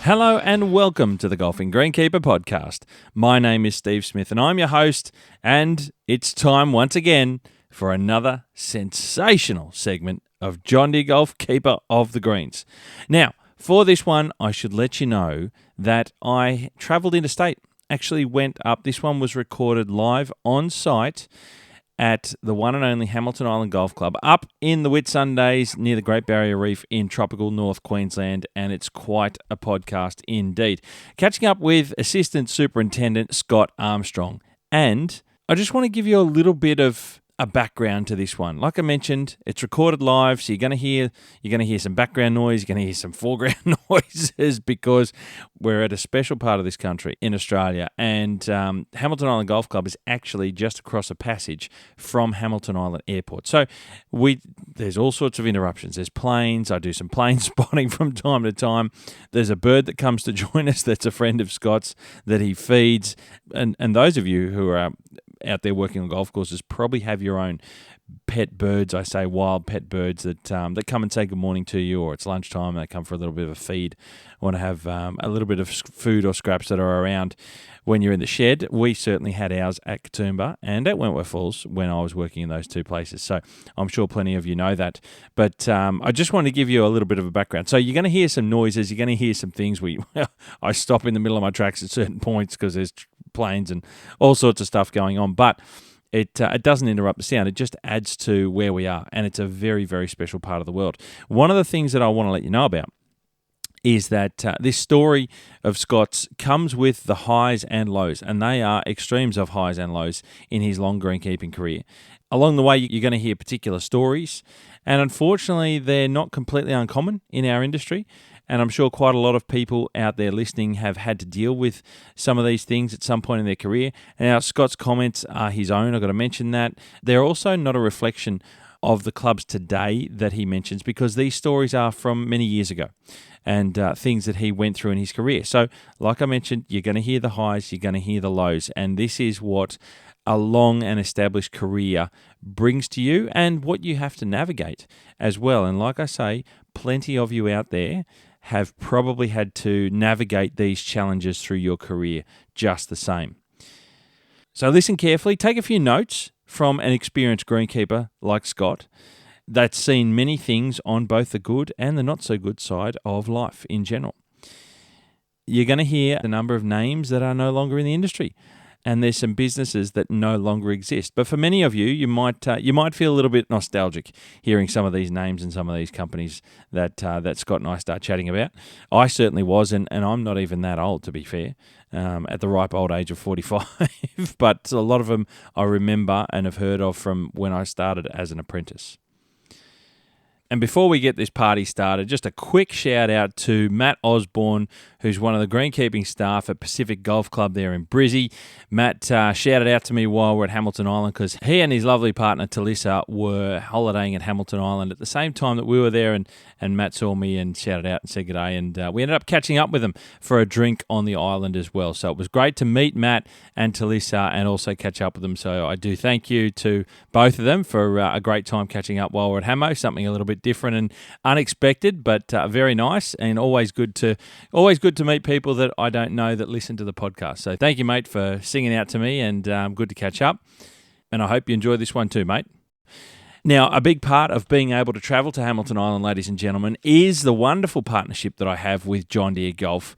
Hello and welcome to the Golfing Greenkeeper podcast. My name is Steve Smith and I'm your host, and it's time once again for another sensational segment of John Deere Golf Keeper of the Greens. Now, for this one, I should let you know that I travelled interstate, actually went up. This one was recorded live on site at the one and only Hamilton Island Golf Club up in the Whitsundays near the Great Barrier Reef in tropical North Queensland, and it's quite a podcast indeed. Catching up with Assistant Superintendent Scott Armstrong, and I just want to give you a little bit of a background to this one. Like I mentioned, it's recorded live, so you're going to hear some background noise, you're going to hear some foreground noises because we're at a special part of this country in Australia, and Hamilton Island Golf Club is actually just across a passage from Hamilton Island Airport. So there's all sorts of interruptions. There's planes. I do some plane spotting from time to time. There's a bird that comes to join us that's a friend of Scott's that he feeds, and those of you who are out there working on golf courses probably have your own pet birds, I say wild pet birds that come and say good morning to you, or it's lunchtime and they come for a little bit of a feed, want to have a little bit of food or scraps that are around when you're in the shed. We certainly had ours at Katoomba and at Wentworth Falls when I was working in those two places, so I'm sure plenty of you know that. But I just want to give you a little bit of a background. So you're going to hear some noises, you're going to hear some things. I stop in the middle of my tracks at certain points because there's planes and all sorts of stuff going on, but it doesn't interrupt the sound. It just adds to where we are, and it's a very, very special part of the world. One of the things that I want to let you know about is that this story of Scott's comes with the highs and lows, and they are extremes of highs and lows in his long greenkeeping career. Along the way, you're going to hear particular stories, and unfortunately, they're not completely uncommon in our industry. And I'm sure quite a lot of people out there listening have had to deal with some of these things at some point in their career. Now, Scott's comments are his own. I've got to mention that. They're also not a reflection of the clubs today that he mentions, because these stories are from many years ago and things that he went through in his career. So, like I mentioned, you're going to hear the highs, you're going to hear the lows, and this is what a long and established career brings to you and what you have to navigate as well. And like I say, plenty of you out there have probably had to navigate these challenges through your career just the same. So listen carefully, take a few notes from an experienced greenkeeper like Scott that's seen many things on both the good and the not so good side of life in general. You're going to hear a number of names that are no longer in the industry, and there's some businesses that no longer exist. But for many of you, you might feel a little bit nostalgic hearing some of these names and some of these companies that Scott and I start chatting about. I certainly was, and I'm not even that old, to be fair, at the ripe old age of 45. But a lot of them I remember and have heard of from when I started as an apprentice. And before we get this party started, just a quick shout out to Matt Osborne, who's one of the greenkeeping staff at Pacific Golf Club there in Brizzy. Matt shouted out to me while we're at Hamilton Island because he and his lovely partner Talissa were holidaying at Hamilton Island at the same time that we were there, and Matt saw me and shouted out and said g'day, and we ended up catching up with them for a drink on the island as well. So it was great to meet Matt and Talissa and also catch up with them. So I do thank you to both of them for a great time catching up while we're at Hamo, something a little bit different and unexpected, but very nice, and always good to meet people that I don't know that listen to the podcast. So thank you, mate, for singing out to me, and good to catch up. And I hope you enjoy this one too, mate. Now, a big part of being able to travel to Hamilton Island, ladies and gentlemen, is the wonderful partnership that I have with John Deere Golf.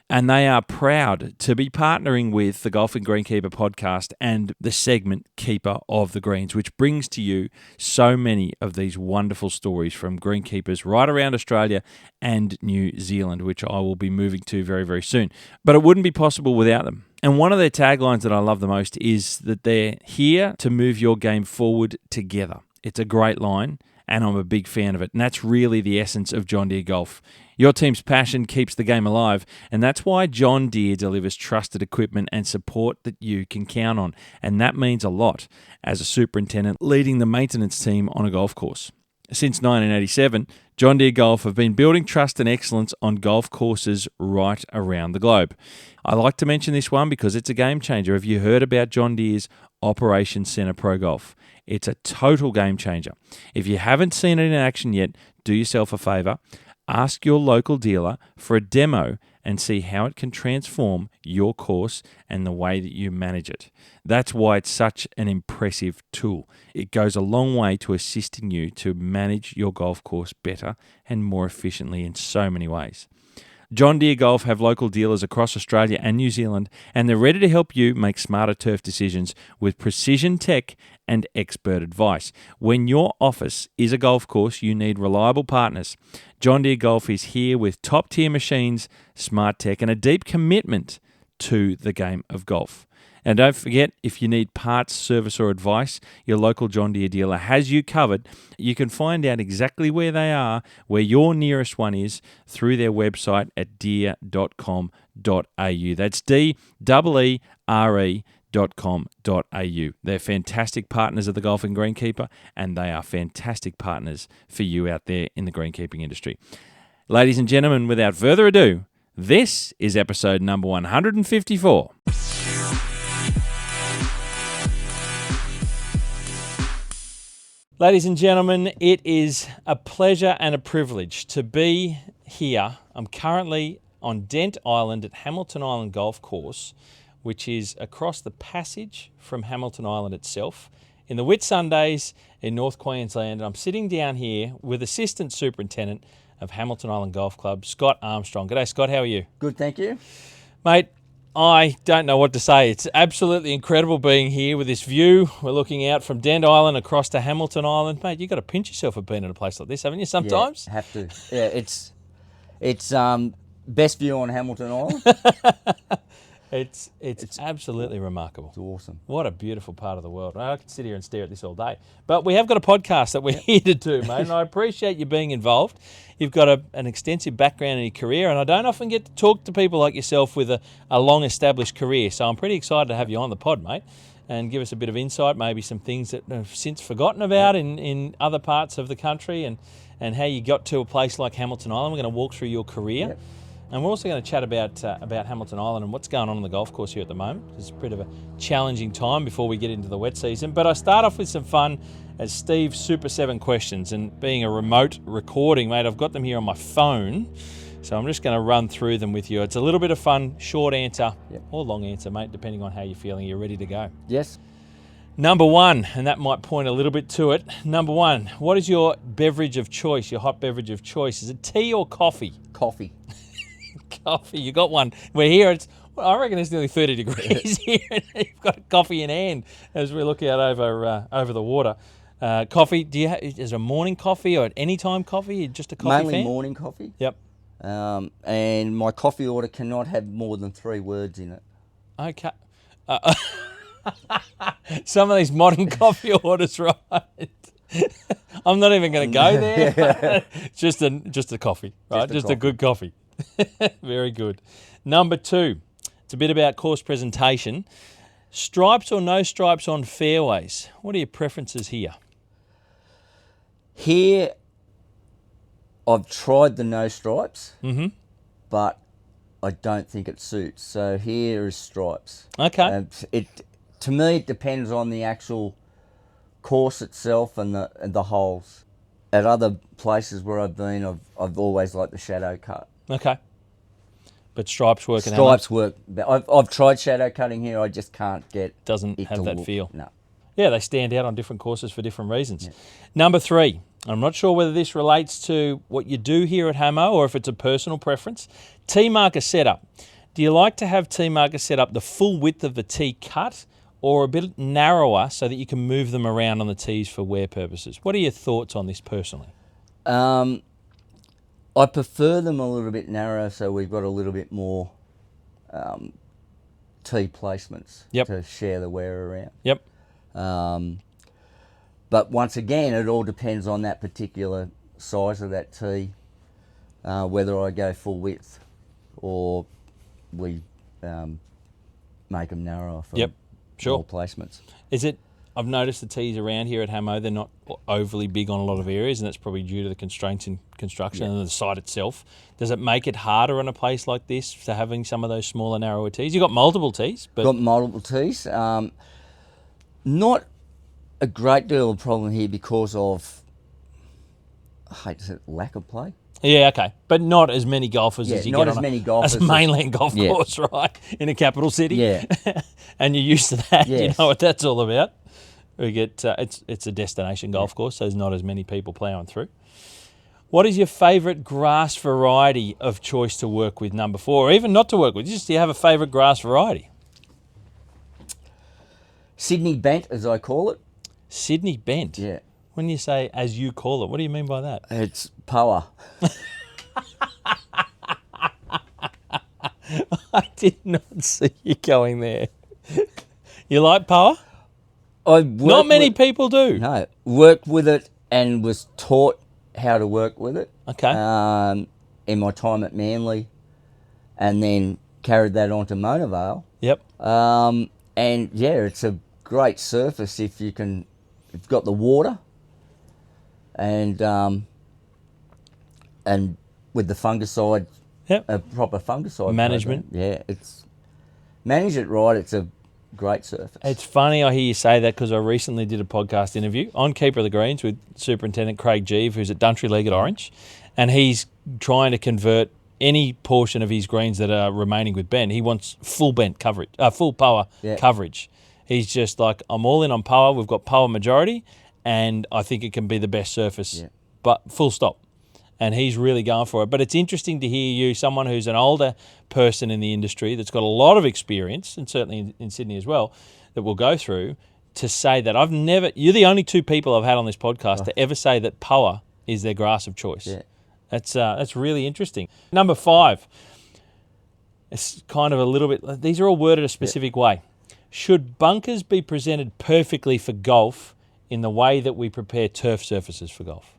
And they are proud to be partnering with the Golfing Greenkeeper podcast and the segment Keeper of the Greens, which brings to you so many of these wonderful stories from greenkeepers right around Australia and New Zealand, which I will be moving to very, very soon. But it wouldn't be possible without them. And one of their taglines that I love the most is that they're here to move your game forward together. It's a great line, and I'm a big fan of it. And that's really the essence of John Deere Golf. Your team's passion keeps the game alive, and that's why John Deere delivers trusted equipment and support that you can count on. And that means a lot as a superintendent leading the maintenance team on a golf course. Since 1987, John Deere Golf have been building trust and excellence on golf courses right around the globe. I like to mention this one because it's a game changer. Have you heard about John Deere's Operations Centre Pro Golf? It's a total game changer. If you haven't seen it in action yet, do yourself a favour. Ask your local dealer for a demo and see how it can transform your course and the way that you manage it. That's why it's such an impressive tool. It goes a long way to assisting you to manage your golf course better and more efficiently in so many ways. John Deere Golf have local dealers across Australia and New Zealand, and they're ready to help you make smarter turf decisions with precision tech and expert advice. When your office is a golf course, you need reliable partners. John Deere Golf is here with top-tier machines, smart tech, and a deep commitment to the game of golf. And don't forget, if you need parts, service, or advice, your local John Deere dealer has you covered. You can find out exactly where they are, where your nearest one is, through their website at deere.com.au. That's DEERE.com.au. They're fantastic partners of the Golfing Greenkeeper, and they are fantastic partners for you out there in the greenkeeping industry. Ladies and gentlemen, without further ado, this is episode number 154. Ladies and gentlemen, it is a pleasure and a privilege to be here. I'm currently on Dent Island at Hamilton Island Golf Course, which is across the passage from Hamilton Island itself in the Whitsundays in North Queensland. I'm sitting down here with Assistant Superintendent of Hamilton Island Golf Club, Scott Armstrong. G'day, Scott. How are you? Good, thank you. Mate, I don't know what to say. It's absolutely incredible being here with this view. We're looking out from Dent Island across to Hamilton Island. Mate, you've got to pinch yourself for being at a place like this, haven't you, sometimes? Yeah, have to. Yeah, it's best view on Hamilton Island. It's absolutely remarkable. It's awesome. What a beautiful part of the world. I could sit here and stare at this all day. But we have got a podcast that we're here to do, mate, and I appreciate you being involved. You've got an extensive background in your career, and I don't often get to talk to people like yourself with a long-established career, so I'm pretty excited to have you on the pod, mate, and give us a bit of insight, maybe some things that I've since forgotten about in other parts of the country, and how you got to a place like Hamilton Island. We're going to walk through your career. Yep. And we're also going to chat about Hamilton Island and what's going on the golf course here at the moment. It's a bit of a challenging time before we get into the wet season. But I start off with some fun as Steve's Super 7 questions. And being a remote recording, mate, I've got them here on my phone. So I'm just going to run through them with you. It's a little bit of fun, short answer or long answer, mate, depending on how you're feeling. You're ready to go. Yes. Number one, and that might point a little bit to it. Number one, what is your beverage of choice, your hot beverage of choice? Is it tea or coffee? Coffee. Coffee, you got one. We're here. I reckon it's nearly 30 degrees here. You've got a coffee in hand as we look out over the water. Coffee. Is it a morning coffee or at any time coffee? Just a coffee Mainly fan? morning coffee. Yep. And my coffee order cannot have more than 3 words in it. Okay. Some of these modern coffee orders, right? I'm not even going to go there. just a coffee, right? Just a good coffee. Very good. Number 2, it's a bit about course presentation. Stripes or no stripes on fairways? What are your preferences here? Here, I've tried the no stripes, but I don't think it suits. So here is stripes. Okay. To me, it depends on the actual course itself and the holes. At other places where I've been, I've always liked the shadow cut. Okay. But stripes work. Stripes work. I've tried shadow cutting here. I just can't get. Doesn't have that feel. No. Yeah, they stand out on different courses for different reasons. Yeah. Number 3, I'm not sure whether this relates to what you do here at Hamo or if it's a personal preference. Tee marker setup. Do you like to have tee marker set up the full width of the tee cut or a bit narrower so that you can move them around on the tees for wear purposes? What are your thoughts on this personally? I prefer them a little bit narrow so we've got a little bit more tee placements to share the wear around. Yep. But once again, it all depends on that particular size of that tee, whether I go full width or we make them narrower for more placements. Is it? I've noticed the tees around here at Hamo, they're not overly big on a lot of areas, and that's probably due to the constraints in construction and the site itself. Does it make it harder on a place like this to having some of those smaller, narrower tees? You've got multiple tees. Got multiple tees. Not a great deal of problem here because of, I hate to say, lack of play. Yeah, okay. But not as many golfers as you not get as on many golfers as a mainland golf Yeah. course, right? In a capital city. Yeah. And you're used to that. You Yes. know what that's all about. We get it's a destination golf course, so there's not as many people ploughing through. What is your favourite grass variety of choice to work with, number 4, or even not to work with? Just do you have a favourite grass variety? Sydney bent, as I call it. Sydney bent? Yeah. When you say as you call it, what do you mean by that? It's power. I did not see you going there. You like power? Not many people do. No, worked with it and was taught how to work with it. Okay. In my time at Manly, and then carried that on to Mona Vale. Yep. And yeah, it's a great surface if you've got the water, and with the fungicide, Yep. a proper fungicide Management. program. Yeah, manage it right. It's a great surface. It's funny I hear you say that because I recently did a podcast interview on Keeper of the Greens with Superintendent Craig Jeeve, who's at Duntry League at Orange, and he's trying to convert any portion of his greens that are remaining with bent. He wants full bent coverage, full power coverage. He's just like, I'm all in on power. We've got power majority, and I think it can be the best surface, but full stop. And he's really going for it. But it's interesting to hear you, someone who's an older person in the industry that's got a lot of experience, and certainly in Sydney as well, that we'll go through, to say that you're the only 2 people I've had on this podcast to ever say that power is their grass of choice. Yeah. That's really interesting. Number 5, it's kind of a little bit, these are all worded a specific way. Should bunkers be presented perfectly for golf in the way that we prepare turf surfaces for golf?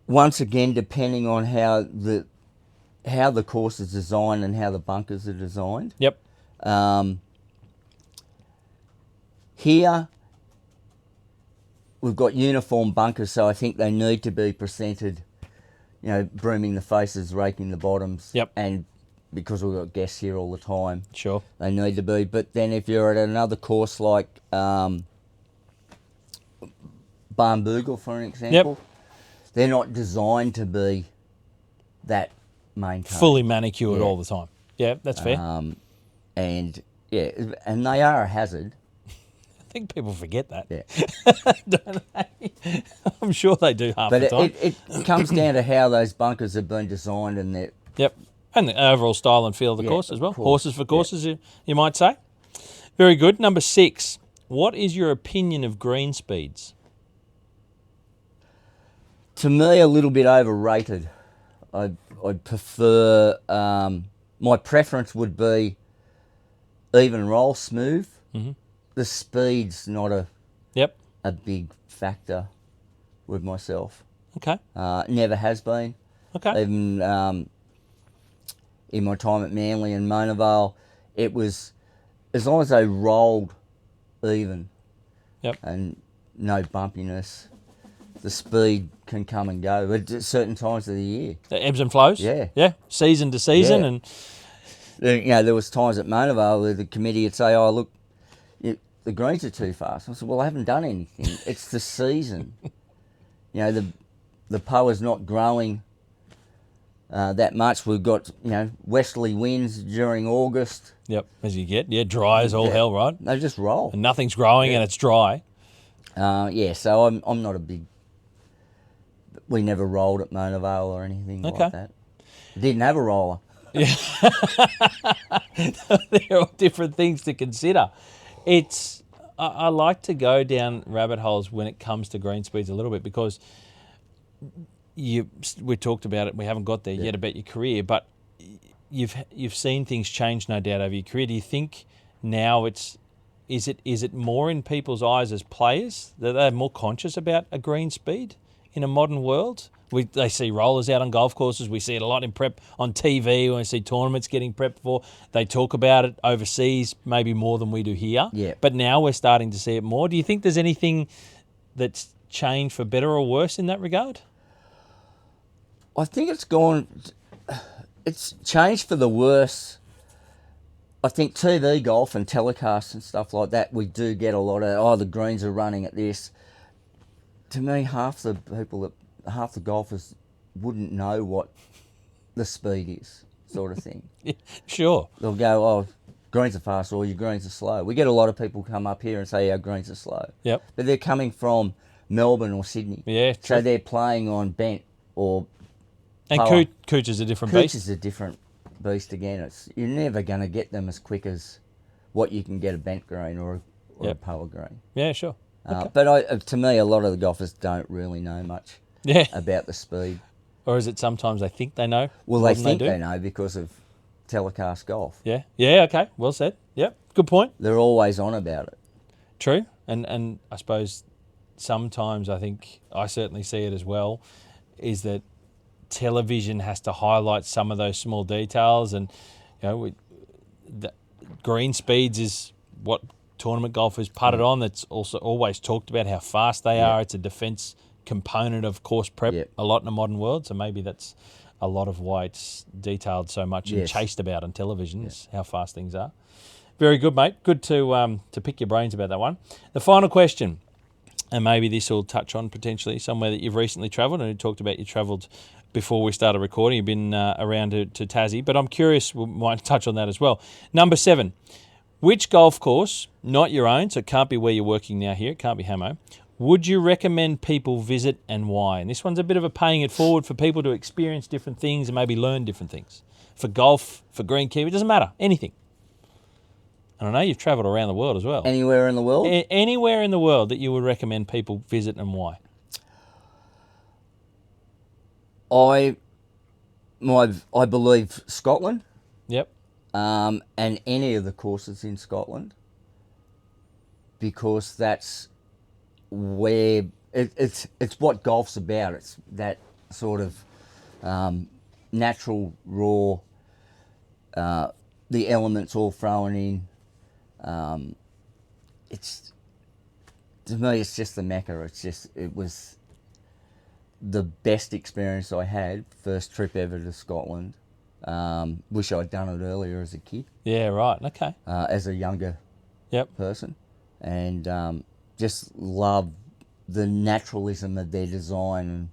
Once again, depending on how the course is designed and how the bunkers are designed. Yep. Here, we've got uniform bunkers, so I think they need to be presented, brooming the faces, raking the bottoms. Yep. And because we've got guests here all the time, Sure. they need to be. But then if you're at another course like Barnbougle, for an example, they're not designed to be that maintained. Fully manicured all the time. Yeah, that's fair. And they are a hazard. I think people forget that. Yeah. Don't they? I'm sure they do half But the time. it comes down to how those bunkers have been designed and that. Yep. And the overall style and feel of the course as well. Horses for courses, you might say. Very good. Number 6. What is your opinion of green speeds? To me, a little bit overrated. I'd prefer. My preference would be even roll, smooth. Mm-hmm. The speed's not a big factor with myself. Okay. Never has been. Okay. Even in my time at Manly and Mona Vale, it was as long as they rolled even. Yep. And no bumpiness. The speed can come and go at certain times of the year. The ebbs and flows? Yeah. Yeah, season to season. Yeah. And there was times at Mona Vale where the committee would say, look, the greens are too fast. I said, well, I haven't done anything. It's the season. The power's not growing that much. We've got, westerly winds during August. Yep, as you get. Yeah, dry as all hell, right? They just roll. And nothing's growing and it's dry. So I'm not a big... We never rolled at Mona Vale or anything like that. Didn't have a roller. Yeah. There are different things to consider. I like to go down rabbit holes when it comes to green speeds a little bit because we talked about it. We haven't got there yet about your career, but you've seen things change, no doubt, over your career. Do you think now is it more in people's eyes as players that they're more conscious about a green speed in a modern world? They see rollers out on golf courses. We see it a lot in prep on TV when we see tournaments getting prepped for. They talk about it overseas maybe more than we do here. Yeah. But now we're starting to see it more. Do you think there's anything that's changed for better or worse in that regard? I think it's changed for the worse. I think TV golf and telecasts and stuff like that, we do get a lot of, the greens are running at this. To me, half the golfers wouldn't know what the speed is, sort of thing. Yeah, sure. They'll go, oh, greens are fast or your greens are slow. We get a lot of people come up here and say our greens are slow. Yep. But they're coming from Melbourne or Sydney. Yeah, So true. they're playing on bent or And power. Cooch is a different Cooch beast. is a different beast again. You're never going to get them as quick as what you can get a bent green or a Yep. power green. Yeah, sure. Okay. But to me, a lot of the golfers don't really know much Yeah. about the speed. Or is it sometimes they think they know? Well, more they than think do? they know because of telecast golf. Yeah. Yeah, okay. Well said. Yep. Good point. They're always on about it. True. And I suppose sometimes I think I certainly see it as well, is that television has to highlight some of those small details, and the green speeds is what tournament golfers putted on. That's also always talked about how fast they are. It's a defence component of course prep a lot in the modern world, so maybe that's a lot of why it's detailed so much and chased about on television is how fast things are. Very good, mate. Good to pick your brains about that one. The final question, and maybe this will touch on potentially somewhere that you've recently travelled, and you talked about you travelled before we started recording. You've been around to Tassie, but I'm curious, we might touch on that as well. Number 7, which golf course, not your own, so it can't be where you're working now here, it can't be Hamo, would you recommend people visit and why? And this one's a bit of a paying it forward for people to experience different things and maybe learn different things. For golf, for greenkeeper, it doesn't matter, anything. And I know you've travelled around the world as well. Anywhere in the world? Anywhere in the world that you would recommend people visit and why? I believe Scotland. Yep. And any of the courses in Scotland, because that's where it's what golf's about. It's that sort of natural, raw, the elements all thrown in. It's, to me, it's just the Mecca. It was the best experience I had. First trip ever to Scotland. Wish I'd done it earlier as a kid. Yeah, right. Okay. As a younger person, and just love the naturalism of their design.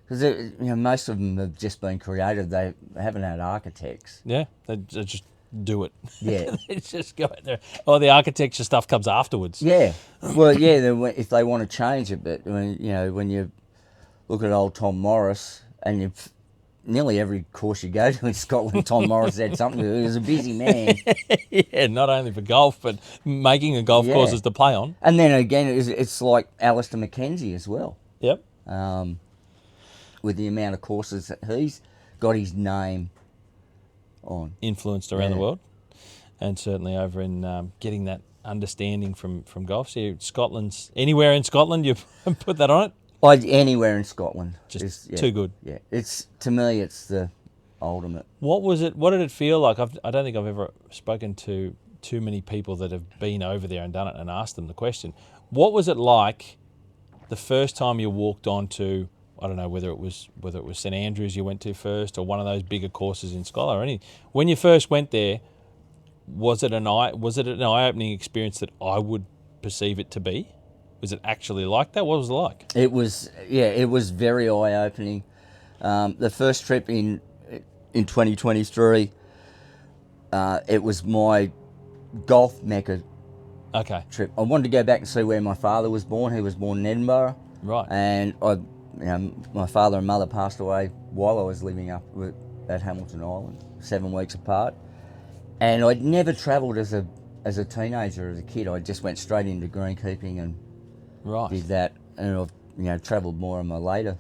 Because most of them have just been created. They haven't had architects. Yeah, they just do it. Yeah. It's just go out there. Oh, the architecture stuff comes afterwards. Yeah. Well, yeah, if they want to change it, but when you look at old Tom Morris, and nearly every course you go to in Scotland, Tom Morris had something to do. He was a busy man. Yeah, not only for golf, but making a golf courses to play on. And then again, it's like Alistair Mackenzie as well. Yep. With the amount of courses that he's got his name on. Influenced around the world. And certainly over in getting that understanding from golf. So Scotland's, anywhere in Scotland, you put that on it? Anywhere in Scotland. Just too good. Yeah, to me, it's the ultimate. What was it? What did it feel like? I don't think I've ever spoken to too many people that have been over there and done it and asked them the question. What was it like the first time you walked onto, I don't know whether it was St Andrews you went to first or one of those bigger courses in Scotland or anything. When you first went there, was it an eye-opening experience that I would perceive it to be? Was it actually like that? What was it like? It was very eye-opening. The first trip in 2023, it was my golf Mecca trip. I wanted to go back and see where my father was born. He was born in Edinburgh. Right. And my father and mother passed away while I was living up at Hamilton Island, 7 weeks apart. And I'd never travelled as a teenager, as a kid. I just went straight into greenkeeping and did that, and I've travelled more in my later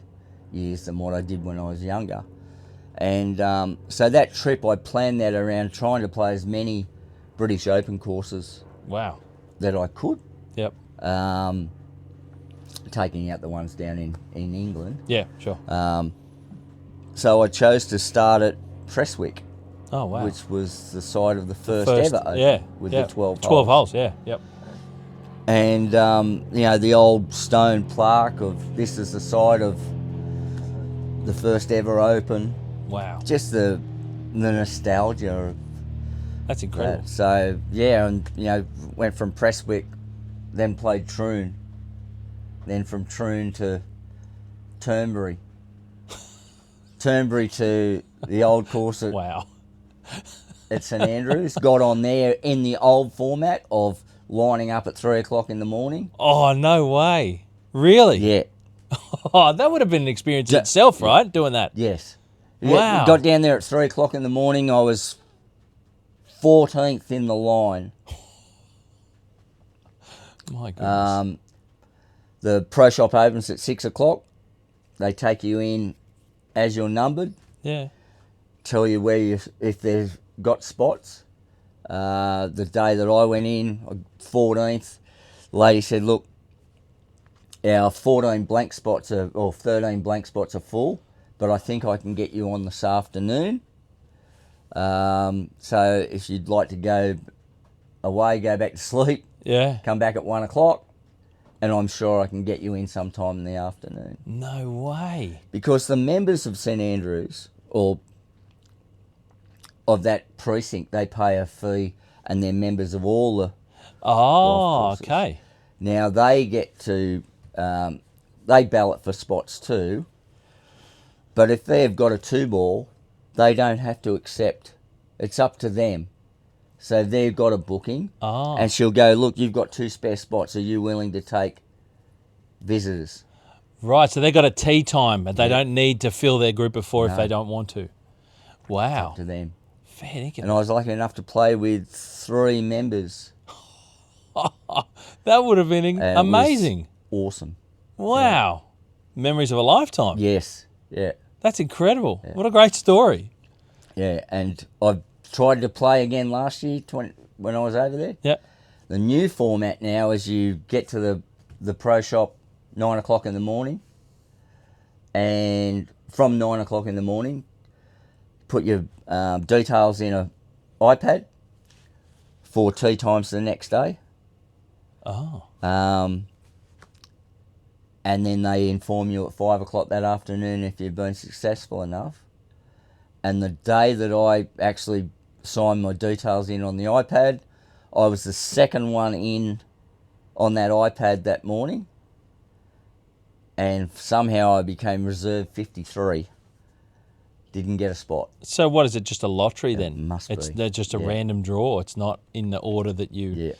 years than what I did when I was younger. And so that trip, I planned that around trying to play as many British Open courses that I could. Yep. Taking out the ones down in England. Yeah, sure. So I chose to start at Prestwick. Oh, wow. Which was the site of the first ever Open with the 12 holes. 12 holes, yeah, yep. And, the old stone plaque of this is the site of the first ever Open. Wow. Just the nostalgia of that's incredible. that. So, and, went from Prestwick, then played Troon, then from Troon to Turnberry. Turnberry to the old course at, Wow. at St Andrews. Got on there in the old format of lining up at 3 o'clock in the morning. Oh, no way. Really? Yeah. Oh, that would have been an experience itself, right? Doing that. Yes. Wow. Got down there at 3 o'clock in the morning. I was 14th in the line. My goodness. The pro shop opens at 6 o'clock. They take you in as you're numbered. Yeah. Tell you if they've got spots. The day that I went in, 14th, the lady said, look, our 14 blank spots or 13 blank spots are full, but I think I can get you on this afternoon. So if you'd like to go away, go back to sleep, come back at 1 o'clock, and I'm sure I can get you in sometime in the afternoon. No way. Because the members of St Andrews, or of that precinct, they pay a fee, and they're members of all the golf courses. Okay. Now they get to, they ballot for spots too, but if they've got a 2-ball, they don't have to accept. It's up to them. So they've got a booking, and she'll go, look, you've got 2 spare spots. Are you willing to take visitors? Right, so they've got a tea time, but they don't need to fill their group of 4 if they don't want to. Wow. It's up to them. Fair dinkum. And I was lucky enough to play with 3 members. That would have been And amazing. It was awesome. Wow. Memories of a lifetime. Yes, yeah. That's incredible. Yeah. What a great story. Yeah, and I've tried to play again last year when I was over there. Yeah. The new format now is you get to the pro shop 9 o'clock in the morning, and from 9 o'clock in the morning, put your details in a iPad for tee times the next day. Oh. And then they inform you at 5 o'clock that afternoon if you've been successful enough. And the day that I actually signed my details in on the iPad, I was the second one in on that iPad that morning. And somehow I became reserve 53. Didn't get a spot. So what is it, just a lottery then? It must be. It's just a random draw. It's not in the order that you... Yeah.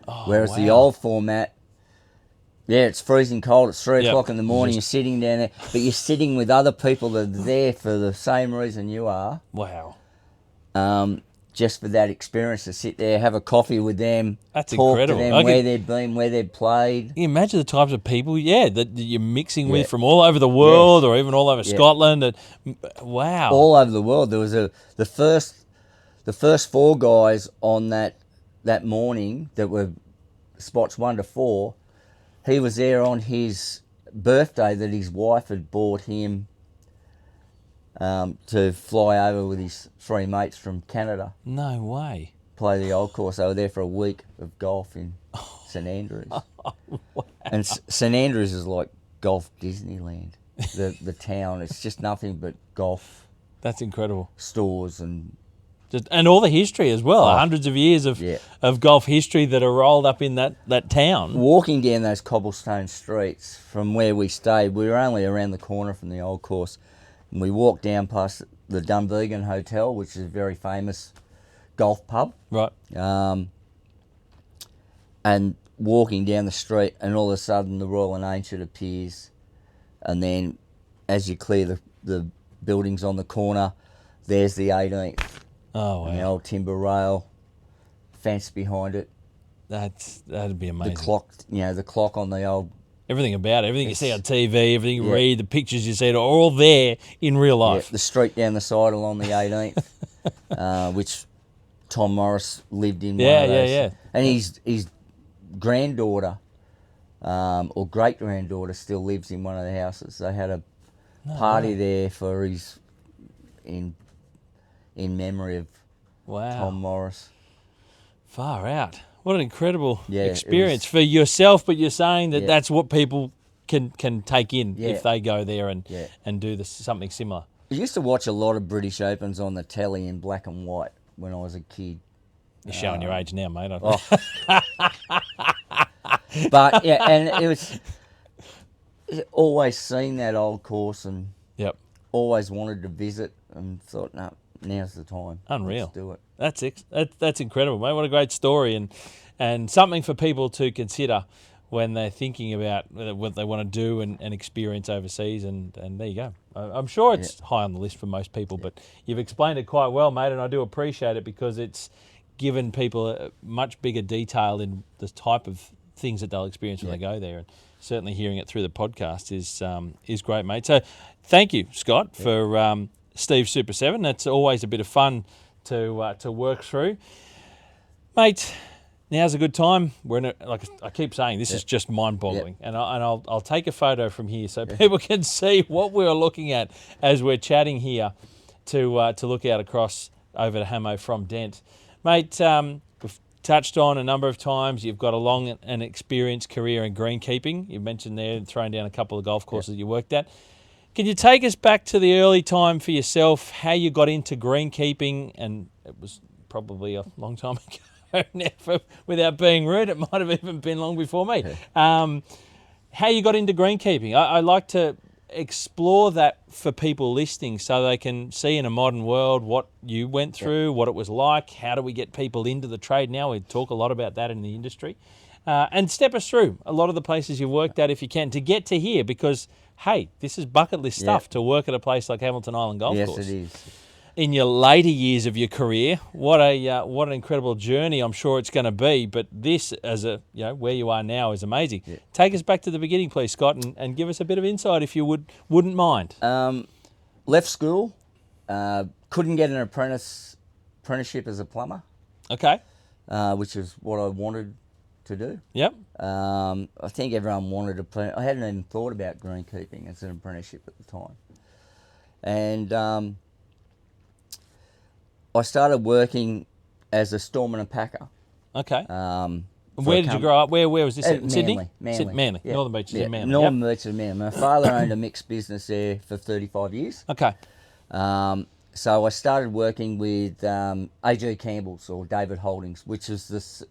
Oh, Whereas the old format, it's freezing cold. It's 3 o'clock in the morning. You're sitting down there, but you're sitting with other people that are there for the same reason you are. Wow. Just for that experience to sit there, have a coffee with them, That's talk incredible. to them, where they've been, where they've played. Can you imagine the types of people, that you're mixing with from all over the world or even all over Scotland? And, wow. All over the world. There was the first 4 guys on that morning that were spots 1 to 4. He was there on his birthday that his wife had bought him to fly over with his 3 mates from Canada. No way. Play the old course. They were there for a week of golf in St Andrews. Wow. And St Andrews is like golf Disneyland. The town, it's just nothing but golf. That's incredible. Stores and all the history as well. Hundreds of years of golf history that are rolled up in that town. Walking down those cobblestone streets from where we stayed, we were only around the corner from the old course. And we walked down past the Dunvegan Hotel, which is a very famous golf pub. Right. And walking down the street, and all of a sudden the Royal and Ancient appears. And then as you clear the buildings on the corner, there's the 18th. Oh, wow. And the old timber rail, fence behind it. That'd be amazing. The clock, the clock on the old... Everything about it, everything you see on TV, everything you read, the pictures you see, are all there in real life. Yeah, the street down the side along the 18th, which Tom Morris lived in. Yeah. And his granddaughter, or great-granddaughter, still lives in one of the houses. They had a party there for his... in memory of Tom Morris. Far out. What an incredible Yeah, experience for yourself, but you're saying that that's what people can take in if they go there and do something similar. I used to watch a lot of British Opens on the telly in black and white when I was a kid. You're showing your age now, mate. But yeah, and it was always seen that old course and Always wanted to visit and thought, no, now's the time. Unreal. Let's do it. That's incredible, mate. What a great story, and something for people to consider when they're thinking about what they want to do and experience overseas. And there you go. I'm sure it's high on the list for most people, but you've explained it quite well, mate, and I do appreciate it because it's given people a much bigger detail in the type of things that they'll experience when they go there. And certainly hearing it through the podcast is great, mate. So thank you, Scott, for Steve Super 7. That's always a bit of fun to work through. Mate, now's a good time. We're in like I keep saying, this is just mind-boggling. And I'll take a photo from here so people can see what we're looking at as we're chatting here to look out across over to Hamo from Dent. Mate, we've touched on a number of times, you've got a long and experienced career in greenkeeping. You mentioned there and thrown down a couple of golf courses you worked at. Can you take us back to the early time for yourself, how you got into greenkeeping? And it was probably a long time ago now, without being rude, it might have even been long before me. How you got into greenkeeping? I like to explore that for people listening so they can see in a modern world what you went through, what it was like, how do we get people into the trade now? We talk a lot about that in the industry. And step us through a lot of the places you've worked at if you can to get to here because, hey, this is bucket list stuff to work at a place like Hamilton Island Golf Course. Yes, it is. In your later years of your career, what an incredible journey I'm sure it's going to be. But this, as where you are now, is amazing. Yeah. Take us back to the beginning, please, Scott, and give us a bit of insight if you wouldn't mind. Left school, couldn't get an apprenticeship as a plumber. Okay. Which is what I wanted to do. Yep. I think everyone wanted to. I hadn't even thought about greenkeeping as an apprenticeship at the time, and I started working as a storeman and packer. Okay. Where did you grow up? Where was this? In Sydney? Manly. Yeah. Northern Beaches in Manly. Northern Beaches in Manly. My father owned a mixed business there for 35 years. Okay. So I started working with A.G. Campbell's or David Holdings, which is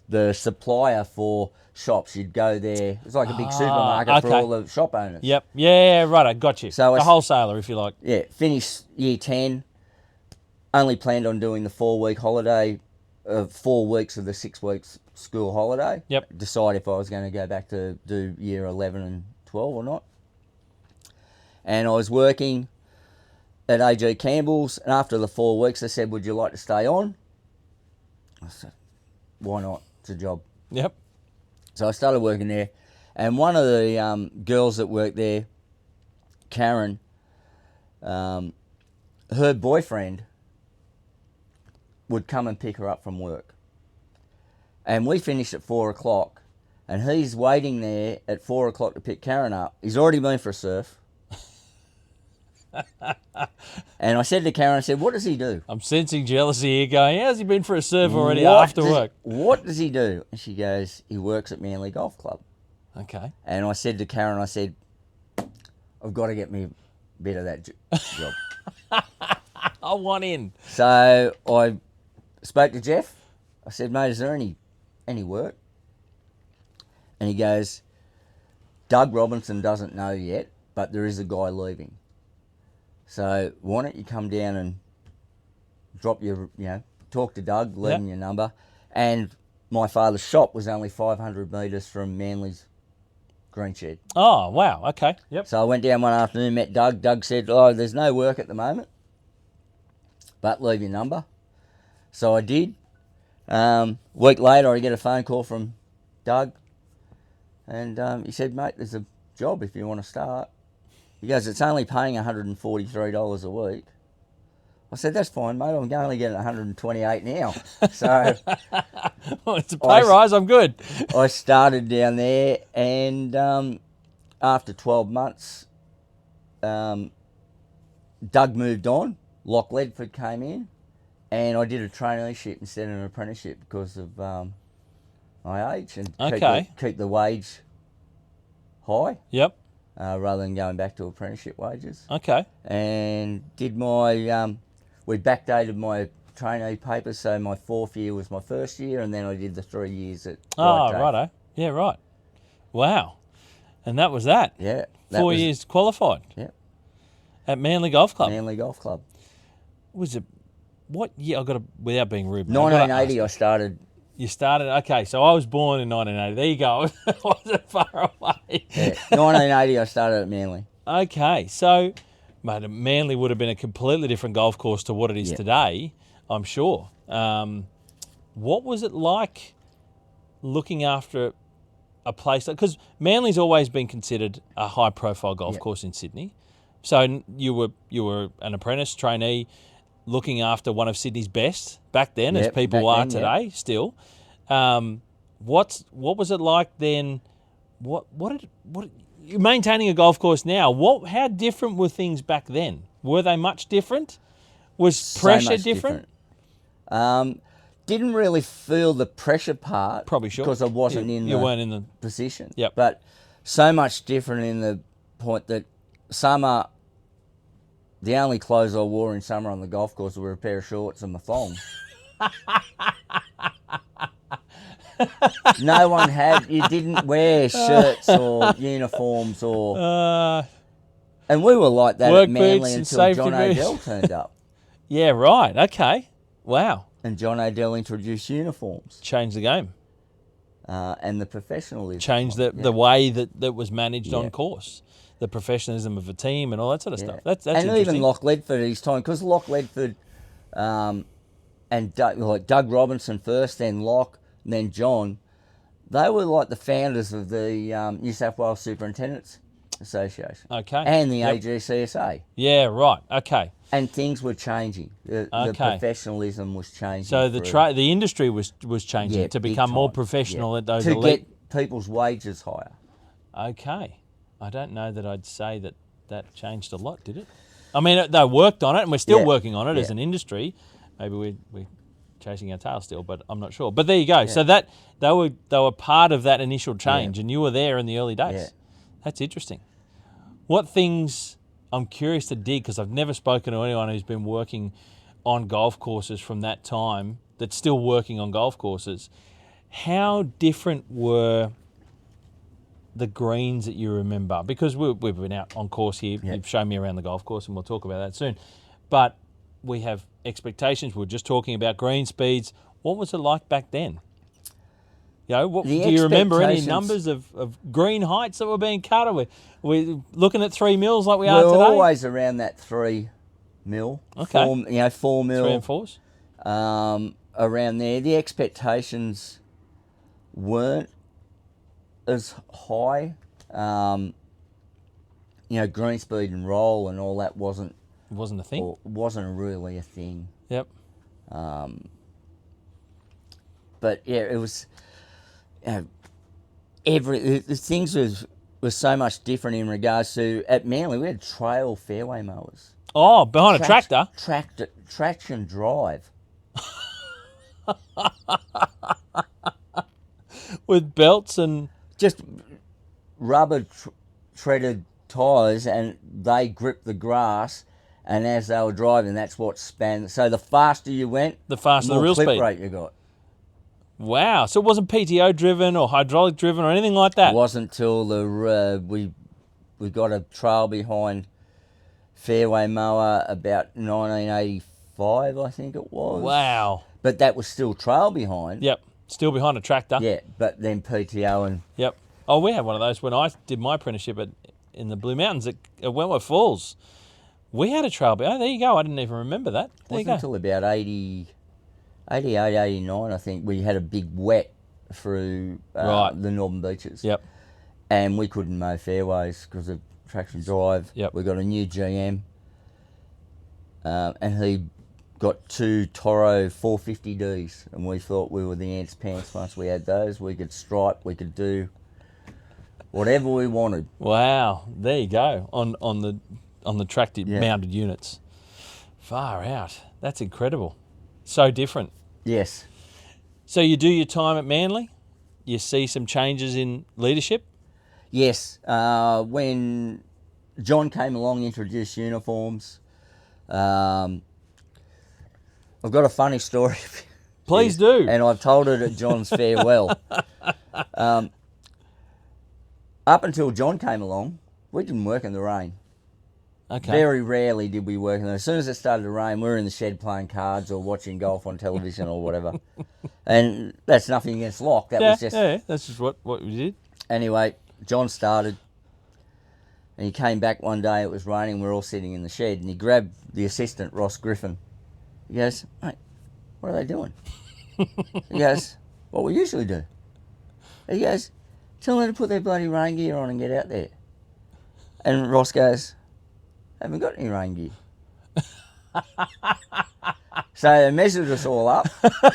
the supplier for shops. You'd go there. It's like a big supermarket for all the shop owners. Yep. Yeah, right. I got you. So a wholesaler, if you like. Yeah. Finished year 10. Only planned on doing the 4-week holiday, 4 weeks of the 6 weeks school holiday. Yep. Decide if I was going to go back to do year 11 and 12 or not. And I was working at A.G. Campbell's, and after the 4 weeks, they said, "Would you like to stay on?" I said, "Why not? It's a job." Yep. So I started working there, and one of the girls that worked there, Karen, her boyfriend would come and pick her up from work. And we finished at 4 o'clock, and he's waiting there at 4 o'clock to pick Karen up. He's already been for a surf. And I said to Karen, "What does he do?" I'm sensing jealousy here going, how's he been for a surf already after work? What does he do? And she goes, "He works at Manly Golf Club." Okay. And I said to Karen, "I've got to get me a bit of that job." I want in. So I spoke to Jeff. I said, "Mate, is there any work?" And he goes, "Doug Robinson doesn't know yet, but there is a guy leaving. So why don't you come down and drop your, talk to Doug, leave him your number." And my father's shop was only 500 metres from Manly's green shed. Oh, wow. Okay. Yep. So I went down one afternoon, met Doug. Doug said, "Oh, there's no work at the moment, but leave your number." So I did. Week later, I get a phone call from Doug, and he said, "Mate, there's a job if you want to start." He goes, "It's only paying $143 a week." I said, "That's fine, mate. I'm only getting 128 now." So well, it's a pay rise. I'm good. I started down there, and after 12 months, Doug moved on. Locke Ledford came in, and I did a traineeship instead of an apprenticeship because of my age and keep the wage high. Yep. Rather than going back to apprenticeship wages. Okay. And did my, we backdated my trainee papers, so my 4th year was my first year, and then I did the 3 years at righto. Yeah, right. Wow. And that was that. Yeah. 4 years qualified. Yeah. At Manly Golf Club. Manly Golf Club. Was it what year? I got to, without being rude, mate, I've gotta 1980, I ask started. you started. Okay, so I was born in 1980. There you go. I wasn't far away. Yeah, 1980, I started at Manly. Okay, so mate, Manly would have been a completely different golf course to what it is Yeah. today, I'm sure. What was it like looking after a place? Because Manly's always been considered a high-profile golf Yeah. course in Sydney. So you were an apprentice trainee looking after one of Sydney's best back then, as Yep, people back are then, yeah. today still. What was it like then? What you're maintaining a golf course now? How different were things back then? Were they much different? Was So pressure much different? Didn't really feel the pressure part. Probably sure. Because I wasn't You weren't in the position. Yep. But so much different in the point that summer, the only clothes I wore in summer on the golf course were a pair of shorts and my thongs. No one had, you didn't wear shirts or uniforms or... and we were like that work at Manly boots and until safety John boots. Odell turned up. Yeah, right. Okay. Wow. And John Odell introduced uniforms Changed the game. and the professionalism. Changed the way that was managed on course. The professionalism of a team and all that sort of stuff. That's and interesting. even Loch Ledford at his time, because Loch Ledford and Doug Robinson first, then Loch, and then John, they were like the founders of the New South Wales Superintendents Association. Okay. And the Yep. AGCSA. Yeah, right. Okay. And things were changing. The professionalism was changing. So the industry was changing to big become more time. professional at those to elite. get people's wages higher. Okay. I don't know that I'd say that changed a lot, did it? I mean, they worked on it, and we're still working on it as an industry. Maybe we're chasing our tail still, but I'm not sure. But there you go. So that they were part of that initial change, and you were there in the early days. Yeah. That's interesting. What things I'm curious to dig, because I've never spoken to anyone who's been working on golf courses from that time that's still working on golf courses. How different were the greens that you remember? Because we've been out on course here. Yep. You've shown me around the golf course, and we'll talk about that soon. But we have expectations. We're just talking about green speeds. What was it like back then? You know, do you remember any numbers of green heights that were being cut? Are we looking at 3 mils like we are today? We're always around that 3 mil. Okay. 4 mil. 3 and 4s? Around there. The expectations weren't as high. Green speed and roll and all that wasn't a thing? or wasn't really a thing. Yep. But yeah, it was... the things was so much different in regards to... At Manly, we had trail fairway mowers. Oh, behind a tractor? Traction drive. With belts and... Just rubber treaded tyres, and they gripped the grass, and as they were driving, that's what span. So the faster you went, The faster the more real clip speed. rate you got. Wow. So it wasn't PTO driven or hydraulic driven or anything like that? It wasn't till we got a trail behind fairway mower about 1985, I think it was. Wow. But that was still trail behind. Yep. Still behind a tractor. Yeah, but then PTO and... Yep. Oh, we had one of those when I did my apprenticeship in the Blue Mountains at Wentworth Falls. We had a trail. Oh, there you go. I didn't even remember that. There you wasn't go. until about 88, 89, I think, we had a big wet through the Northern Beaches. Yep. And we couldn't mow fairways because of traction drive. Yep. We got a new GM, and he got 2 Toro 450Ds, and we thought we were the ants' pants once we had those. We could stripe, we could do whatever we wanted. Wow. There you go. On the tractor mounted units. Far out. That's incredible. So different. Yes. So you do your time at Manly. You see some changes in leadership. Yes. When John came along, introduced uniforms. I've got a funny story. Please do. And I've told it at John's farewell. Up until John came along, we didn't work in the rain. Okay. Very rarely did we work in there. As soon as it started to rain, we were in the shed playing cards or watching golf on television or whatever. And that's nothing against Locke. That was just... Yeah, that's just what we did. Anyway, John started, and he came back one day, it was raining, we were all sitting in the shed, and he grabbed the assistant, Ross Griffin. He goes, mate, what are they doing? He goes, what we usually do. He goes, tell them to put their bloody rain gear on and get out there. And Ross goes, haven't got any rain gear. So they measured us all up.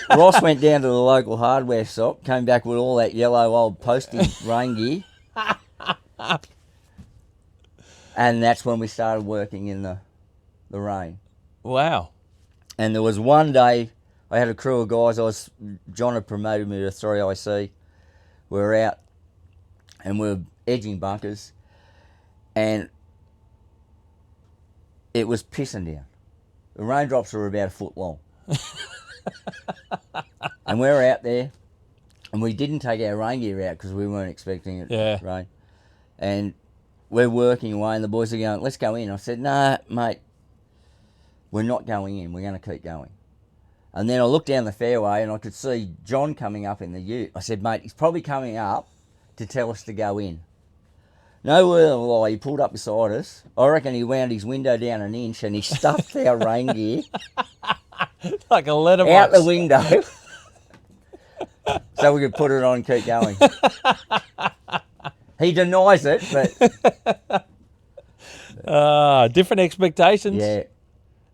Ross went down to the local hardware shop, came back with all that yellow old posting rain gear. And that's when we started working in the rain. Wow. And there was one day, I had a crew of guys, John had promoted me to 3IC. We were out and we were edging bunkers, and it was pissing down. The raindrops were about a foot long. And we were out there, and we didn't take our rain gear out because we weren't expecting it to rain. And we're working away, and the boys are going, let's go in. I said, nah, mate, we're not going in. We're going to keep going. And then I looked down the fairway, and I could see John coming up in the ute. I said, mate, he's probably coming up to tell us to go in. No word of a lie, he pulled up beside us. I reckon he wound his window down an inch and he stuffed our rain gear like a letterbox out the window so we could put it on and keep going. He denies it, but... different expectations. Yeah.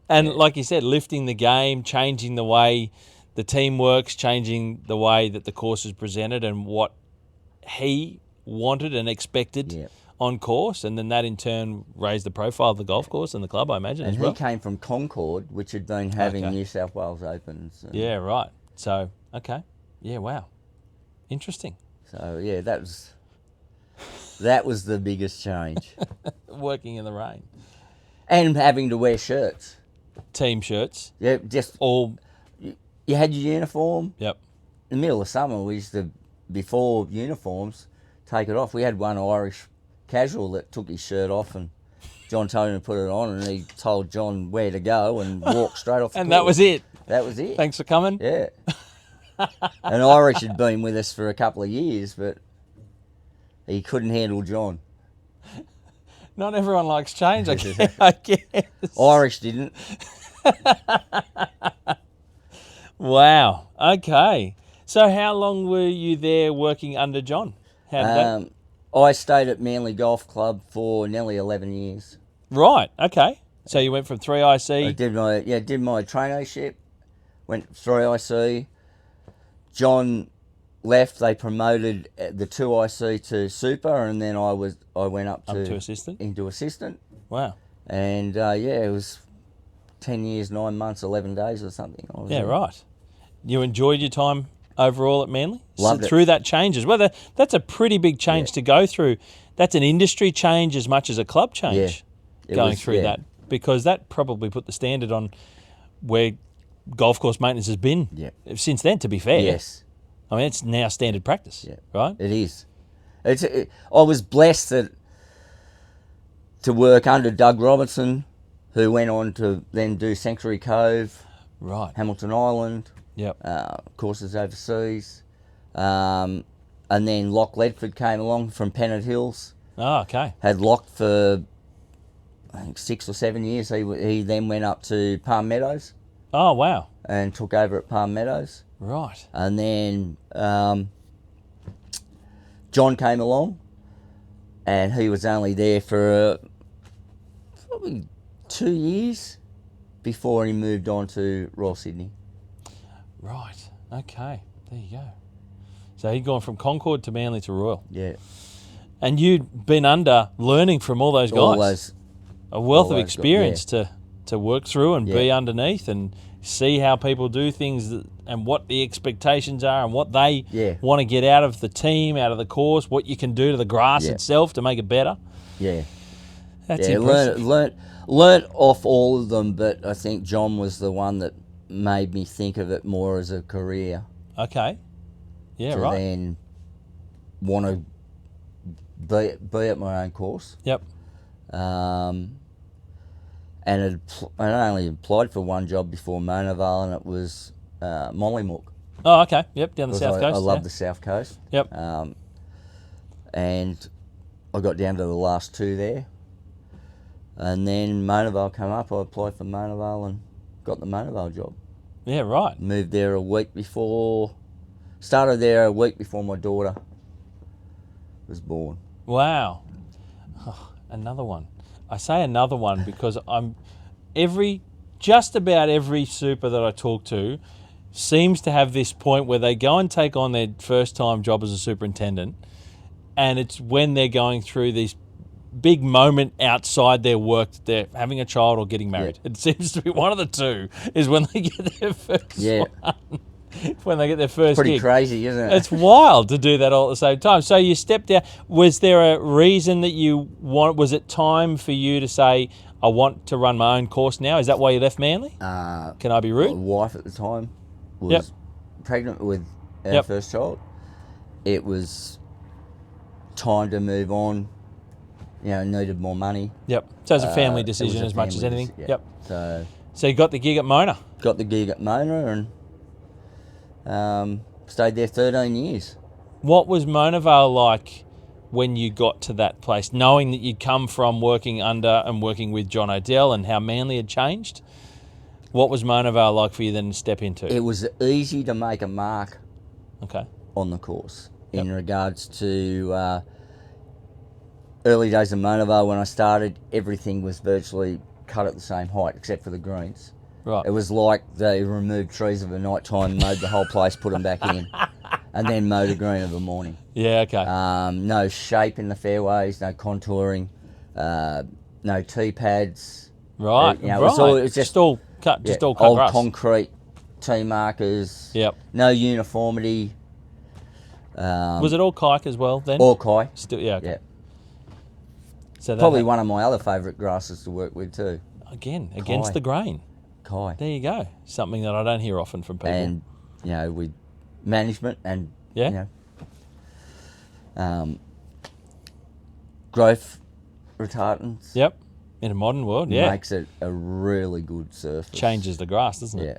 And like you said, lifting the game, changing the way the team works, changing the way that the course is presented and what he wanted and expected on course, and then that in turn raised the profile of the golf course and the club, I imagine, and as well. he came from Concord, which had been having New South Wales Opens. Yeah, right. So, okay. Yeah, wow. Interesting. So, yeah, that was the biggest change. Working in the rain. And having to wear shirts. Team shirts. Yeah, just... all. You had your uniform. Yep. In the middle of summer, we used to, before uniforms, take it off. We had one Irish casual that took his shirt off, and John told him to put it on, and he told John where to go and walk straight off the And course. that was it. That was it. Thanks for coming. Yeah. And Irish had been with us for a couple of years, but he couldn't handle John. Not everyone likes change, I guess. Irish didn't. Wow. Okay. So how long were you there working under John? How did that... I stayed at Manly Golf Club for nearly 11 years. Right. Okay. So you went from 3IC. I did my traineeship, went 3IC. John left. They promoted the 2IC to super, and then I went up to assistant. Into assistant. Wow. And it was 10 years, 9 months, 11 days or something. Right. You enjoyed your time overall at Manly? Loved it. Through that change as well. That's a pretty big change to go through. That's an industry change as much as a club change going through that, because that probably put the standard on where golf course maintenance has been since then, to be fair. Yes. I mean, it's now standard practice, right? It is. I was blessed to work under Doug Robertson, who went on to then do Sanctuary Cove, Hamilton Island, courses overseas. And then Locke Ledford came along from Pennant Hills. Oh, okay. Had Locke for, I think, 6 or 7 years. He then went up to Palm Meadows. Oh, wow. And took over at Palm Meadows. Right. And then John came along, and he was only there for probably 2 years before he moved on to Royal Sydney. Right. Okay. There you go. So he'd gone from Concord to Manly to Royal. Yeah. And you'd been under learning from all those guys. A wealth of experience to work through and be underneath and see how people do things and what the expectations are and what they want to get out of the team, out of the course, what you can do to the grass itself to make it better. Yeah. That's impressive. Learned off all of them, but I think John was the one that made me think of it more as a career. Okay. Yeah, to right. Then want to be at my own course. Yep. and I only applied for one job before Mona Vale, and it was Mollymook. Oh, okay. Yep, down the south coast. I love the south coast. Yep. And I got down to the last two there. And then Mona Vale came up. I applied for Mona Vale and got the Mona Vale job. Yeah, right. Moved there started there a week before my daughter was born. Wow. Oh, another one. I say another one because just about every super that I talk to seems to have this point where they go and take on their first time job as a superintendent, and it's when they're going through this big moment outside their work that they're having a child or getting married. Yeah. It seems to be one of the two is when they get their first one. When they get their first Pretty gig. Crazy, isn't it? It's wild to do that all at the same time. So you stepped out. Was there a reason that was it time for you to say, I want to run my own course now? Is that why you left Manly? Can I be rude? My wife at the time was pregnant with our first child. It was time to move on. Needed more money. Yep. So it's a family decision as much as anything. Yeah. Yep. So you got the gig at Mona? Got the gig at Mona and stayed there 13 years. What was Mona Vale like when you got to that place, knowing that you'd come from working under and working with John Odell and how Manly had changed? What was Mona Vale like for you then to step into? It was easy to make a mark on the course in regards to... early days of Mona Vale, when I started, everything was virtually cut at the same height except for the greens. Right. It was like they removed trees of a night time, mowed the whole place, put them back in, and then mowed a green of a morning. Yeah, okay. No shape in the fairways, no contouring, no tee pads. Right, It was just all cut old grass. Concrete tee markers. Yep. No uniformity. Was it all kike as well then? All kike. Still, yeah. Okay. Yeah. So probably one of my other favourite grasses to work with too. Again, against the grain. Kai. There you go. Something that I don't hear often from people. And, with management and, growth retardants. Yep. In a modern world, Makes it a really good surface. Changes the grass, doesn't it? Yeah.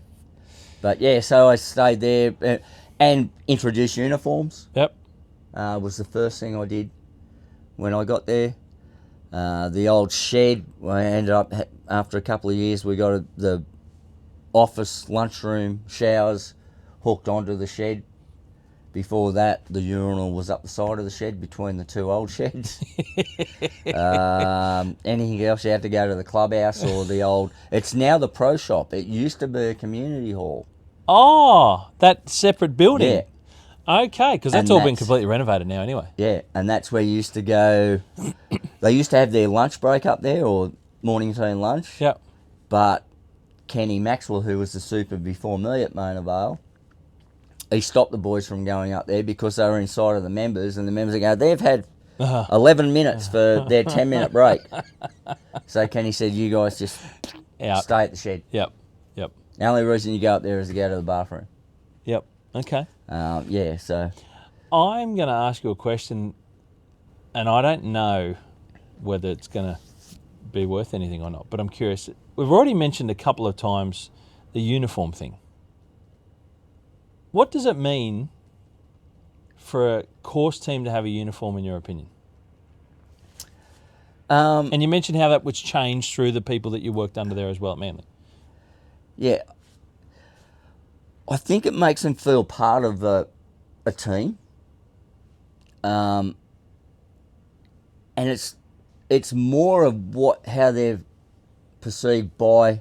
But, so I stayed there and introduced uniforms. Yep. Was the first thing I did when I got there. The old shed, I ended up, after a couple of years, we got the office, lunchroom, showers hooked onto the shed. Before that, the urinal was up the side of the shed between the two old sheds. Anything else, you had to go to the clubhouse or the old... It's now the pro shop. It used to be a community hall. Oh, that separate building. Yeah. Okay, because that's all been completely renovated now anyway. Yeah, and that's where you used to go... They used to have their lunch break up there, or morning tea and lunch. Yep. But Kenny Maxwell, who was the super before me at Mona Vale, he stopped the boys from going up there because they were inside of the members, and the members would go, they've had 11 minutes for their 10-minute break. So Kenny said, you guys just stay at the shed. Yep. The only reason you go up there is to go to the bathroom. Yep. Okay. So... I'm going to ask you a question, and I don't know whether it's going to be worth anything or not, but I'm curious. We've already mentioned a couple of times the uniform thing. What does it mean for a course team to have a uniform, in your opinion? And you mentioned how that was changed through the people that you worked under there as well at Manly. Yeah. I think it makes them feel part of a team. And it's more of how they're perceived by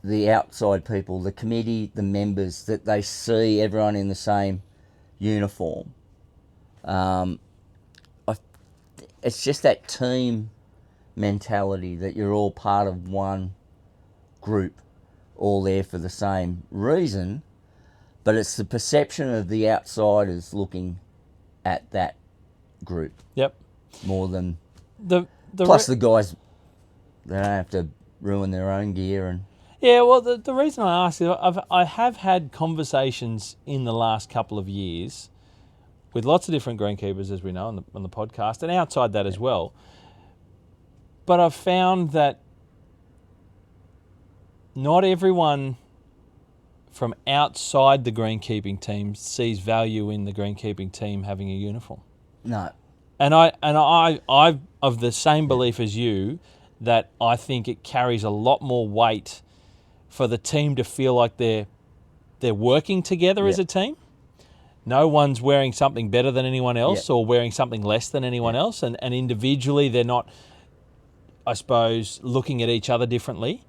the outside people, the committee, the members, that they see everyone in the same uniform. It's just that team mentality that you're all part of one group, all there for the same reason, but it's the perception of the outsiders looking at that group. Yep. More than plus the guys, they don't have to ruin their own gear and. Yeah, well, the reason I ask is I have had conversations in the last couple of years with lots of different greenkeepers, as we know on the podcast, and outside that as well. But I've found that not everyone from outside the greenkeeping team sees value in the greenkeeping team having a uniform. No. And I'm of the same belief as you that I think it carries a lot more weight for the team to feel like they're working together as a team. No one's wearing something better than anyone else or wearing something less than anyone else. And individually they're not, I suppose, looking at each other differently.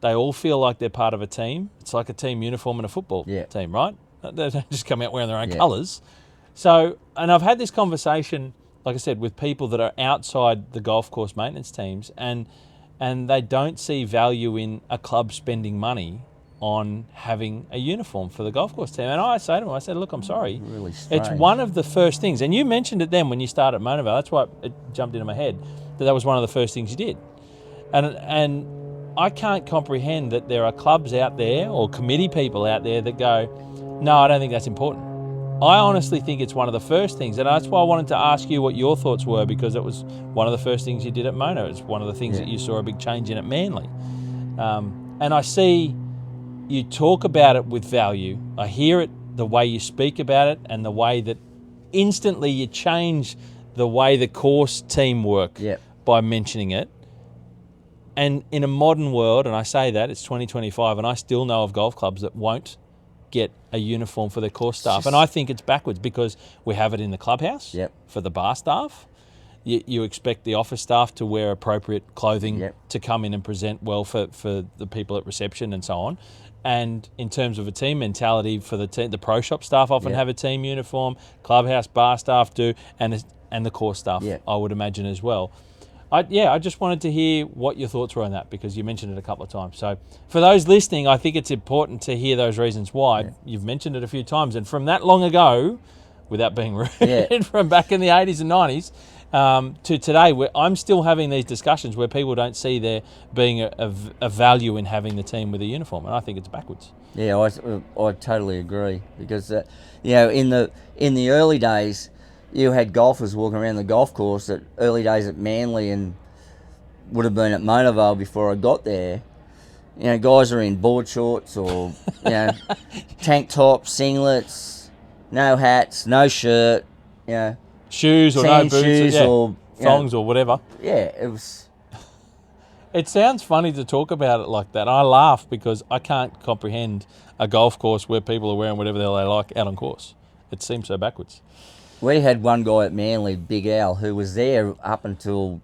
They all feel like they're part of a team. It's like a team uniform in a football team, right? They don't just come out wearing their own colours. So, and I've had this conversation, like I said, with people that are outside the golf course maintenance teams, and they don't see value in a club spending money on having a uniform for the golf course team. And I say to them, I said, look, I'm sorry. Really strange. It's one of the first things, and you mentioned it then when you started at Mona Vale. That's why it jumped into my head, that was one of the first things you did. And I can't comprehend that there are clubs out there or committee people out there that go, no, I don't think that's important. I honestly think it's one of the first things, and that's why I wanted to ask you what your thoughts were, because it was one of the first things you did at Mona. It's one of the things that you saw a big change in at Manly. And I see you talk about it with value. I hear it, the way you speak about it, and the way that instantly you change the way the course team work by mentioning it. And in a modern world, and I say that, it's 2025, and I still know of golf clubs that won't get a uniform for their course staff. And I think it's backwards, because we have it in the clubhouse for the bar staff. You expect the office staff to wear appropriate clothing to come in and present well for the people at reception and so on. And in terms of a team mentality for the team, the pro shop staff often have a team uniform, clubhouse bar staff do, and the course staff, I would imagine, as well. I just wanted to hear what your thoughts were on that, because you mentioned it a couple of times. So for those listening, I think it's important to hear those reasons why. You've mentioned it a few times, and from that long ago, without being rude, from back in the 80s and 90s to today, where I'm still having these discussions where people don't see there being a value in having the team with a uniform, and I think it's backwards. Yeah, I totally agree, because in the early days, you had golfers walking around the golf course at early days at Manly, and would have been at Mona Vale before I got there. Guys are in board shorts or tank tops, singlets, no hats, no shirt, shoes or no boots, shoes or thongs or whatever. Yeah, it was. It sounds funny to talk about it like that. I laugh because I can't comprehend a golf course where people are wearing whatever the hell they like out on course. It seems so backwards. We had one guy at Manly, Big Al, who was there up until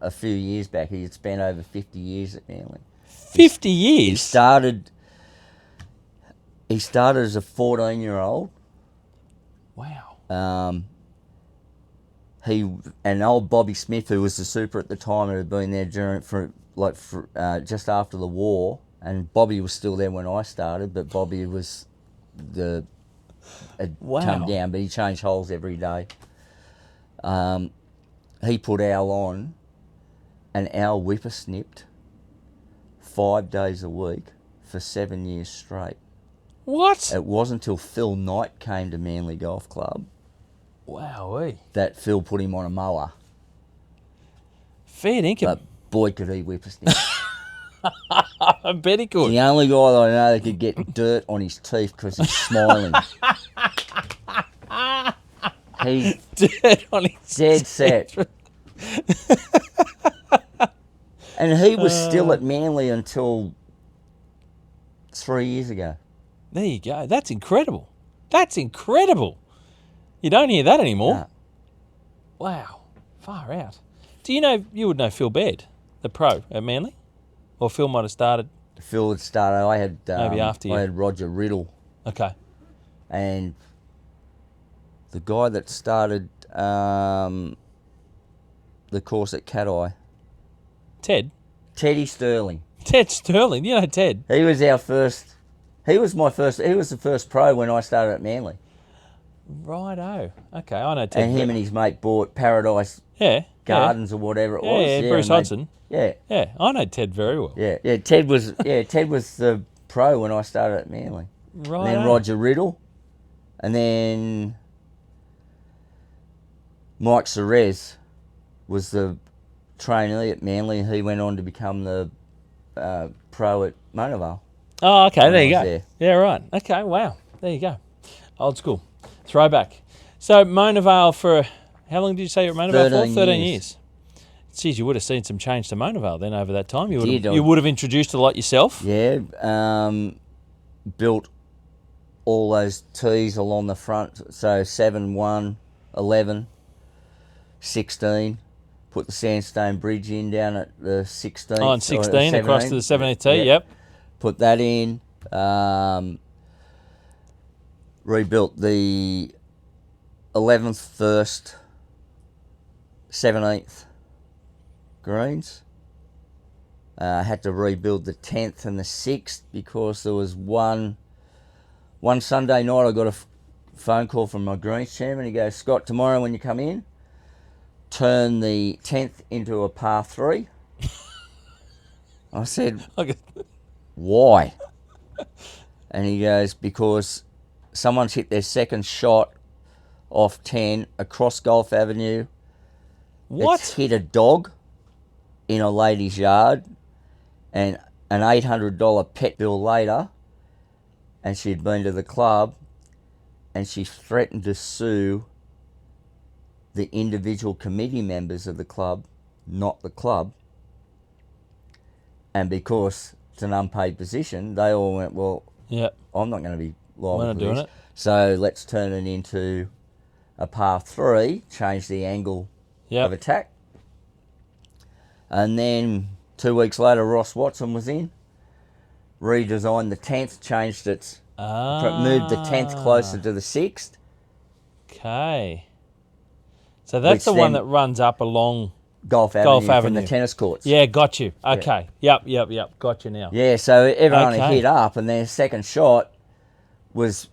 a few years back. He had spent over 50 years at Manly. 50 years? He started as a 14-year-old. Wow. He and old Bobby Smith, who was the super at the time, had been there just after the war. And Bobby was still there when I started, but Bobby was had come down, but he changed holes every day. He put Al on, and Al whippersnipped 5 days a week for 7 years straight. What? It wasn't until Phil Knight came to Manly Golf Club that Phil put him on a mower. Fair dinkum. But boy, could he whippersnip. I bet he could. The only guy that I know that could get dirt on his teeth because he's smiling. He dirt on his dead set. And he was still at Manly until 3 years ago. There you go. That's incredible. That's incredible. You don't hear that anymore. No. Wow. Far out. Do you know, you would know Phil Baird, the pro at Manly? Or Phil might have started. Phil had started. I had maybe after you. I had Roger Riddle. Okay. And the guy that started the course at Cat Eye. Teddy Sterling. Ted Sterling. You know Ted. He was our first. He was the first pro when I started at Manly. Righto. Okay, I know Ted. And him and his mate bought Paradise Gardens or whatever it was. Yeah, Bruce Hodgson. Yeah, I know Ted very well. Yeah. Ted was the pro when I started at Manly. Right. And then Roger Riddle, and then Mike Cerez was the trainee at Manly. He went on to become the pro at Mona Vale. Oh, okay, when there I you was go. there. Yeah, right. Okay, wow. There you go. Old school. Throwback. So Mona Vale for, how long did you say you were at Mona Vale for? 13 years. Geez, you would have seen some change to Mona Vale then over that time. You would have introduced a lot yourself. Yeah, built all those tees along the front. So 7, 1, 11, 16. Put the sandstone bridge in down at the 16th. Oh, and 16 across to the 17th tee, yep. Put that in. Rebuilt the 11th, 1st, 17th greens. Had to rebuild the 10th and the 6th because there was one Sunday night I got a phone call from my greens chairman. He goes, Scott, tomorrow when you come in, turn the 10th into a par 3. I said, why? And he goes, because someone's hit their second shot off 10 across Golf Avenue. What? It's hit a dog in a lady's yard, and an $800 pet bill later, and she'd been to the club, and she threatened to sue the individual committee members of the club, not the club. And because it's an unpaid position, they all went, well, I'm not going to be liable for this. So let's turn it into a par 3, change the angle of attack. And then 2 weeks later, Ross Watson was in, redesigned the 10th, changed its, moved the 10th closer to the 6th. Okay. So that's the one that runs up along Golf Avenue from the tennis courts. Yeah, got you. Okay. Yep. Got you now. Yeah, so everyone hit up, and their second shot was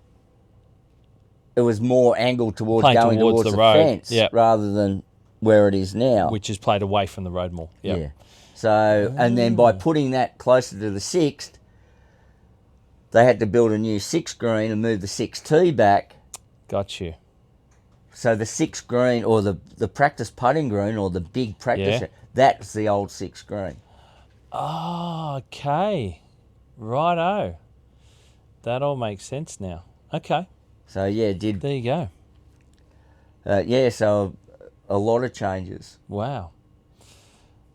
more angled towards going towards the fence rather than where it is now. Which is played away from the road more. Yep. Yeah. So, and then by putting that closer to the 6th, they had to build a new 6th green and move the 6th tee back. Got you. So the 6th green, or the practice putting green, or the big practice, that's the old 6th green. Oh, okay. Righto. That all makes sense now. Okay. So, yeah, There you go. So a lot of changes. Wow.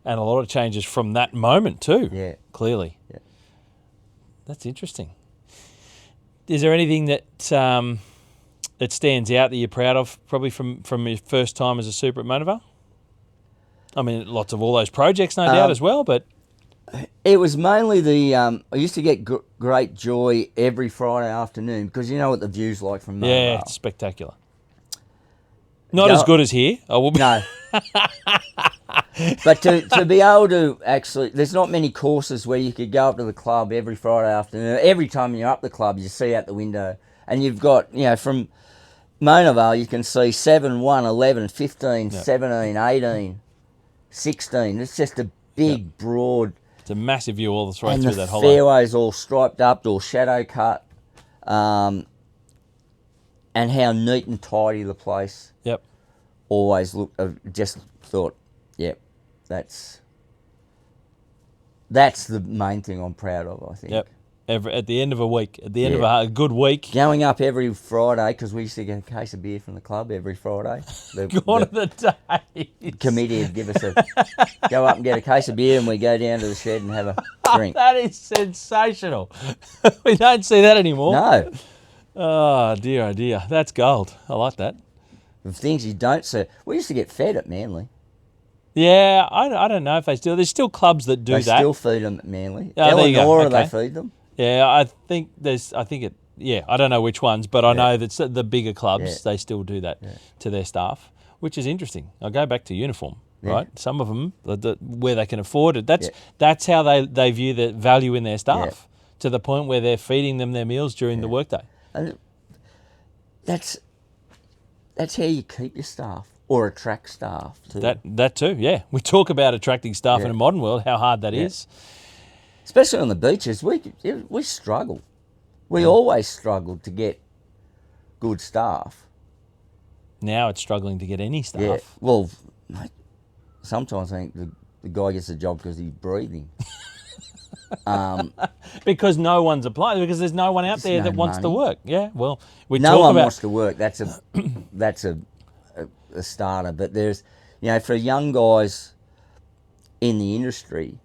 And a lot of changes from that moment too. Yeah. Clearly. Yeah. That's interesting. Is there anything that that stands out that you're proud of, probably from your first time as a super at Mona Vale? I mean, lots of all those projects, no doubt, as well, but... It was mainly the... I used to get great joy every Friday afternoon, because you know what the view's like from Mona Vale. Yeah, it's spectacular. Not as good as here. I will be. No. But to be able to actually... There's not many courses where you could go up to the club every Friday afternoon. Every time you're up the club, you see out the window. And you've got, from Mona Vale, you can see 7, 1, 11, 15, 17, 18, 16. It's just a big, broad... It's a massive view all the way through that hollow. And the fairways all striped up or shadow cut. And how neat and tidy the place always looked. Just thought, that's the main thing I'm proud of, I think. Yep. At the end of a week, of a good week. Going up every Friday, because we used to get a case of beer from the club every Friday. One of the days. Committee would give us go up and get a case of beer, and we go down to the shed and have a drink. That is sensational. We don't see that anymore. No. Oh dear. That's gold. I like that. The things you don't see. We used to get fed at Manly. Yeah, I don't know if they still... There's still clubs that do that. They still feed them at Manly. Oh, Eleanor, they feed them. Yeah, I think I don't know which ones, but I know that the bigger clubs, they still do that to their staff, which is interesting. I'll go back to uniform, right? Some of them, where they can afford it, that's how they view the value in their staff, to the point where they're feeding them their meals during the workday. And that's how you keep your staff, or attract staff too. That too, yeah. We talk about attracting staff in a modern world, how hard that is. Especially on the beaches, we struggle. We always struggled to get good staff. Now it's struggling to get any staff. Yeah, well, mate, sometimes I think the guy gets a job because he's breathing. Because no one's applying, because there's no one out there no that wants to money. work. Yeah, well, we No talk one about... wants to work. That's a starter. But there's, for young guys in the industry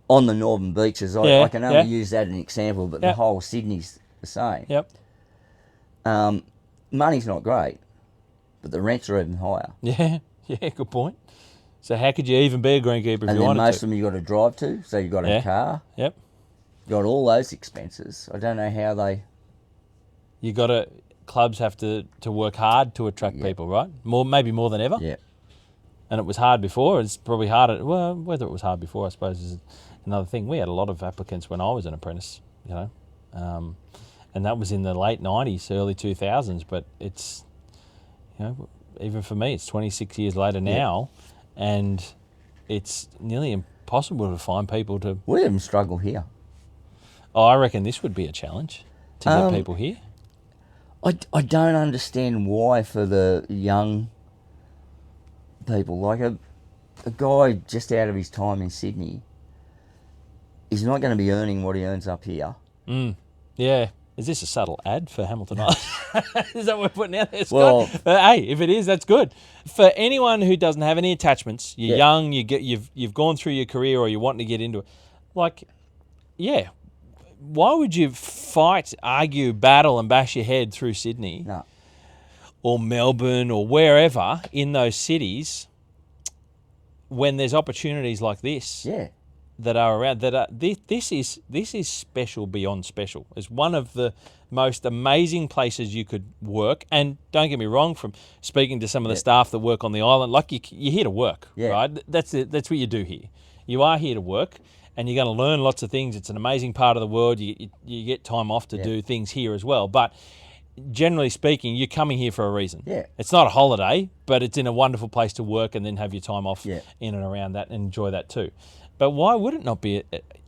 on the northern beaches, I can only use that as an example, but the whole Sydney's the same. Yep. Money's not great, but the rents are even higher. Yeah, good point. So how could you even be a greenkeeper if And you then wanted most to? of them you got to drive to, so you got a car. Yep. You got all those expenses. I don't know how they... You got to... Clubs have to work hard to attract people, right? Maybe more than ever. Yeah. And it was hard before. It's probably harder. Well, whether it was hard before, I suppose, is another thing. We had a lot of applicants when I was an apprentice, and that was in the late 90s, early 2000s. But it's, even for me, it's 26 years later now, and it's nearly impossible to find people to... We even struggle here. Oh, I reckon this would be a challenge to get people here. I don't understand why for the young people, like a guy just out of his time in Sydney, he's not going to be earning what he earns up here. Yeah. Is this a subtle ad for Hamilton Island? Is that what we're putting out there, Scott? Hey, if it is, that's good. For anyone who doesn't have any attachments, you're young, you've gone through your career or you're wanting to get into it, why would you fight, argue, battle and bash your head through Sydney or Melbourne or wherever in those cities when there's opportunities like this that are around? This is special beyond special. It's one of the most amazing places you could work. And don't get me wrong, from speaking to some of the staff that work on the island, you're here to work, right? That's what you do here. You are here to work. And you're going to learn lots of things. It's an amazing part of the world. You get time off to do things here as well. But generally speaking, you're coming here for a reason. Yeah. It's not a holiday, but it's in a wonderful place to work and then have your time off in and around that and enjoy that too. But why would it not be?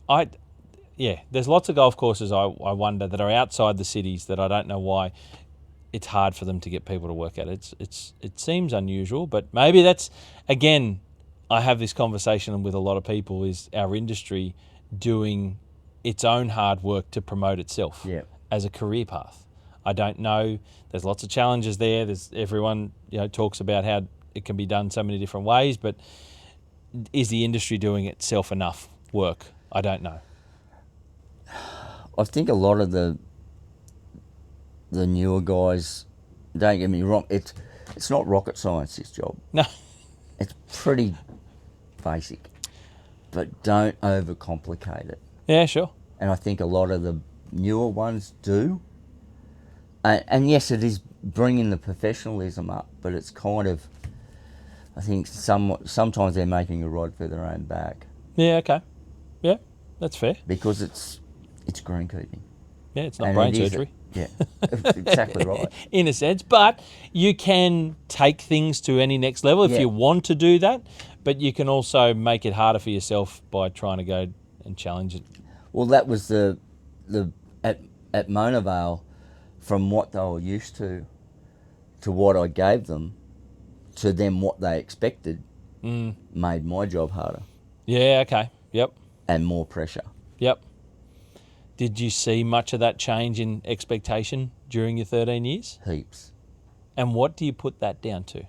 There's lots of golf courses I wonder that are outside the cities that I don't know why it's hard for them to get people to work at. It seems unusual, but maybe that's, again... I have this conversation with a lot of people, is our industry doing its own hard work to promote itself as a career path. I don't know. There's lots of challenges there. Everyone talks about how it can be done so many different ways, but is the industry doing itself enough work? I don't know. I think a lot of the newer guys, don't get me wrong, it's not rocket science, this job. No. It's pretty basic, but don't overcomplicate it. Yeah, sure. And I think a lot of the newer ones do. And yes, it is bringing the professionalism up, but it's kind of, I think sometimes they're making a rod for their own back. Yeah, okay. Yeah, that's fair. Because it's greenkeeping. Yeah, it's not brain surgery. Yeah, exactly right. In a sense, but you can take things to any next level if you want to do that, but you can also make it harder for yourself by trying to go and challenge it. Well, that was at Mona Vale, from what they were used to what I gave them, to them what they expected, made my job harder. Yeah, okay. Yep. And more pressure. Yep. Did you see much of that change in expectation during your 13 years? Heaps. And what do you put that down to?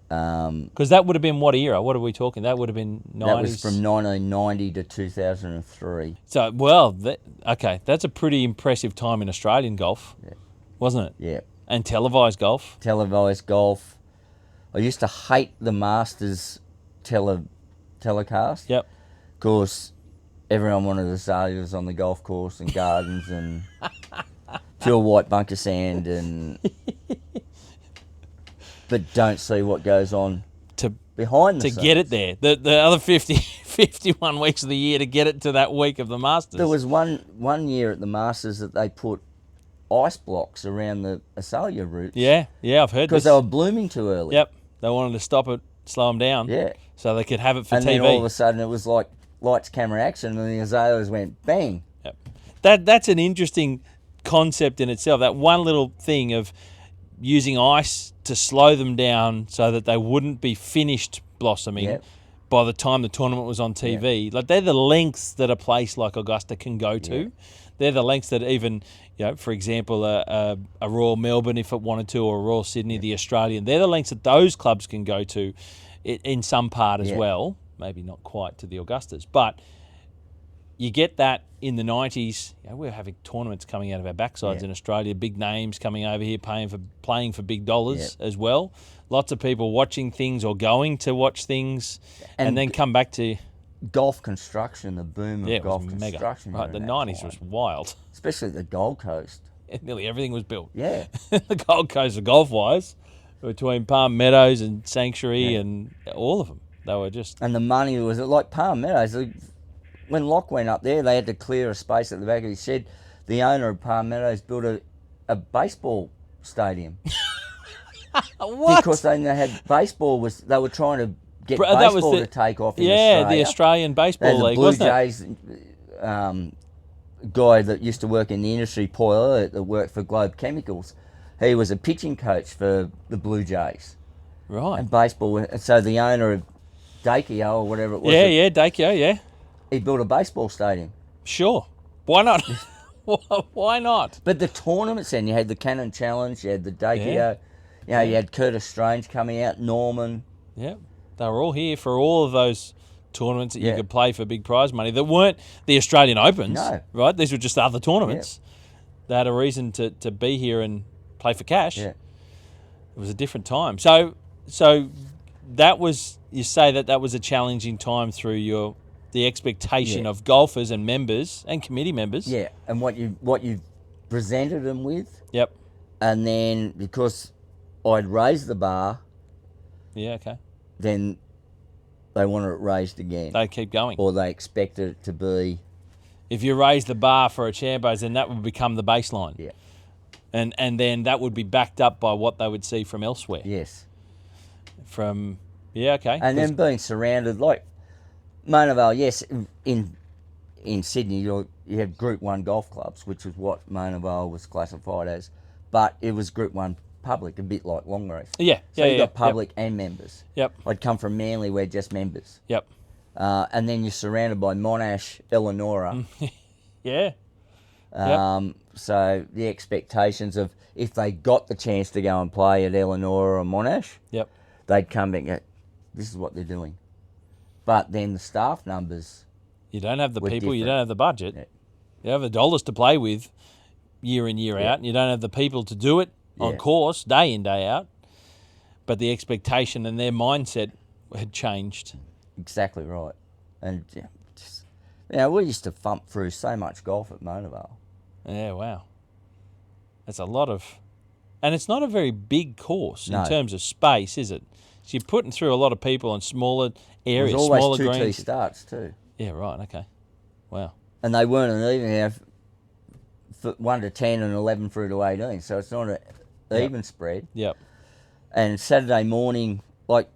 Because that would have been what era? What are we talking? That would have been 90s? That was from 1990 to 2003. So, well, that's a pretty impressive time in Australian golf, wasn't it? Yeah. And televised golf. Televised golf. I used to hate the Masters telecast. Yep. Because everyone wanted to say it was on the golf course and gardens and pure white bunker sand but don't see what goes on behind the scenes. To get it there. The other 51 weeks of the year to get it to that week of the Masters. There was one year at the Masters that they put ice blocks around the azalea roots. Yeah, I've heard this. Because they were blooming too early. Yep. They wanted to stop it, slow them down. Yeah. So they could have it for and TV. And then all of a sudden it was like lights, camera, action, and the azaleas went bang. Yep. That's an interesting concept in itself. That one little thing of using ice to slow them down so that they wouldn't be finished blossoming, by the time the tournament was on TV. Like, they're the lengths that a place like Augusta can go to. Yeah. They're the lengths that even, for example, a Royal Melbourne, if it wanted to, or a Royal Sydney, the Australian, they're the lengths that those clubs can go to in some part as well. Maybe not quite to the Augustas, but you get that in the 90s. We were having tournaments coming out of our backsides in Australia, big names coming over here playing for big dollars as well. Lots of people watching things or going to watch things and then come back to... Golf construction, the boom of golf construction. Right, the 90s was wild. Especially the Gold Coast. Nearly everything was built. Yeah. The Gold Coast, golf-wise, between Palm Meadows and Sanctuary and all of them. They were just... And the money was like Palm Meadows. When Locke went up there, they had to clear a space at the back of his shed. The owner of Palm Meadows built a baseball stadium. What? Because they had baseball they were trying to get baseball to take off in Australia. Yeah, the Australian Baseball League, wasn't it? Blue Jays guy that used to work in the industry, Paul Elliott, that worked for Globe Chemicals. He was a pitching coach for the Blue Jays. Right. And baseball. So the owner of Dakio or whatever it was. Yeah, Dakio, yeah. He built a baseball stadium. Sure. Why not? Why not? But the tournaments then, you had the Cannon Challenge, you had the Dakio, you had Curtis Strange coming out, Norman. Yeah. They were all here for all of those tournaments that you could play for big prize money that weren't the Australian Opens. No. Right? These were just other tournaments. They had a reason to be here and play for cash. Yeah. It was a different time. So that was, you say that was a challenging time through the expectation of golfers and members and committee members. Yeah, and what you presented them with. Yep. And then because I'd raised the bar. Yeah, okay. Then they wanted it raised again. They keep going. Or they expected it to be... If you raise the bar for a Chambers, then that would become the baseline. Yeah. And then that would be backed up by what they would see from elsewhere. Yes. Okay. And then being surrounded, like Mona Vale, yes, in Sydney you have Group 1 golf clubs, which is what Mona Vale was classified as, but it was Group 1 public, a bit like Longreef. Yeah. So you got public and members. Yep. I'd come from Manly, we're just members. Yep. And then you're surrounded by Monash, Eleonora. Yeah. So the expectations of if they got the chance to go and play at Eleonora or Monash, they'd come back and go, this is what they're doing. But then the staff numbers... You don't have the people, different. You don't have the budget. Yeah. You have the dollars to play with year in, year out, and you don't have the people to do it on course, day in, day out. But the expectation and their mindset had changed. Exactly right. And we used to thump through so much golf at Mona Vale. Yeah, wow. That's a lot of... And it's not a very big course in terms of space, is it? So you're putting through a lot of people in smaller areas, There's always smaller two greens. tee starts too. Yeah, right, okay. Wow. And they weren't an even, 1 to 10 and 11 through to 18, so it's not an even spread. Yep. And Saturday morning, like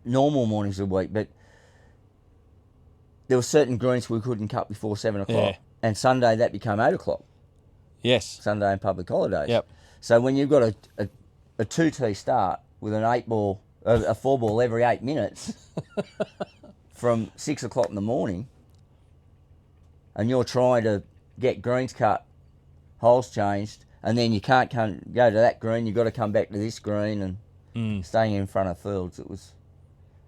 normal mornings of the week, but there were certain greens we couldn't cut before 7 o'clock. Yeah. And Sunday that became 8 o'clock. Yes. Sunday and public holidays. Yep. So when you've got a 2-tee start with an 8-ball, a 4-ball every 8 minutes from 6 o'clock in the morning, and you're trying to get greens cut, holes changed, and then you can't go to that green, you've got to come back to this green and staying in front of fields. It was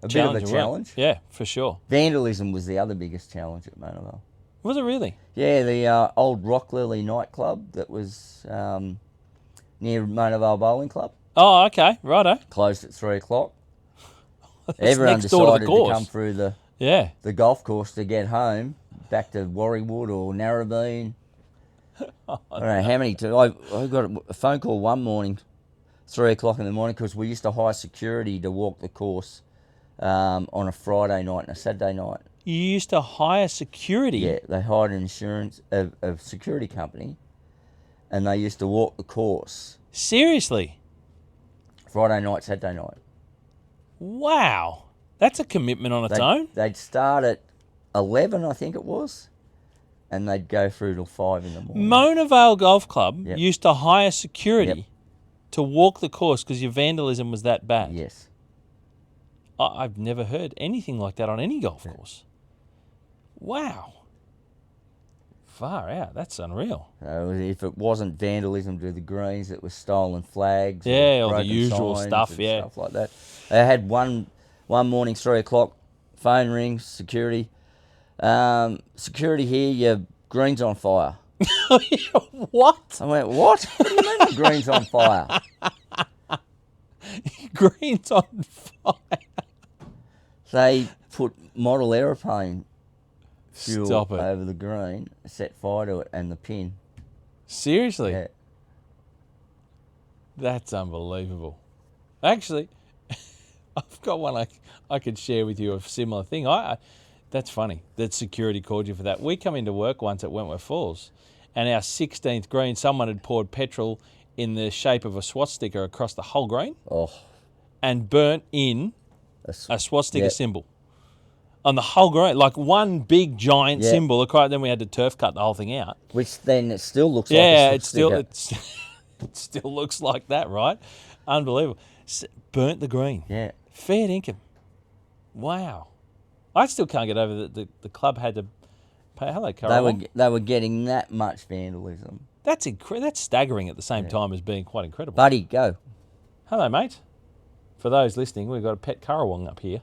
a bit of a challenge. Yeah, for sure. Vandalism was the other biggest challenge at Mona Vale. Was it really? Yeah, the old Rock Lily nightclub that was near Mona Vale Bowling Club. Oh, okay, righto. Closed at 3 o'clock. Everyone Next decided door to the course. to come through the golf course to get home, back to Warriewood or Narrabeen. I don't know how many. I got a phone call one morning, 3 o'clock in the morning, because we used to hire security to walk the course on a Friday night and a Saturday night. You used to hire security? Yeah, they hired an a security company, and they used to walk the course. Seriously? Friday night, Saturday night. Wow. That's a commitment on its own. They'd start at 11, I think it was, and they'd go through till 5 in the morning. Mona Vale Golf Club used to hire security to walk the course because your vandalism was that bad. Yes. I've never heard anything like that on any golf course. Wow. Far out. That's unreal. If it wasn't vandalism to the greens, it was stolen flags. Yeah, or all the broken usual signs stuff, and yeah. stuff like that. I had one morning, 3 o'clock, phone rings, security. Security here, your green's on fire. What? I went, what? What do you mean the green's on fire? Green's on fire. They put model aeroplane fuel Stop it. over the green, set fire to it, and the pin. Seriously? Yeah. That's unbelievable. Actually, I've got one I could share with you, a similar thing. That's funny that security called you for that. We come into work once at Wentworth Falls, and our 16th green, someone had poured petrol in the shape of a swastika across the whole green and burnt in a swastika symbol on the whole green, like one big giant symbol across. Then we had to turf cut the whole thing out. Which then it still looks like a swastika. It still looks like that, right? Unbelievable. Burnt the green. Yeah. Fair dinkum. Wow. I still can't get over that the club had to pay. Hello, Carol. They were getting that much vandalism. That's that's staggering at the same time as being quite incredible. Buddy, go. Hello, mate. For those listening, we've got a pet currawong up here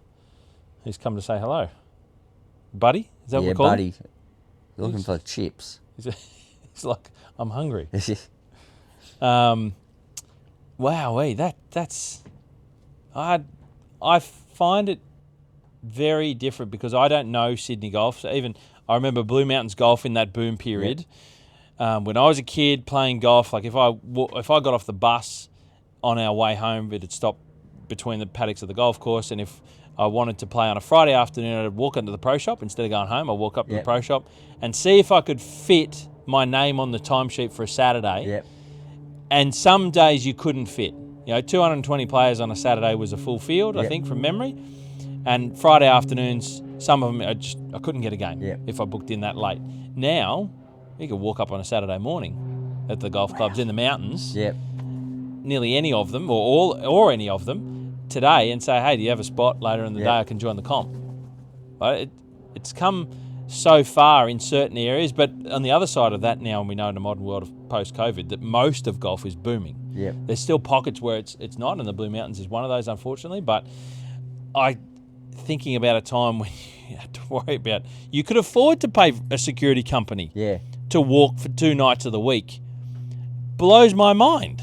who's come to say hello. Buddy? Is that what we call Buddy. him? Looking for chips. He's like, I'm hungry. Wow, that's... I find it very different because I don't know Sydney golf. So even I remember Blue Mountains golf in that boom period. When I was a kid playing golf, like if I got off the bus on our way home, it'd stop between the paddocks of the golf course, and if I wanted to play on a Friday afternoon, I'd walk into the pro shop. Instead of going home, I'd walk up to the pro shop and see if I could fit my name on the timesheet for a Saturday. Yep. And some days you couldn't fit. 220 players on a Saturday was a full field, I think, from memory. And Friday afternoons, some of them, I couldn't get a game if I booked in that late. Now, you could walk up on a Saturday morning at the golf clubs in the mountains, nearly any of them, or any of them, today, and say, hey, do you have a spot later in the day I can join the comp? Right? It's come so far in certain areas, but on the other side of that now, and we know in the modern world of post-COVID, that most of golf is booming. There's still pockets where it's not, and the Blue Mountains is one of those, unfortunately, but thinking about a time when you had to worry about, you could afford to pay a security company to walk for 2 nights of the week, blows my mind.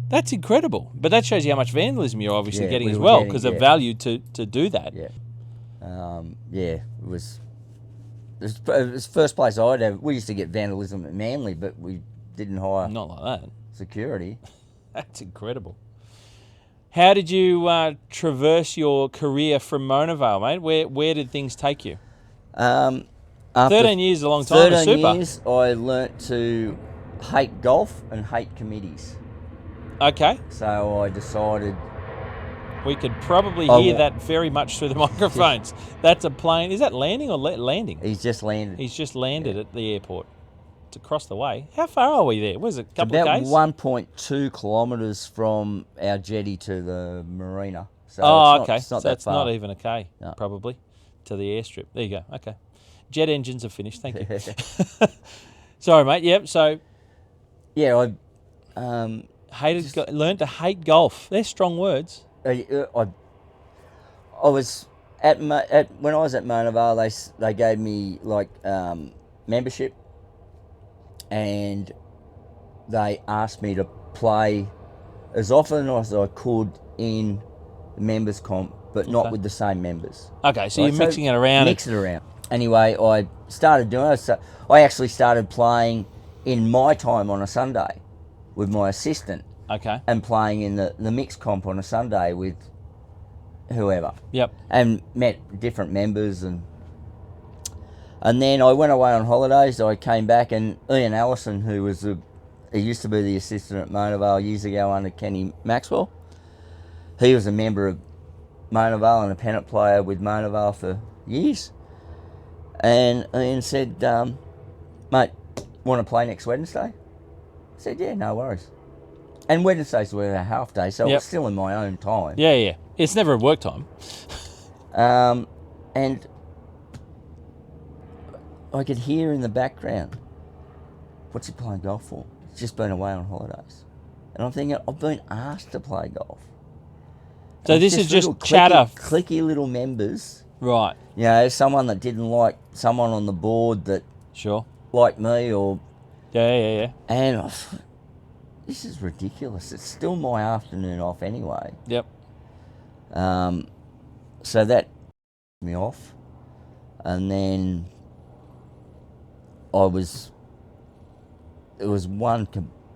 That's incredible. But that shows you how much vandalism you're obviously getting as well, because of value to do that. It was the first place I'd ever... We used to get vandalism at Manly, but we didn't hire... Not like that. Security. That's incredible. How did you traverse your career from Mona Vale, mate? Where did things take you? 13 years is a long time. 13 super. years, I learnt to hate golf and hate committees. Okay. So I decided... We could probably hear that very much through the microphones. That's a plane. Is that landing or landing? He's just landed. He's just landed at the airport. It's across the way. How far are we there? Was it a couple of days? About 1.2 kilometres from our jetty to the marina. So it's not that far. Not even a K, probably, to the airstrip. There you go. Okay. Jet engines are finished. Thank you. Sorry, mate. Yep. So. Yeah, I learned to hate golf. They're strong words. I was when I was at Mona Vale, they gave me membership, and they asked me to play as often as I could in the members comp, but not with the same members. Okay, so you're mixing it around. Mix it around. Anyway, I started doing it. So I actually started playing in my time on a Sunday with my assistant. Okay. And playing in the mixed comp on a Sunday with whoever. Yep. And met different members, and then I went away on holidays. I came back, and Ian Allison, who used to be the assistant at Mona Vale years ago under Kenny Maxwell, he was a member of Mona Vale and a pennant player with Mona Vale for years. And Ian said, mate, want to play next Wednesday? I said, yeah, no worries. And Wednesdays were a half day, so it was still in my own time. Yeah. It's never at work time. And I could hear in the background, what's he playing golf for? He's just been away on holidays. And I'm thinking, I've been asked to play golf. So And this it's is just little chatter. clicky little members. Right. You know, someone that didn't like someone on the board that Sure. liked me, or... Yeah. And I thought, this is ridiculous. It's still my afternoon off anyway. Yep. So that me off. And then there was one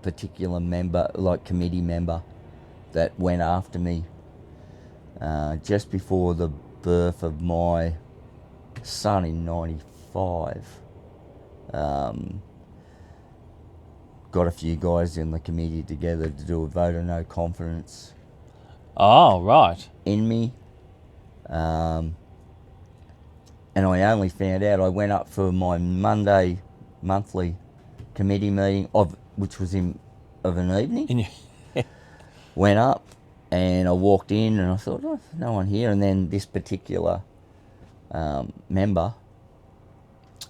particular member, like committee member, that went after me just before the birth of my son in '95. Got a few guys in the committee together to do a vote of no confidence Oh, right. in me. And I only found out, I went up for my Monday monthly committee meeting, which was of an evening. Went up and I walked in and I thought, oh, no one here. And then this particular member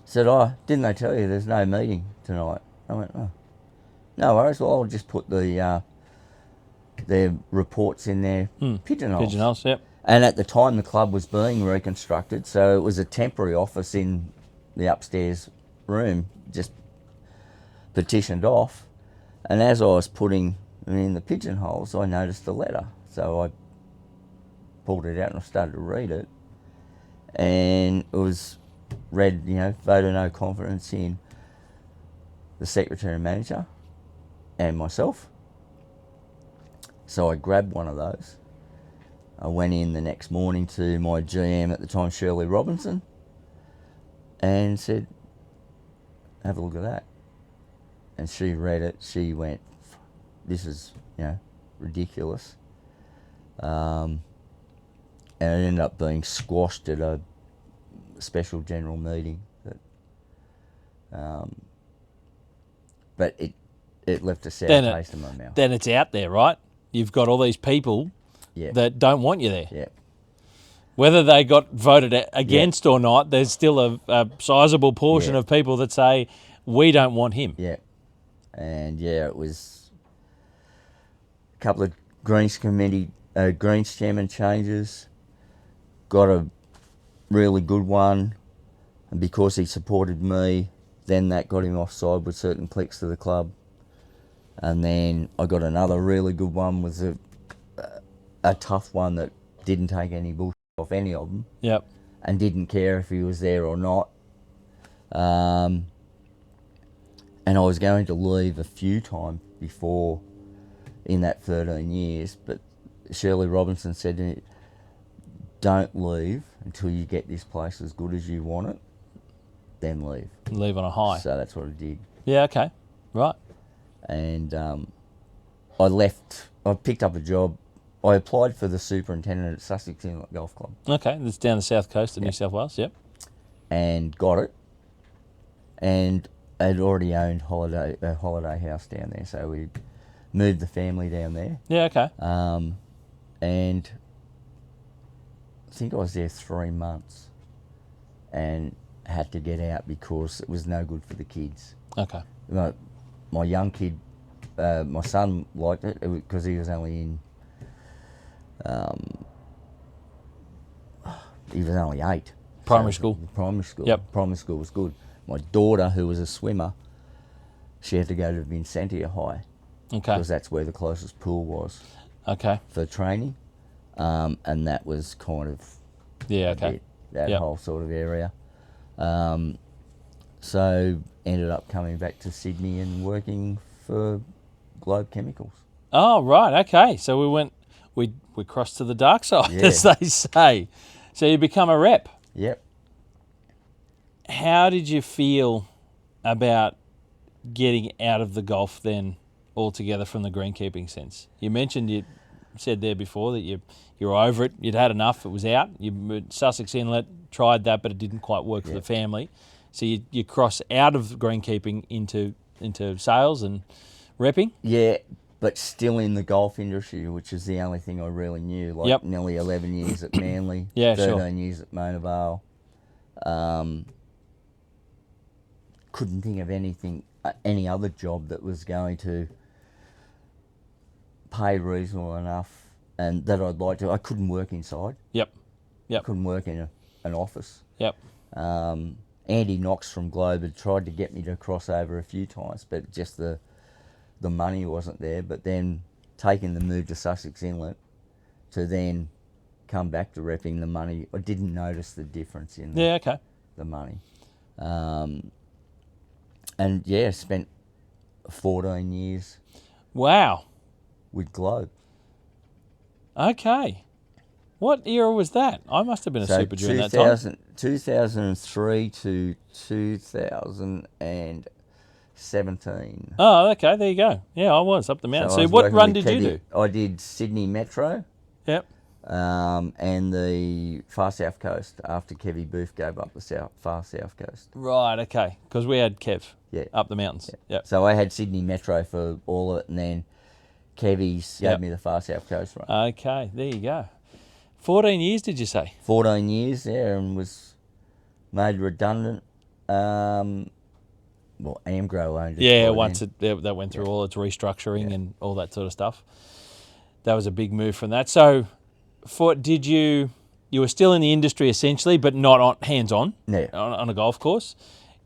said, oh, didn't they tell you there's no meeting tonight? I went, oh, no worries. Well, I'll just put their reports in their pigeonholes. Pigeonholes, yep. And at the time, the club was being reconstructed, so it was a temporary office in the upstairs room, just partitioned off. And as I was putting them in the pigeonholes, I noticed the letter. So I pulled it out and I started to read it. And it was read, vote of no confidence in the secretary and manager and myself. So I grabbed one of those. I went in the next morning to my GM at the time, Shirley Robinson, and said, have a look at that. And she read it. She went, this is, ridiculous. And it ended up being squashed at a special general meeting. But it left a sour taste in my mouth. Then it's out there, right? You've got all these people that don't want you there. Yeah. Whether they got voted against or not, there's still a sizable portion of people that say, we don't want him. Yeah. And it was a couple of Greens chairman changes. Got a really good one, and because he supported me, then that got him offside with certain cliques to the club. And then I got another really good one, was a tough one that didn't take any bullshit off any of them. Yep. And didn't care if he was there or not. And I was going to leave a few times before in that 13 years, but Shirley Robinson said to me, don't leave until you get this place as good as you want it, then leave. Leave on a high. So that's what I did. Yeah, okay. Right. And I picked up a job. I applied for the superintendent at Sussex Inlet Golf Club. Okay, that's down the south coast of New South Wales, yep. And got it. And I'd already owned a holiday house down there, so we moved the family down there. Yeah, okay. And I think I was there 3 months and had to get out because it was no good for the kids. Okay. My young kid, my son liked it because he was only in, he was only 8. Primary school. Primary school. Yep. Primary school was good. My daughter, who was a swimmer, she had to go to Vincentia High. Okay. Because that's where the closest pool was. Okay. For training. And that was kind of that whole sort of area. So ended up coming back to Sydney and working for Globe Chemicals. Oh, right, okay. So we crossed to the dark side, as they say. So you become a rep. Yep. How did you feel about getting out of the golf then altogether from the greenkeeping sense? You mentioned, you said there before that you were over it, you'd had enough, it was out. You moved Sussex Inlet, tried that, but it didn't quite work for the family. So you cross out of greenkeeping into sales and repping? Yeah, but still in the golf industry, which is the only thing I really knew. Like Yep. nearly 11 years at Manly, Yeah, 13 sure. years at Mona Vale. Couldn't think of any other job that was going to pay reasonable enough and that I'd like to. I couldn't work inside. Yep. I Yep. couldn't work in an office. Yep. Andy Knox from Globe had tried to get me to cross over a few times, but just the money wasn't there. But then taking the move to Sussex Inlet to then come back to repping, the money, I didn't notice the difference in Yeah, okay. the money. And yeah, spent 14 years Wow. with Globe. Okay. What era was that? I must have been a So super during that time. 2003 to 2017. Oh, okay. There you go. Yeah, I was up the mountain. I So was what working run with did you Kevy. do? I did Sydney Metro Yep. and the far south coast after Kevy Booth gave up the far south coast. Right, okay. Because we had Kev Yeah. up the mountains. Yep. So I had Sydney Metro for all of it, and then Kevy's Yep. gave me the far south coast run. Okay, there you go. 14 years, did you say? 14 years, yeah, and was made redundant. Well, Amgro owned it. Yeah, by once then. that went through all its restructuring and all that sort of stuff. That was a big move from that. So, you were still in the industry essentially, but not hands-on Yeah. on a golf course,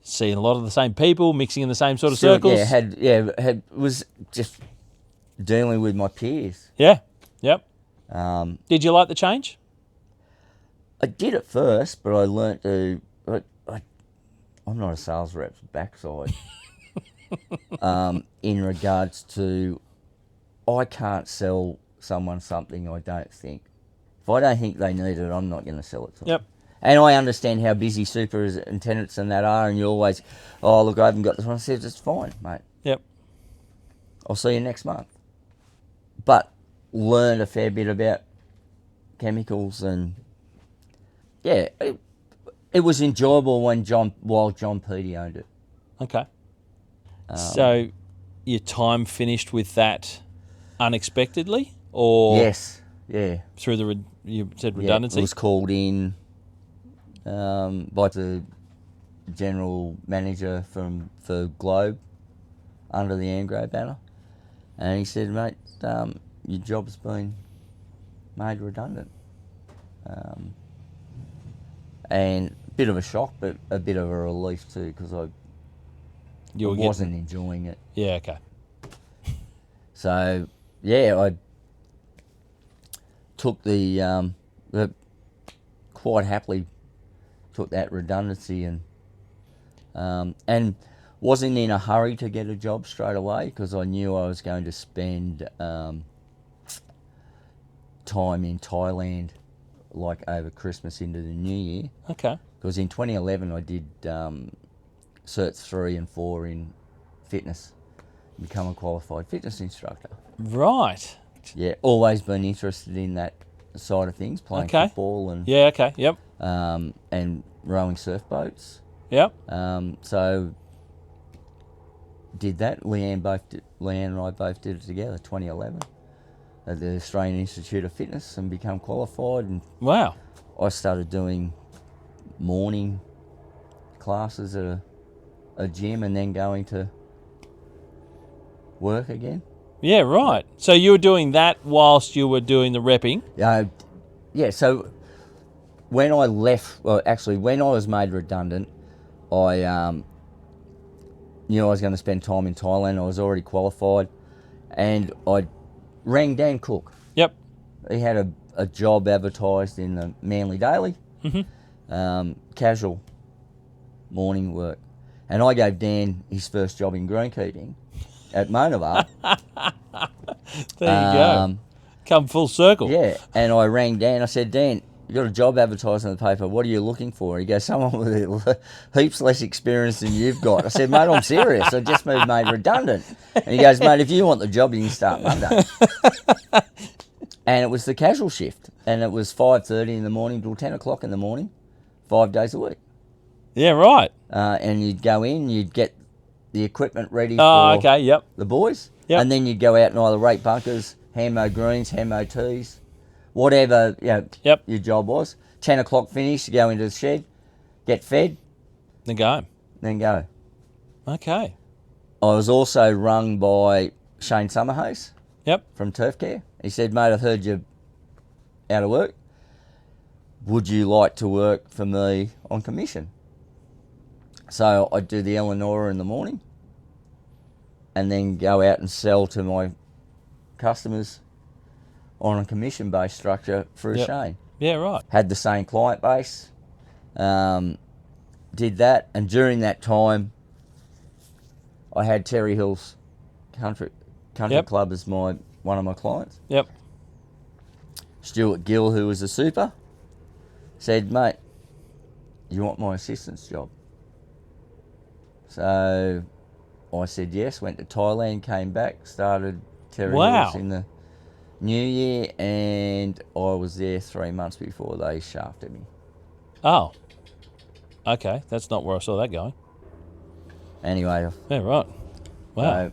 seeing a lot of the same people, mixing in the same sort of Still, circles. was just dealing with my peers. Yeah, yep. Um, Did you like the change? I did at first, but I learnt to. I'm not a sales rep's backside. In regards to, I can't sell someone something I don't think. If I don't think they need it, I'm not going to sell it to them. Yep. And I understand how busy superintendents and that are, and you always, oh, look, I haven't got this one. I said, it's fine, mate. Yep. I'll see you next month. But learned a fair bit about chemicals and, yeah, it was enjoyable while John Petey owned it. Okay. So, your time finished with that unexpectedly, or Yes, yeah. through you said Yeah, redundancy? it was called in by the general manager for Globe under the Angro banner, and he said, mate, your job's been made redundant. And a bit of a shock, but a bit of a relief too, because I wasn't enjoying it. Yeah, okay. So, yeah, I took the quite happily took that redundancy and wasn't in a hurry to get a job straight away, because I knew I was going to spend time in Thailand, like over Christmas into the New Year. Okay. Because in 2011 I did Certs 3 and 4 in fitness, become a qualified fitness instructor. Right. Yeah, always been interested in that side of things, playing football and Yeah, okay, yep. and rowing surf boats. Yep. So did that. Leanne and I both did it together, 2011, at the Australian Institute of Fitness, and become qualified. And Wow. I started doing morning classes at a gym, and then going to work again. Yeah, right. So you were doing that whilst you were doing the repping? Yeah, so when I left, well, actually, when I was made redundant, I knew I was going to spend time in Thailand. I was already qualified, and I rang Dan Cook. Yep. He had a job advertised in the Manly Daily, casual morning work. And I gave Dan his first job in greenkeeping at Mona Vale. There you go. Come full circle. Yeah, and I rang Dan. I said, Dan, you got a job advertised in the paper. What are you looking for? He goes, someone with heaps less experience than you've got. I said, mate, I'm serious. I just moved made redundant. And he goes, mate, if you want the job, you can start Monday. And it was the casual shift. And it was 5:30 in the morning till 10 o'clock in the morning, 5 days a week. Yeah, right. And you'd go in, you'd get the equipment ready Oh, for okay, yep. the boys. Yep. And then you'd go out and either rake bunkers, hand mow greens, hand mow tees, whatever Yep. your job was. 10 o'clock finish, you go into the shed, get fed, Then go home. then go. Okay. I was also rung by Shane Summerhouse Yep. from Turf Care. He said, mate, I've heard you're out of work. Would you like to work for me on commission? So I'd do the Eleonora in the morning and then go out and sell to my customers on a commission-based structure through Yep. Shane. Yeah, right. Had the same client base, did that, and during that time, I had Terry Hills Country Yep. Club as one of my clients. Yep. Stuart Gill, who was a super, said, mate, you want my assistant's job? So I said yes, went to Thailand, came back, started Terry Hills in the new year, and I was there 3 months before they shafted me. Oh. Okay, that's not where I saw that going. Anyway, Yeah, right. Wow.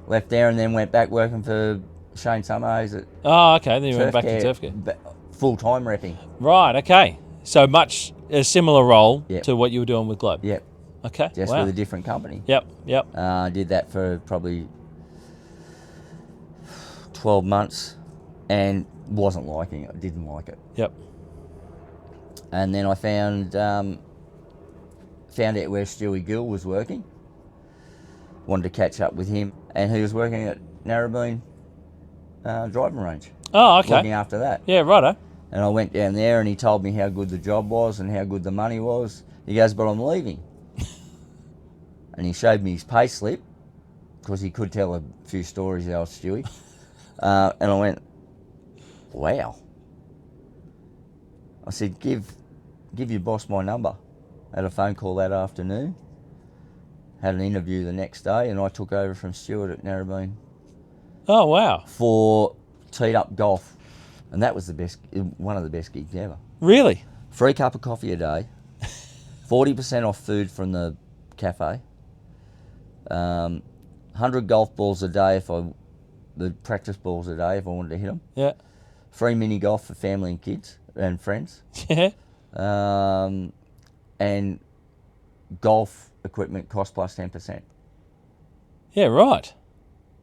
left there and then went back working for Shane Summerhouse at Oh, okay, then you went back to Turf Care. full-time repping. Right, okay. So much a similar role Yep. to what you were doing with Globe. Yep, Okay, just wow. with a different company. Yep, yep. Did that for probably 12 months and wasn't liking it, didn't like it. Yep. And then I found out where Stewie Gill was working. Wanted to catch up with him, and he was working at Narrabeen driving range, Oh, okay. looking after that. Yeah, righto. And I went down there and he told me how good the job was and how good the money was. He goes, but I'm leaving. And he showed me his pay slip, because he could tell a few stories, the old Stewie. And I went, wow. I said, give your boss my number. Had a phone call that afternoon. Had an interview the next day, and I took over from Stuart at Narrabeen Oh, wow. for teed up golf. And that was one of the best gigs ever. Really? Free cup of coffee a day, 40% off food from the cafe, 100 golf balls a day the practice balls a day if I wanted to hit them. Yeah. Free mini golf for family and kids and friends. Yeah. And golf equipment cost plus 10%. Yeah, right.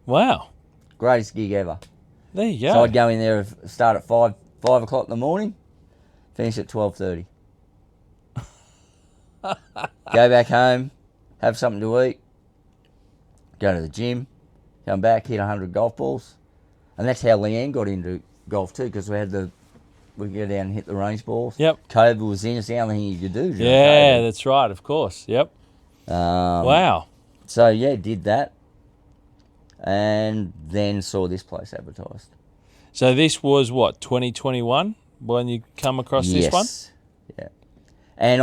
Wow. Greatest gig ever. There you go. So I'd go in there, start at 5 o'clock in the morning, finish at 12:30. Go back home, have something to eat, go to the gym, come back, hit 100 golf balls. And that's how Leanne got into golf too, because we go down and hit the range balls. Yep. COVID was in, it's the only thing you could do. during Yeah, COVID. that's right, of course. Yep. Wow. So yeah, did that. And then saw this place advertised. So this was what, 2021 when you come across this one? Yeah. And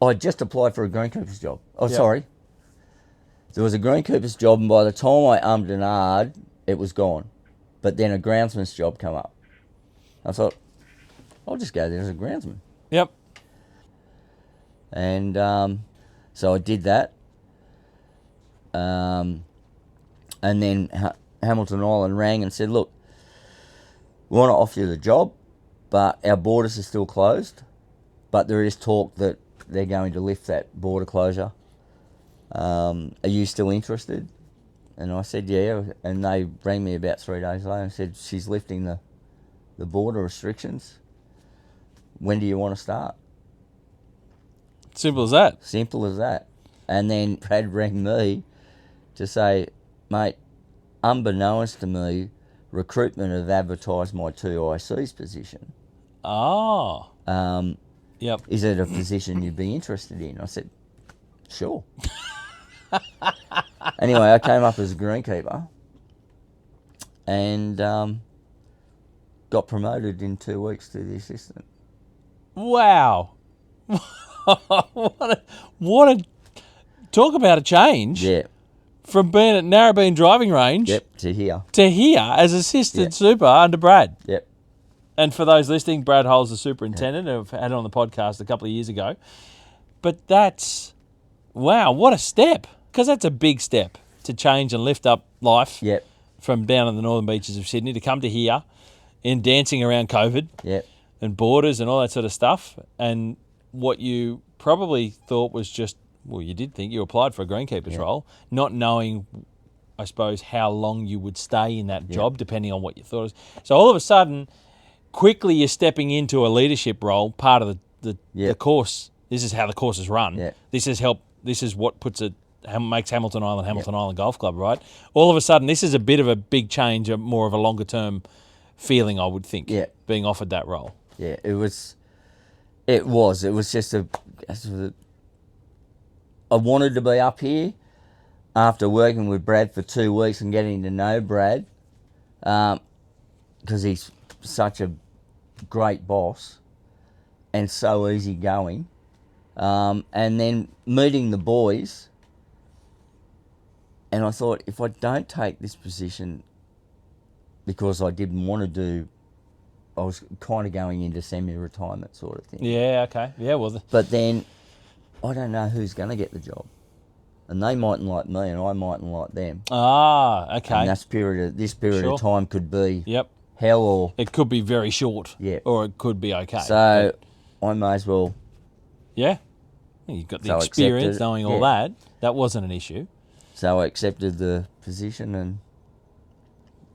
I just applied for a greenkeeper's job. Oh, Yep. sorry. There was a greenkeeper's job, and by the time I ummed and ahed, it was gone. But then a groundsman's job come up. I thought, I'll just go there as a groundsman. Yep. And so I did that. And then Hamilton Island rang and said, look, we want to offer you the job, but our borders are still closed. But there is talk that they're going to lift that border closure. Are you still interested? And I said, yeah. And they rang me about 3 days later and said, she's lifting the border restrictions. When do you want to start? Simple as that. Simple as that. And then Brad rang me to say, mate, unbeknownst to me, recruitment have advertised my 2 IC's position. Oh. Yep. Is it a position you'd be interested in? I said, sure. Anyway, I came up as a greenkeeper and got promoted in 2 weeks to the assistant. Wow. what a talk about a change. Yeah. From being at Narrabeen driving range Yep, to here. to here as assistant Yep. super under Brad. Yep. And for those listening, Brad Hull's the superintendent. I've had it on the podcast a couple of years ago. But that's Wow, what a step. Because that's a big step to change and lift up life Yep. from down in the northern beaches of Sydney to come to here in dancing around COVID Yep. and borders and all that sort of stuff. And what you probably thought was just, well, you did think you applied for a greenkeeper's role, not knowing, I suppose, how long you would stay in that job, depending on what you thought it was. So all of a sudden, quickly you're stepping into a leadership role, part of the course. This is how the course is run. Yeah. This is what makes Hamilton Island Golf Club, right? All of a sudden, this is a bit of a big change, more of a longer term feeling, I would think, being offered that role. Yeah, it was just I wanted to be up here after working with Brad for 2 weeks and getting to know Brad, because he's such a great boss and so easygoing. And then meeting the boys, and I thought, if I don't take this position, because I didn't want to do, I was kind of going into semi-retirement sort of thing. Yeah, okay. Yeah, well... But then, I don't know who's going to get the job. And they mightn't like me, and I mightn't like them. Ah, okay. And this period of time could be hell, or... It could be very short. Yeah. Or it could be okay. So, I may as well... Yeah. You've got the experience knowing all that. That wasn't an issue. So I accepted the position, and...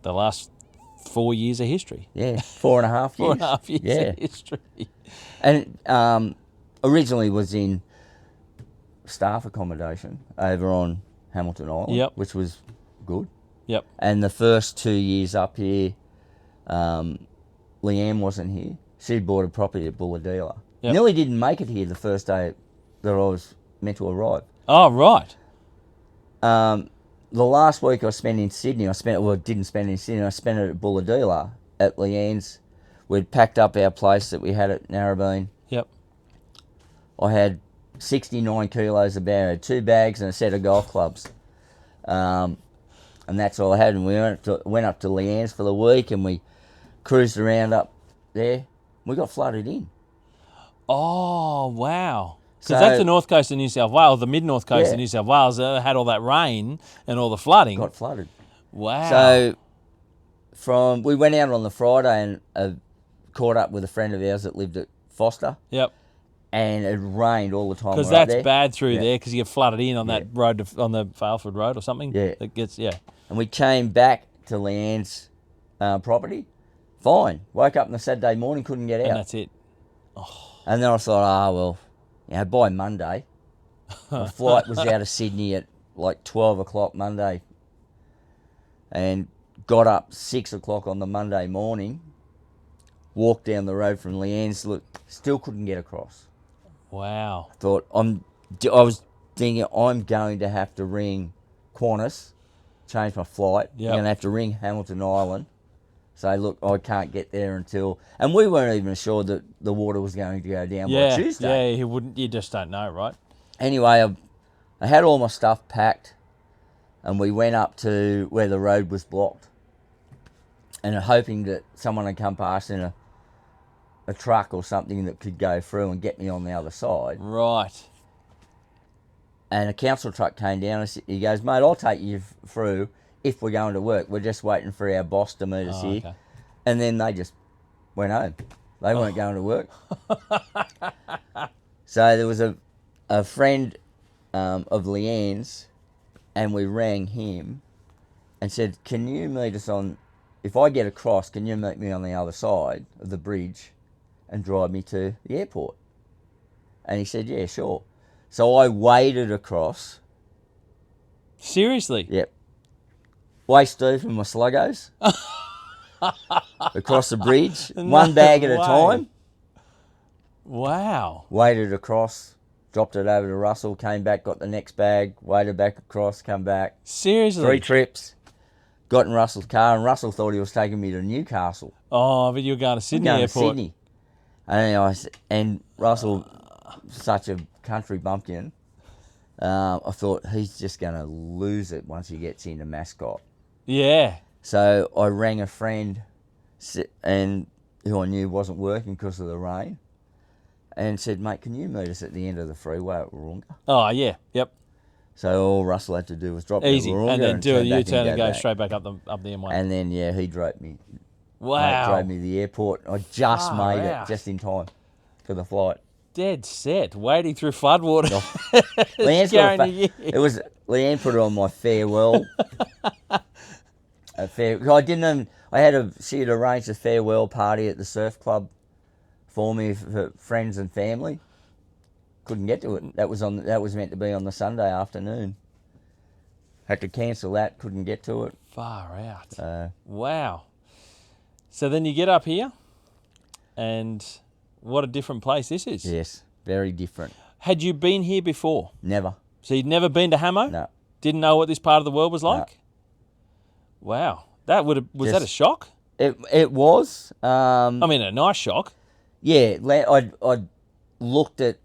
The last 4 years of history. Yeah, 4.5 years. 4.5 years of history. And originally was in staff accommodation over on Hamilton Island, which was good. Yep. And the first 2 years up here, Leanne wasn't here. She'd bought a property at Bulladila. Yep. Nearly didn't make it here the first day that I was meant to arrive. Oh, right. The last week I spent in Sydney, didn't spend in Sydney, I spent it at Bulladila at Leanne's. We'd packed up our place that we had at Narrabeen. Yep. I had 69 kilos of beer. I had 2 bags and a set of golf clubs. And that's all I had. And we went up to Leanne's for the week, and we cruised around up there. We got flooded in. Oh, wow. Because that's the north coast of New South Wales, the mid-north coast of New South Wales, had all that rain and all the flooding. Got flooded. Wow. So we went out on the Friday and caught up with a friend of ours that lived at Foster. Yep. And it rained all the time. Because that's bad through there, because you get flooded in on that road, on the Failford Road or something. Yeah. It gets, And we came back to Leanne's property. Fine. Woke up on the Saturday morning, couldn't get out. And that's it. Oh. And then I thought, by Monday, the flight was out of Sydney at like 12 o'clock Monday, and got up 6 o'clock on the Monday morning, walked down the road from Leanne's, still couldn't get across. Wow. I was thinking, I'm going to have to ring Qantas, change my flight. Yep. I'm going to have to ring Hamilton Island, say, look, I can't get there until... And we weren't even sure that the water was going to go down by Tuesday. Yeah, you just don't know, right? Anyway, I had all my stuff packed, and we went up to where the road was blocked, and hoping that someone would come past in a truck or something that could go through and get me on the other side. Right. And a council truck came down, and he goes, mate, I'll take you through if we're going to work. We're just waiting for our boss to meet us here. Okay. And then they just went home. They weren't going to work. So there was a friend of Leanne's, and we rang him and said, can you meet us on, if I get across, can you meet me on the other side of the bridge and drive me to the airport? And he said, yeah, sure. So I waded across. Seriously? Yep. Waist deep in my sluggos. Across the bridge. One bag at a time. Wow. Waded across, dropped it over to Russell, came back, got the next bag, waded back across, come back. Seriously? 3 trips. Got in Russell's car, and Russell thought he was taking me to Newcastle. Oh, but you were going to Sydney Airport. To Sydney. And Russell, such a country bumpkin, I thought he's just going to lose it once he gets into Mascot. Yeah. So I rang a friend, and who I knew wasn't working because of the rain, and said, "Mate, can you meet us at the end of the freeway at Warunga?" Oh, yeah. Yep. So all Russell had to do was drop me at Easy. Warunga And then do a turn back U-turn and go back. straight back up the M1. And then, yeah, he drove me. Wow. Drove me to the airport. I just Far made out. it, just in time for the flight. Dead set. Wading through floodwater. Leanne's Scaring got you. it was Leanne put it on my farewell. I didn't even. She had arranged a farewell party at the surf club for me for friends and family. Couldn't get to it. That was meant to be on the Sunday afternoon. Had to cancel that. Couldn't get to it. Far out. Wow. So then you get up here, and what a different place this is. Yes, very different. Had you been here before? Never. So you'd never been to Hamo? No. Didn't know what this part of the world was like? No. Wow. Was that a shock? It was. I mean, a nice shock. Yeah, I looked at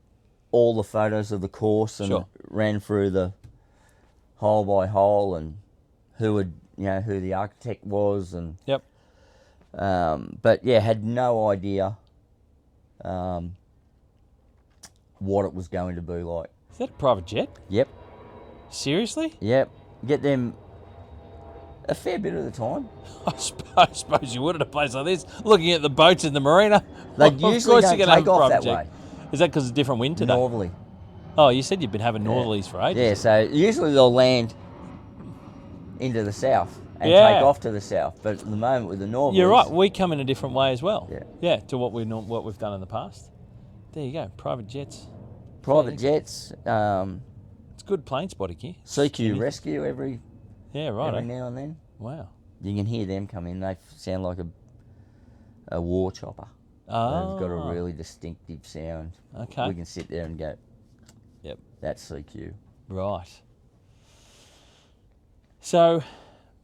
all the photos of the course and Sure. ran through the hole by hole and who the architect was and Yep. but yeah, had no idea what it was going to be like. Is that a private jet? Yep. Seriously? Yep. Get them a fair bit of the time. I suppose you would at a place like this, looking at the boats in the marina. They Of usually course don't you're gonna have take a off private that jet. way. Is that because of different wind today? Northerly. Oh, you said you've been having northerlies for ages. Yeah, so usually they'll land into the south and Yeah. take off to the south. But at the moment with the northerlies... You're right. We come in a different way as well. Yeah. Yeah, to what we've done in the past. There you go. Private jets. Private jets, It's good plane spotting here. CQ Rescue every Right. now and then. Wow. You can hear them come in. They sound like a war chopper. Oh. They've got a really distinctive sound. Okay. We can sit there and go, Yep. that's CQ. Right. So,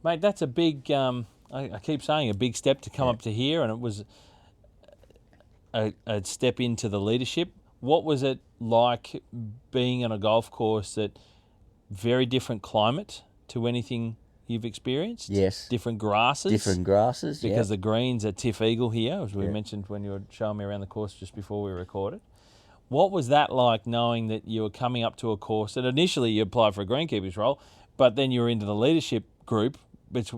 mate, that's a big, I keep saying a big step to come up to here, and it was a step into the leadership. What was it like being on a golf course that very different climate to anything you've experienced? Yes. Different grasses? Different grasses, Because the greens are Tiff Eagle here, as we Yeah. mentioned when you were showing me around the course just before we recorded. What was that like, knowing that you were coming up to a course that initially you applied for a greenkeeper's role, but then you were into the leadership group with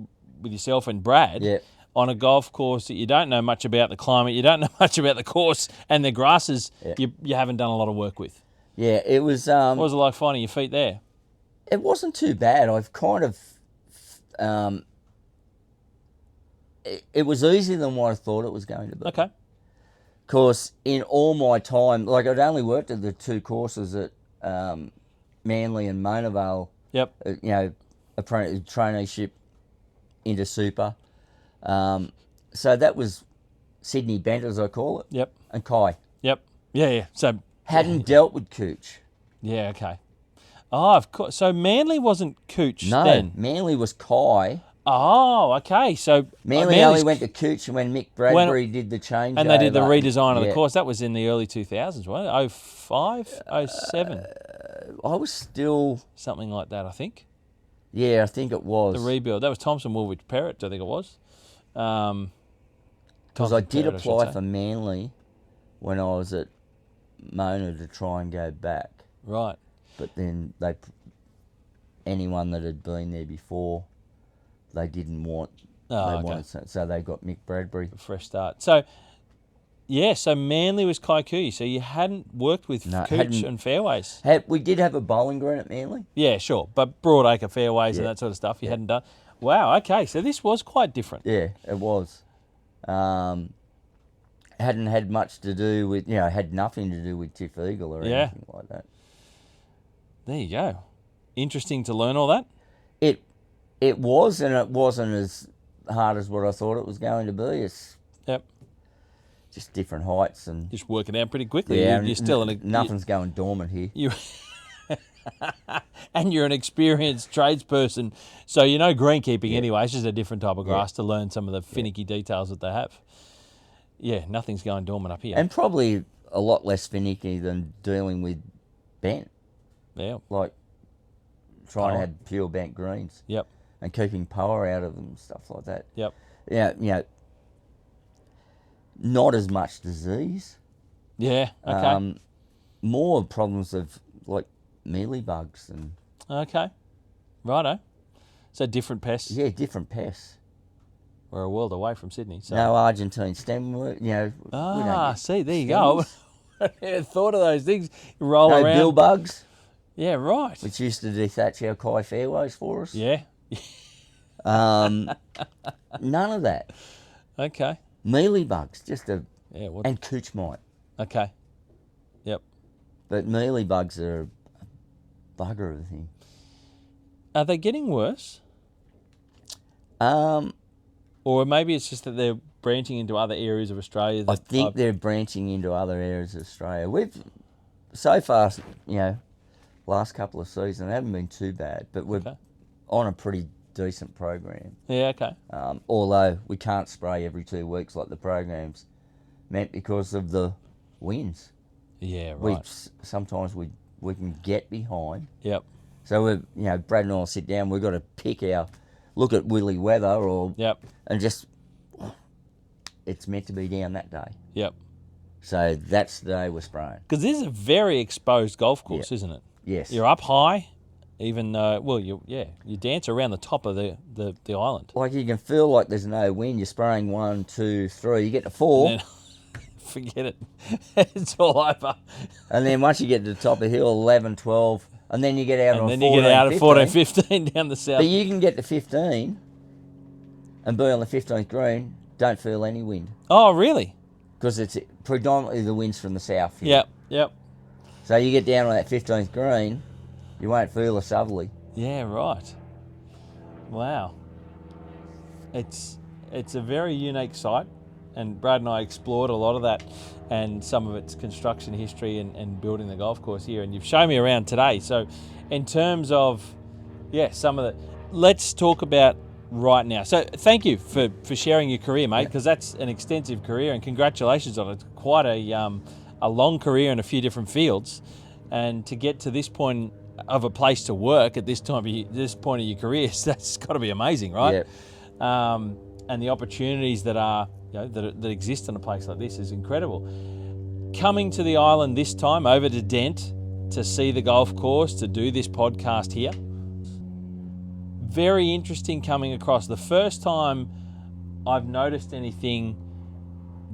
yourself and Brad Yeah. on a golf course that you don't know much about the climate, you don't know much about the course, and the grasses you haven't done a lot of work with. Yeah, it was... What was it like finding your feet there? It wasn't too bad. I've kind of... it was easier than what I thought it was going to be. Okay. Because in all my time, like I'd only worked at the two courses at Manly and Mona Vale, Yep. a traineeship into super. So that was Sydney Bent, as I call it, Yep. and Kai. Yep. Yeah. So, Hadn't dealt with Cooch. yeah, okay. Oh, of course. So Manly wasn't Cooch No, then? Manly was Kai. Oh, okay. So Manly Manly's- only went to Cooch when Mick Bradbury did the change. and they did the over. redesign of the Yeah. course. That was in the early 2000s, wasn't it? 05, 07, I was still... something like that, I think. Yeah, I think it was. The rebuild. That was Thompson Woolwich Perrott, I think it was. Because I did apply for Manly when I was at Mona to try and go back. Right. But then anyone that had been there before, they didn't want. Oh, they okay. wanted, so they got Mick Bradbury. A fresh start. So, yeah, so Manly was Kaikui. So you hadn't worked with No, Cooch hadn't. and fairways. We did have a bowling green at Manly. Yeah, sure. But broadacre fairways and Yeah. that sort of stuff you hadn't done. Wow, okay. So this was quite different. Yeah, it was. Hadn't had much to do with, had nothing to do with Tiff Eagle or Yeah. anything like that. There you go. Interesting to learn all that. It was, and it wasn't as hard as what I thought it was going to be. It's Yep. just different heights and Just working out pretty quickly. yeah, You're still nothing's going dormant here. You and you're an experienced tradesperson, so you know greenkeeping anyway. It's just a different type of grass to learn some of the finicky details that they have. Yeah, nothing's going dormant up here. And probably a lot less finicky than dealing with bent, Yeah, like trying Power. to have pure bent greens yep, and keeping power out of them, stuff like that. yep. Yeah, not as much disease, Yeah. Okay. More problems of like mealy bugs and Okay. Righto. So different pests. different pests. We're a world away from Sydney. So. No Argentine stemworm, we don't get see, there you go. I never thought of those things. You roll no around. bill bugs, Yeah, right. which used to dethatch our Kai fairways for us. Yeah. None of that. Okay. Mealy bugs, Yeah. and cooch mite. Okay. Yep. But mealy bugs are a bugger of a thing. Are they getting worse? Or maybe it's just that they're branching into other areas of Australia. I think they're branching into other areas of Australia. We've, so far, last couple of seasons, haven't been too bad, but we're on a pretty decent program. Yeah, okay. Although we can't spray every 2 weeks like the program's meant because of the winds. Yeah, right. Sometimes we can get behind. Yep. So Brad and I will sit down. We've got to look at Willy weather and just it's meant to be down that day. Yep. So that's the day we're spraying. Because this is a very exposed golf course, isn't it? Yes. You're up high, even though you dance around the top of the island. Like you can feel like there's no wind. You're spraying 1, 2, 3. You get to 4. And then, forget it. It's all over. And then once you get to the top of the hill, 11, 12, and then you get out on 14, 15. And then you get out at 14, 15 down the south. But you can get to 15 and be on the 15th green, don't feel any wind. Oh, really? Because it's predominantly the winds from the south. Here. Yep. So you get down on that 15th green, you won't feel a southerly. Yeah, right. Wow. It's a very unique site, and Brad and I explored a lot of that and some of its construction history and building the golf course here, and you've shown me around today. So in terms of, some of the... Let's talk about right now. So thank you for sharing your career, mate, because that's an extensive career, and congratulations on it. It's quite a long career in a few different fields, and to get to this point of a place to work at this point of your career, that's got to be amazing, right? Yeah. And the opportunities that are that exist in a place like this is incredible. Coming to the island this time, over to Dent, to see the golf course, to do this podcast here. Very interesting coming across. The first time I've noticed anything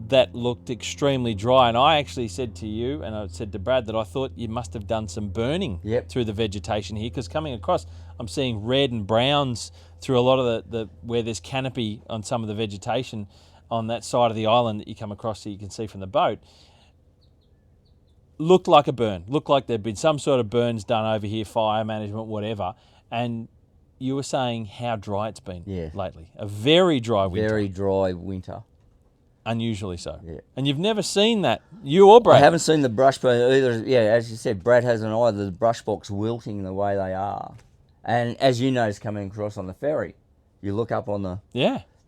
that looked extremely dry, and I actually said to you, and I said to Brad, that I thought you must have done some burning through the vegetation here, because coming across, I'm seeing red and browns through a lot of the where there's canopy on some of the vegetation on that side of the island that you come across, so you can see from the boat. Looked like a burn. Looked like there'd been some sort of burns done over here, fire management, whatever. And you were saying how dry it's been lately. A very dry winter. Very dry winter. Unusually so. Yeah. And you've never seen that, you or Brad? I haven't seen the brush burn either. Yeah, as you said, Brad hasn't either. The brush box wilting the way they are. And as you notice coming across on the ferry, you look up on the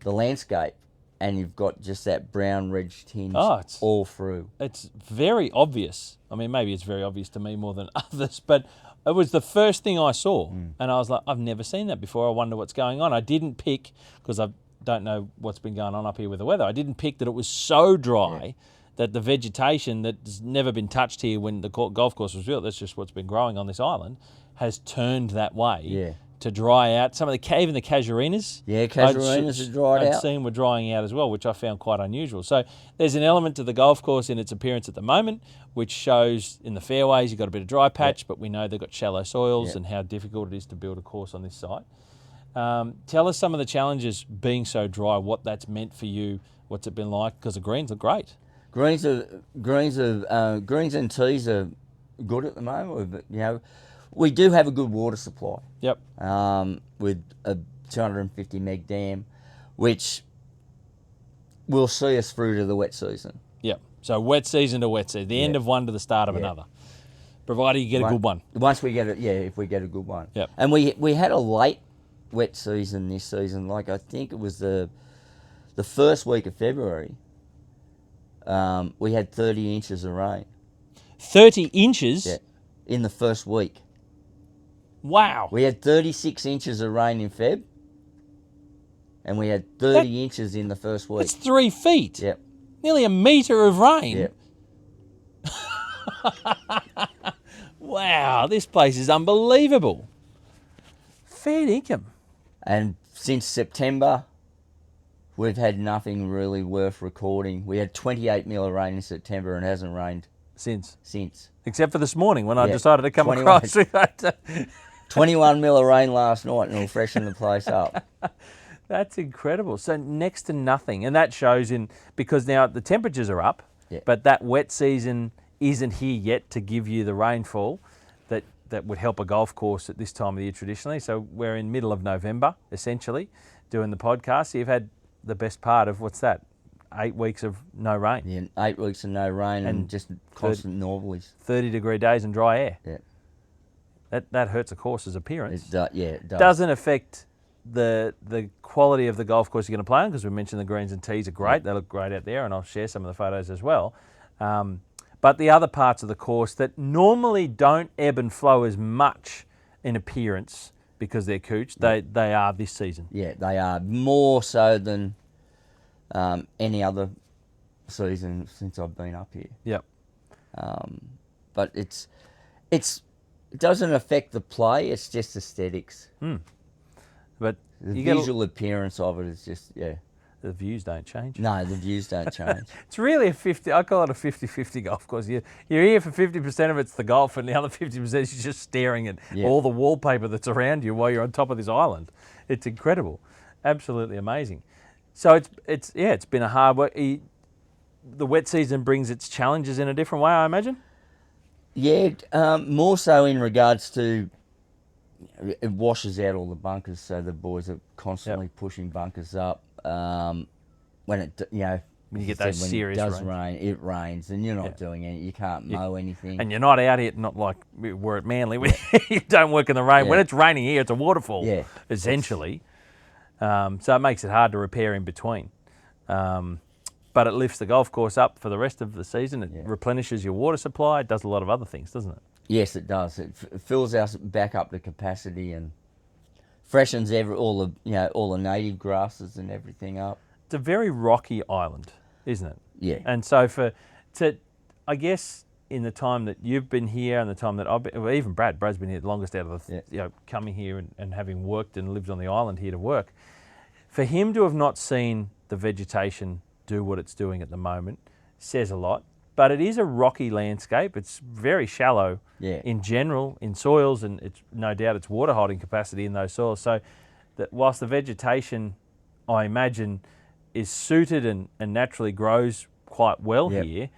landscape and you've got just that brown red tinge all through. It's very obvious. I mean, maybe it's very obvious to me more than others, but it was the first thing I saw. And I was like, I've never seen that before. I wonder what's going on. I didn't pick, because I don't know what's been going on up here with the weather, I didn't pick that it was so dry that the vegetation that's never been touched here when the golf course was built, that's just what's been growing on this island, has turned that way to dry out. Some of even the casuarinas. Yeah, casuarinas are dried out. I'd seen were drying out as well, which I found quite unusual. So there's an element to the golf course in its appearance at the moment, which shows in the fairways you've got a bit of dry patch, but we know they've got shallow soils and how difficult it is to build a course on this site. Tell us some of the challenges being so dry, what that's meant for you, what's it been like, because the greens are great. Greens and tees are good at the moment. We do have a good water supply. Yep. With a 250 meg dam, which will see us through to the wet season. Yep. So wet season to wet season, the end of one to the start of another, provided you get a good one. Once we get it, if we get a good one. Yep. And we had a late wet season this season. Like I think it was the first week of February. We had 30 inches of rain. 30 inches? Yeah, in the first week. Wow. We had 36 inches of rain in Feb, and we had 30 inches in the first week. That's 3 feet. Yep. Nearly a metre of rain. Yep. Wow, this place is unbelievable. Fair income. And since September, we've had nothing really worth recording. We had 28 mil of rain in September and it hasn't rained Since. Except for this morning when I Yeah, decided to come 21. across. 21 mil of rain last night and it'll freshen the place up. That's incredible. So next to nothing. And that shows because now the temperatures are up, Yeah. but that wet season isn't here yet to give you the rainfall that would help a golf course at this time of the year traditionally. So we're in middle of November, essentially, doing the podcast. So you've had the best part of, 8 weeks of no rain. Yeah, 8 weeks of no rain and just constant northerlies. 30-degree days and dry air. Yeah. That hurts a course's appearance. It does. Doesn't affect the quality of the golf course you're going to play on, because we mentioned the greens and tees are great. They look great out there, and I'll share some of the photos as well. But the other parts of the course that normally don't ebb and flow as much in appearance because they're couch, they are this season. Yeah, they are more so than any other season since I've been up here. Yep. But it doesn't affect the play. It's just aesthetics. But The visual appearance of it is just the views don't change. No, the views don't change. It's really I call it a 50-50 golf course. You're here for 50% of it's the golf, and the other 50% is just staring at all the wallpaper that's around you while you're on top of this island. It's incredible. Absolutely amazing. So it's been a hard work. The wet season brings its challenges in a different way, I imagine? Yeah, more so in regards to it washes out all the bunkers, so the boys are constantly pushing bunkers up. When when you get those serious rain, it rains, and you're not doing it. You can't mow anything, and you're not out here. Not like we're at Manly, where you don't work in the rain. When it's raining here, it's a waterfall, essentially. So it makes it hard to repair in between. But it lifts the golf course up for the rest of the season. It replenishes your water supply. It does a lot of other things, doesn't it? Yes, it does. It fills us back up to capacity and freshens all the native grasses and everything up. It's a very rocky island, isn't it? Yeah. And so I guess in the time that you've been here and the time that I've been, well, even Brad's been here the longest out of the, coming here and having worked and lived on the island here to work, for him to have not seen the vegetation do what it's doing at the moment says a lot. But it is a rocky landscape. It's very shallow in general in soils, and it's no doubt its water holding capacity in those soils. So that whilst the vegetation, I imagine, is suited and naturally grows quite well here,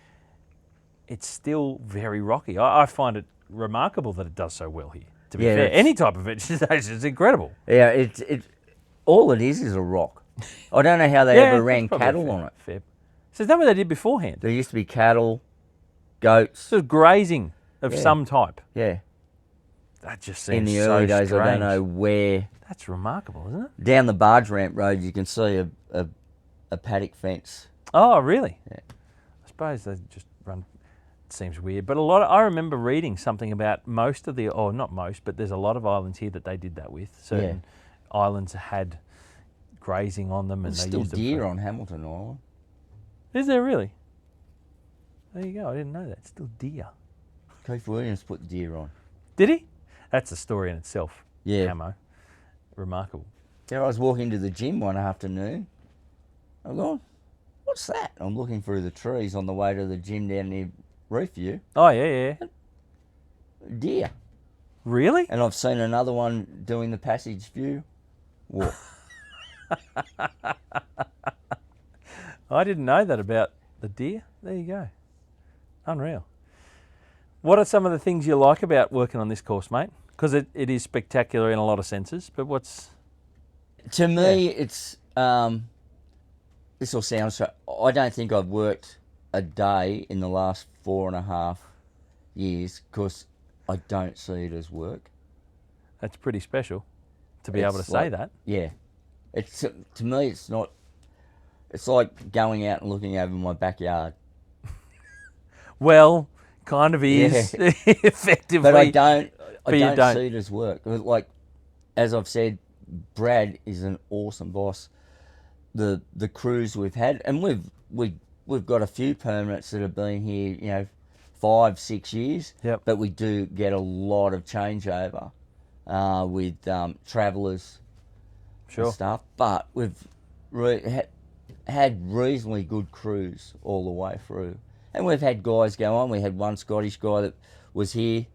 it's still very rocky. I find it remarkable that it does so well here, to be fair. Any type of vegetation is incredible. Yeah, it all it is a rock. I don't know how they ever ran cattle on it. Fair. So is that what they did beforehand? There used to be cattle, goats. So grazing of some type. Yeah. That just seems in the early days, strange. I don't know where. That's remarkable, isn't it? Down the barge ramp road, you can see a paddock fence. Oh, really? Yeah. I suppose they just run. It seems weird, but I remember reading something about most of not most, but there's a lot of islands here that they did that with. Certain islands had grazing on them, and There's they still used deer them on Hamilton Island. Is there really? There you go. I didn't know that. Still deer. Keith Williams put deer on. Did he? That's a story in itself. Yeah. Camo. Remarkable. Yeah, I was walking to the gym one afternoon. I'm going, what's that? I'm looking through the trees on the way to the gym down near Reefview. Oh, yeah. Deer. Really? And I've seen another one doing the Passage View walk. I didn't know that about the deer. There you go. Unreal. What are some of the things you like about working on this course, mate? Because it is spectacular in a lot of senses, but what's... To me, it's... this will sound so... I don't think I've worked a day in the last 4.5 years because I don't see it as work. That's pretty special to be able to say that. Yeah. It's to me, it's not... It's like going out and looking over my backyard. Well, kind of is, effectively. But I don't see it as work. Like, as I've said, Brad is an awesome boss. The crews we've had, and we've got a few permanents that have been here, 5-6 years. Yep. But we do get a lot of changeover with travellers Sure. and stuff. But we've had reasonably good crews all the way through. And we've had guys go on. We had one Scottish guy that was here,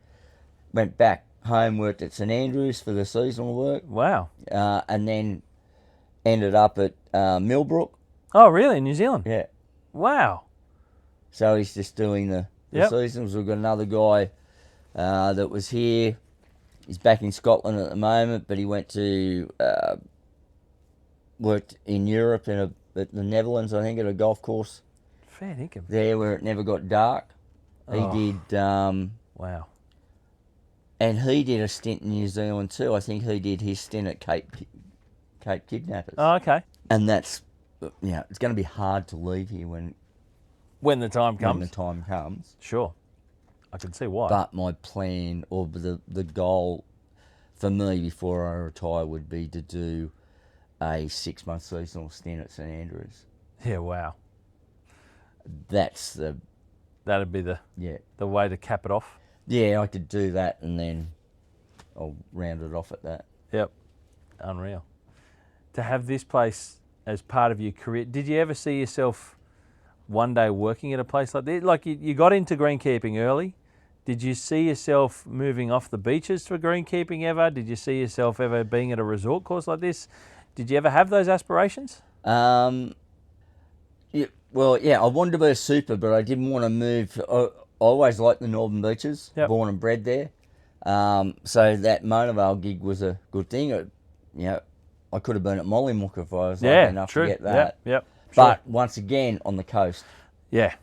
went back home, worked at St Andrews for the seasonal work. Wow. And then ended up at Millbrook. Oh, really? In New Zealand? Yeah. Wow. So he's just doing the seasons. We've got another guy that was here. He's back in Scotland at the moment, but he went to worked in Europe at the Netherlands, I think, at a golf course. Fair dinkum. There where it never got dark. He did. Wow. And he did a stint in New Zealand too. I think he did his stint at Cape Kidnappers. Oh, okay. And that's, it's going to be hard to leave here when the time comes. When the time comes. Sure. I can see why. But my plan, or the goal for me before I retire, would be to do a 6-month seasonal stint at St Andrews. Yeah, wow. That'd be the way to cap it off. Yeah, I could do that and then I'll round it off at that. Yep. Unreal. To have this place as part of your career, did you ever see yourself one day working at a place like this? Like you got into greenkeeping early. Did you see yourself moving off the beaches for greenkeeping ever? Did you see yourself ever being at a resort course like this? Did you ever have those aspirations? I wanted to be a super, but I didn't want to move. I always liked the Northern Beaches, born and bred there. So that Mona Vale gig was a good thing. I could have been at Mollymook if I was lucky enough to get that. Yep. But once again, on the coast. Yeah.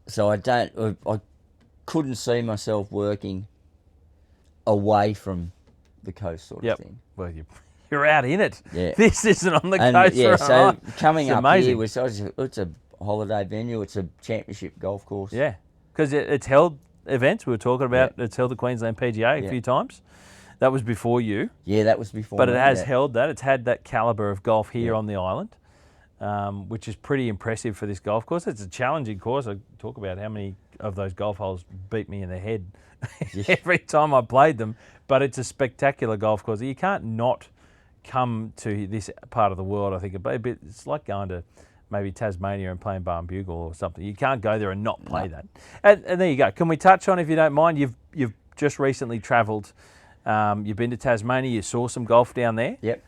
So I couldn't see myself working away from the coast sort of thing. Well, you're out in it. Yeah. This isn't on the coast. Yeah, so right? coming it's up amazing. here, it's a holiday venue. It's a championship golf course. Yeah, because it's held events. We were talking about it's held the Queensland PGA a few times. That was before you. Yeah, that was before But me, it has held that. It's had that calibre of golf here on the island, which is pretty impressive for this golf course. It's a challenging course. I talk about how many of those golf holes beat me in the head every time I played them. But it's a spectacular golf course. You can't not come to this part of the world, I think. It's like going to maybe Tasmania and playing Barn Bugle or something. You can't go there and not play that. And there you go. Can we touch on, if you don't mind, you've just recently travelled. You've been to Tasmania. You saw some golf down there. Yep.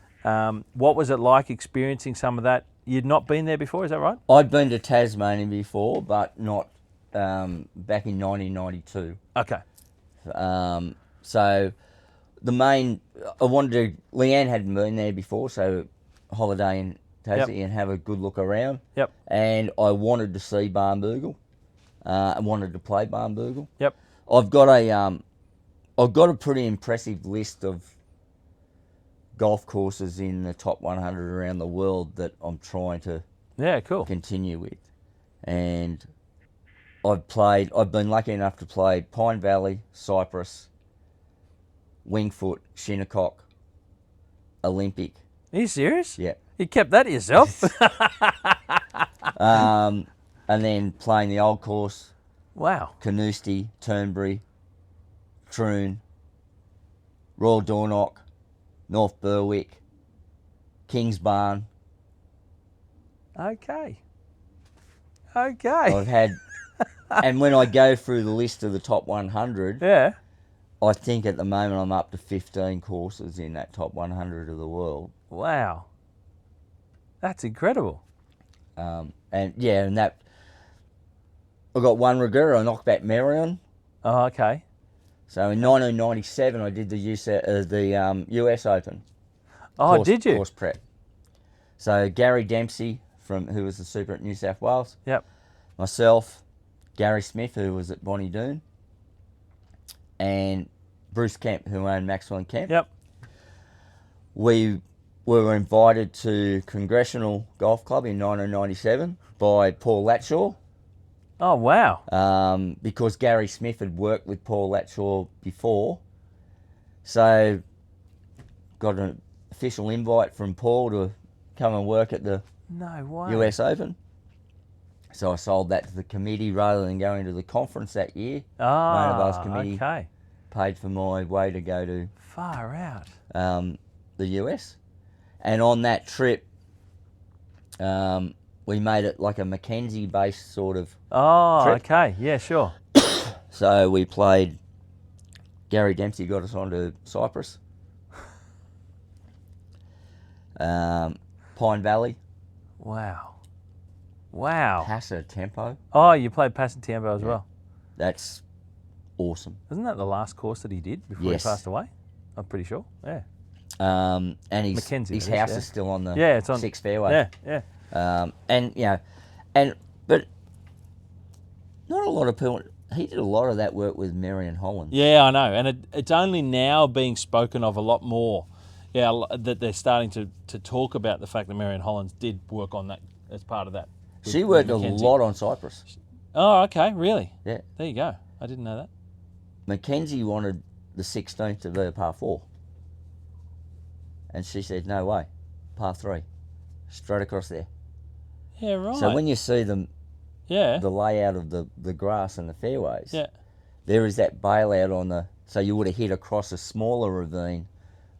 What was it like experiencing some of that? You'd not been there before, is that right? I'd been to Tasmania before, but not back in 1992. Okay. So Leanne hadn't been there before, so holiday in Tassie and have a good look around. Yep. And I wanted to see Barn Bugle. I wanted to play Barn Bugle. Yep. I've got a pretty impressive list of golf courses in the top 100 around the world that I'm trying to continue with. And I've been lucky enough to play Pine Valley, Cypress, Wingfoot, Shinnecock, Olympic. Are you serious? Yeah. You kept that to yourself? And then playing the old course. Wow. Carnoustie, Turnberry, Troon, Royal Dornoch, North Berwick, Kingsbarn. Okay. I've had, and when I go through the list of the top 100, I think at the moment I'm up to 15 courses in that top 100 of the world. Wow. That's incredible. And that, I got one regatta, I knocked back Marion. Oh, okay. So in 1997, I did the US Open. Oh, did you? Course prep. So Gary Dempsey, who was the super at New South Wales. Yep. Myself, Gary Smith, who was at Bonnie Doon, and Bruce Kemp, who owned Maxwell and Kemp. Yep. We were invited to Congressional Golf Club in 1997 by Paul Latshaw. Oh, wow. Because Gary Smith had worked with Paul Latshaw before. So got an official invite from Paul to come and work at the US Open. So I sold that to the committee rather than going to the conference that year. Ah, Mona Vale's committee okay. paid for my way to go to Far out. the US. And on that trip, we made it like a Mackenzie-based sort of Oh, trip. okay. Yeah, sure. So we played, Gary Dempsey got us onto Cyprus, Pine Valley, Wow. Wow. Paso Tempo. Oh, you played Passatempo as well. That's awesome. Isn't that the last course that he did before Yes. he passed away? I'm pretty sure. Yeah. And Mackenzie, his that is, house yeah. is still on the Yeah, it's on 6th fairway. Yeah, yeah. And you know, but not a lot of people. He did a lot of that work with Marion Holland. Yeah, I know. And it's only now being spoken of a lot more. Yeah, that they're starting to talk about the fact that Marion Hollands did work on that as part of that. She worked a Mackenzie. lot on Cyprus. Oh, okay, really? Yeah. There you go. I didn't know that. Mackenzie wanted the 16th to be a par 4. And she said, no way, par 3. Straight across there. Yeah, right. So when you see the yeah, layout of the grass and the fairways, yeah. there is that bailout on the... So you would have hit across a smaller ravine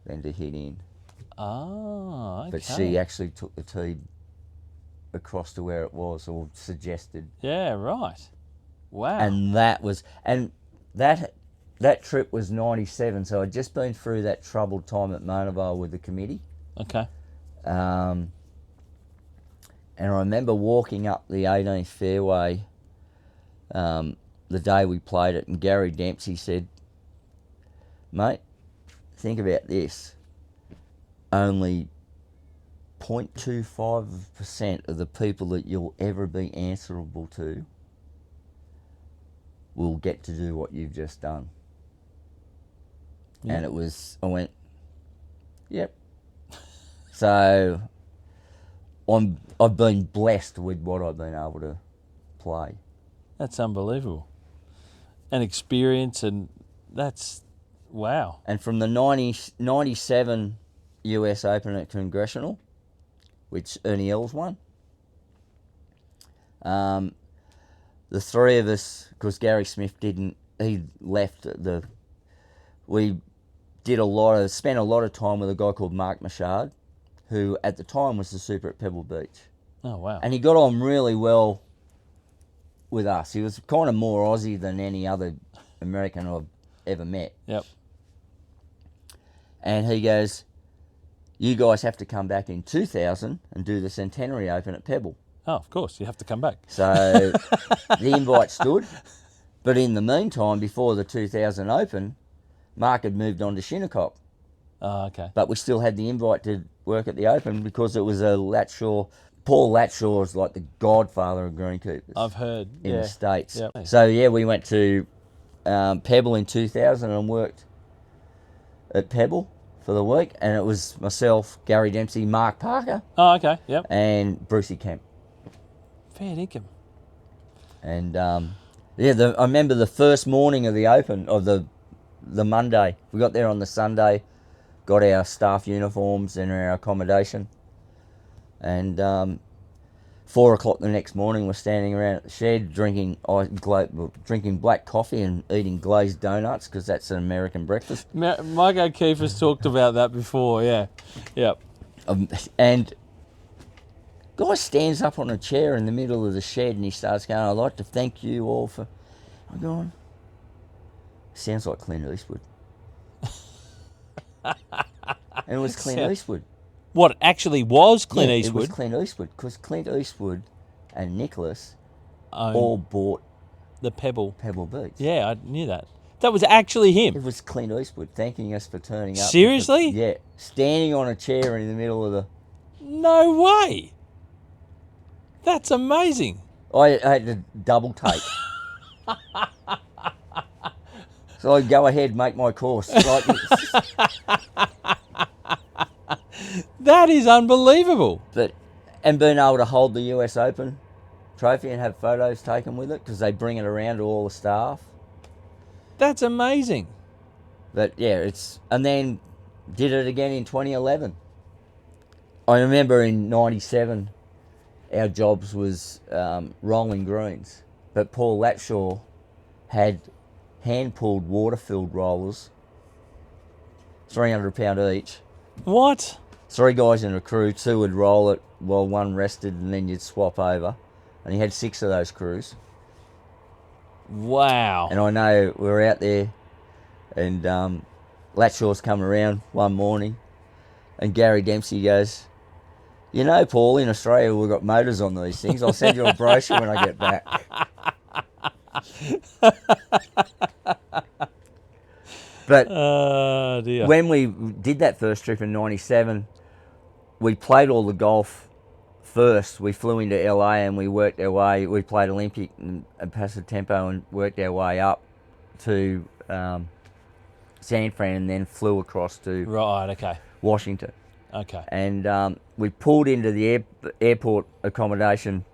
than to hit in. Oh, okay. But she actually took the tee across to where it was, or suggested. Yeah, right. Wow. And that trip was 97, so I'd just been through that troubled time at Mona Vale with the committee. Okay. And I remember walking up the 18th fairway the day we played it, and Gary Dempsey said, mate, think about this. Only 0.25% of the people that you'll ever be answerable to will get to do what you've just done. Yeah. And I went, yep. So I've been blessed with what I've been able to play. That's unbelievable. And experience, and that's, wow. And from the 97 US Open at Congressional, which Ernie Els won, the three of us, because Gary Smith he left we spent a lot of time with a guy called Mark Machard, who at the time was the super at Pebble Beach. Oh, wow. And he got on really well with us. He was kind of more Aussie than any other American I've ever met. Yep. And he goes, you guys have to come back in 2000 and do the Centenary Open at Pebble. Oh, of course, you have to come back. So the invite stood. But in the meantime, before the 2000 Open, Mark had moved on to Shinnecock. Oh, okay. But we still had the invite to work at the Open because it was a Latshaw. Paul Latshaw is like the godfather of greenkeepers. I've heard. In the States. Yep. So yeah, we went to Pebble in 2000 and worked at Pebble for the week. And it was myself, Gary Dempsey, Mark Parker. Oh, okay. Yep. And Brucey Kemp. Fair dinkum. And I remember the first morning of the Open, of the Monday. We got there on the Sunday, got our staff uniforms and our accommodation. And 4 o'clock the next morning, we're standing around at the shed drinking black coffee and eating glazed donuts, because that's an American breakfast. Mike O'Keefe has talked about that before, yeah. Yep. And guy stands up on a chair in the middle of the shed and he starts going, I'd like to thank you all for... I'm going, sounds like Clint Eastwood. And it was Clint Eastwood. What, actually was Clint Eastwood? It was Clint Eastwood, because Clint Eastwood and Nicholas Owned all bought the Pebble Beach. Yeah, I knew that. That was actually him. It was Clint Eastwood thanking us for turning up. Seriously? Yeah, standing on a chair in the middle of the... No way. That's amazing. I had to double take. So I'd go ahead, make my course. That is unbelievable. And being able to hold the US Open trophy and have photos taken with it, because they bring it around to all the staff. That's amazing. But yeah, and then did it again in 2011. I remember in 97, our jobs was rolling greens. But Paul Latshaw had hand-pulled water-filled rollers, 300 pound each. What? 3 guys in a crew, 2 would roll it while 1 rested, and then you'd swap over. And he had 6 of those crews. Wow. And I know we were out there, and Latshaw's come around one morning, and Gary Dempsey goes, "You know, Paul, in Australia we've got motors on these things. I'll send you a brochure when I get back." But dear. when we did that first trip in '97, we played all the golf first. We flew into LA and we worked our way. We played Olympic and Paso Tempo and worked our way up to San Fran, and then flew across to Washington. Okay. And we pulled into the airport accommodation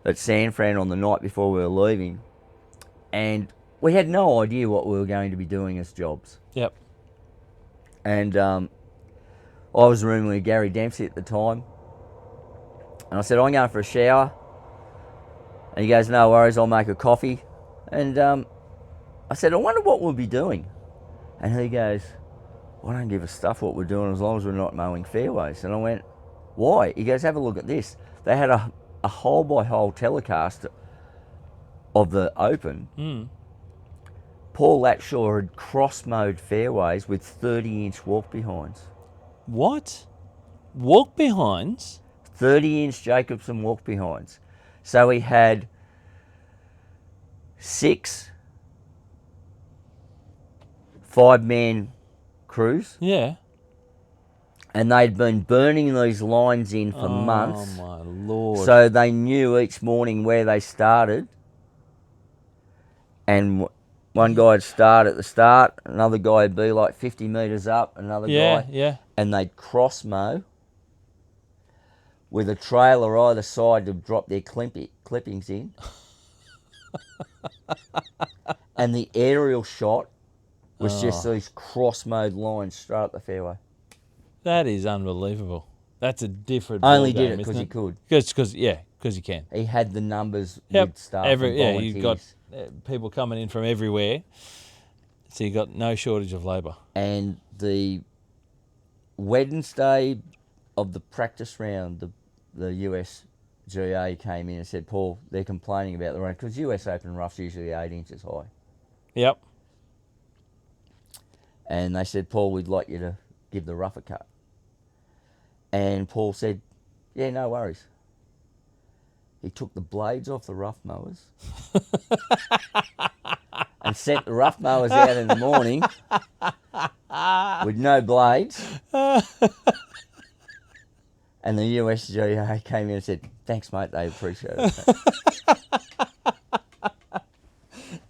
at San Fran on the night before we were leaving, and we had no idea what we were going to be doing as jobs. Yep. And I was rooming with Gary Dempsey at the time, and I said, "I'm going for a shower." And he goes, "No worries, I'll make a coffee." And I said, "I wonder what we'll be doing." And he goes, "I don't give a stuff what we're doing as long as we're not mowing fairways." And I went, "Why?" He goes, "Have a look at this." They had a hole-by-hole telecast of the Open. Mm. Paul Latshaw had cross-mowed fairways with 30-inch walk-behinds. What? Walk-behinds? 30-inch Jacobson walk-behinds. So he had 6 5-man crews. Yeah. And they'd been burning these lines in for months. Oh, my Lord. So they knew each morning where they started. And one guy would start at the start, another guy would be like 50 metres up, another guy. Yeah. And they'd cross-mow with a trailer either side to drop their clippings in. And the aerial shot was just these cross-mowed lines straight up the fairway. That is unbelievable. That's a different Only ballgame, did it because he could. Because you can. He had the numbers Yep. with staff and volunteers. You've got people coming in from everywhere, so you got no shortage of labour. And the Wednesday of the practice round, the USGA came in and said, "Paul, they're complaining about the rain," because US Open rough's usually 8 inches high. Yep. And they said, "Paul, we'd like you to give the rough a cut." And Paul said, "Yeah, no worries." He took the blades off the rough mowers and sent the rough mowers out in the morning with no blades. And the USGA came in and said, "Thanks, mate, they appreciate it."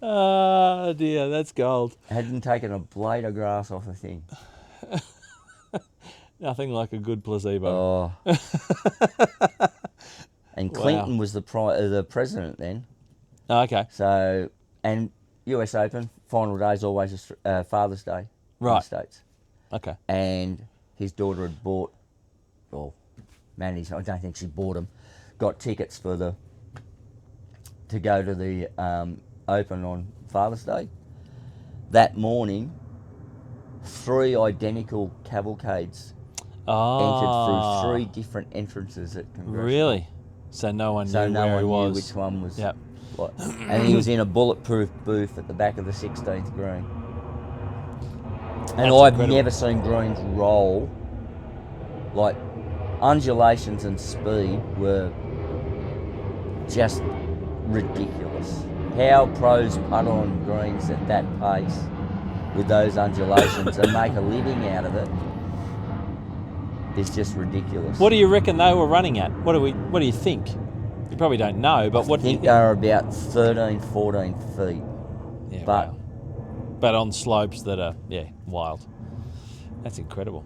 Oh, dear, that's gold. Hadn't taken a blade of grass off the thing. Nothing like a good placebo. Oh. And Clinton was the president then. Oh, okay. So, and US Open, final day is always Father's Day in the States. Okay. And his daughter had bought, or managed, I don't think she bought them, got tickets to go to the Open on Father's Day. That morning, 3 identical cavalcades entered through 3 different entrances at Congressional. Really? So no one knew where he was. Knew which one was. Yep. What. And he was in a bulletproof booth at the back of the 16th green. And I've never seen greens roll. Like, undulations and speed were just ridiculous. How pros putt on greens at that pace with those undulations and make a living out of it is just ridiculous. What do you reckon they were running at? What do you think? You probably don't know, but what do you think? I think they were about 13, 14 feet. Yeah, but wow. But on slopes that are wild. That's incredible,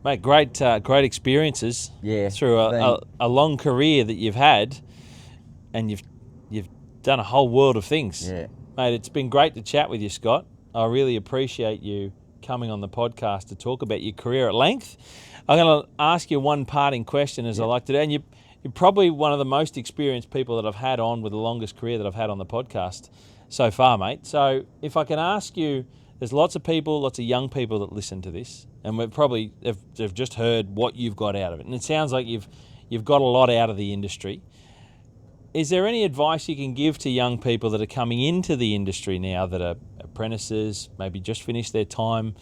mate. Great experiences. Yeah, through a long career that you've had, and you've done a whole world of things. Yeah, mate. It's been great to chat with you, Scott. I really appreciate you coming on the podcast to talk about your career at length. I'm going to ask you one parting question, as I like to do, and You're probably one of the most experienced people that I've had on, with the longest career that I've had on the podcast so far, mate. So if I can ask you, there's lots of people, lots of young people that listen to this, and they've just heard what you've got out of it, and it sounds like you've got a lot out of the industry. Is there any advice you can give to young people that are coming into the industry now, that are apprentices, maybe just finished their time?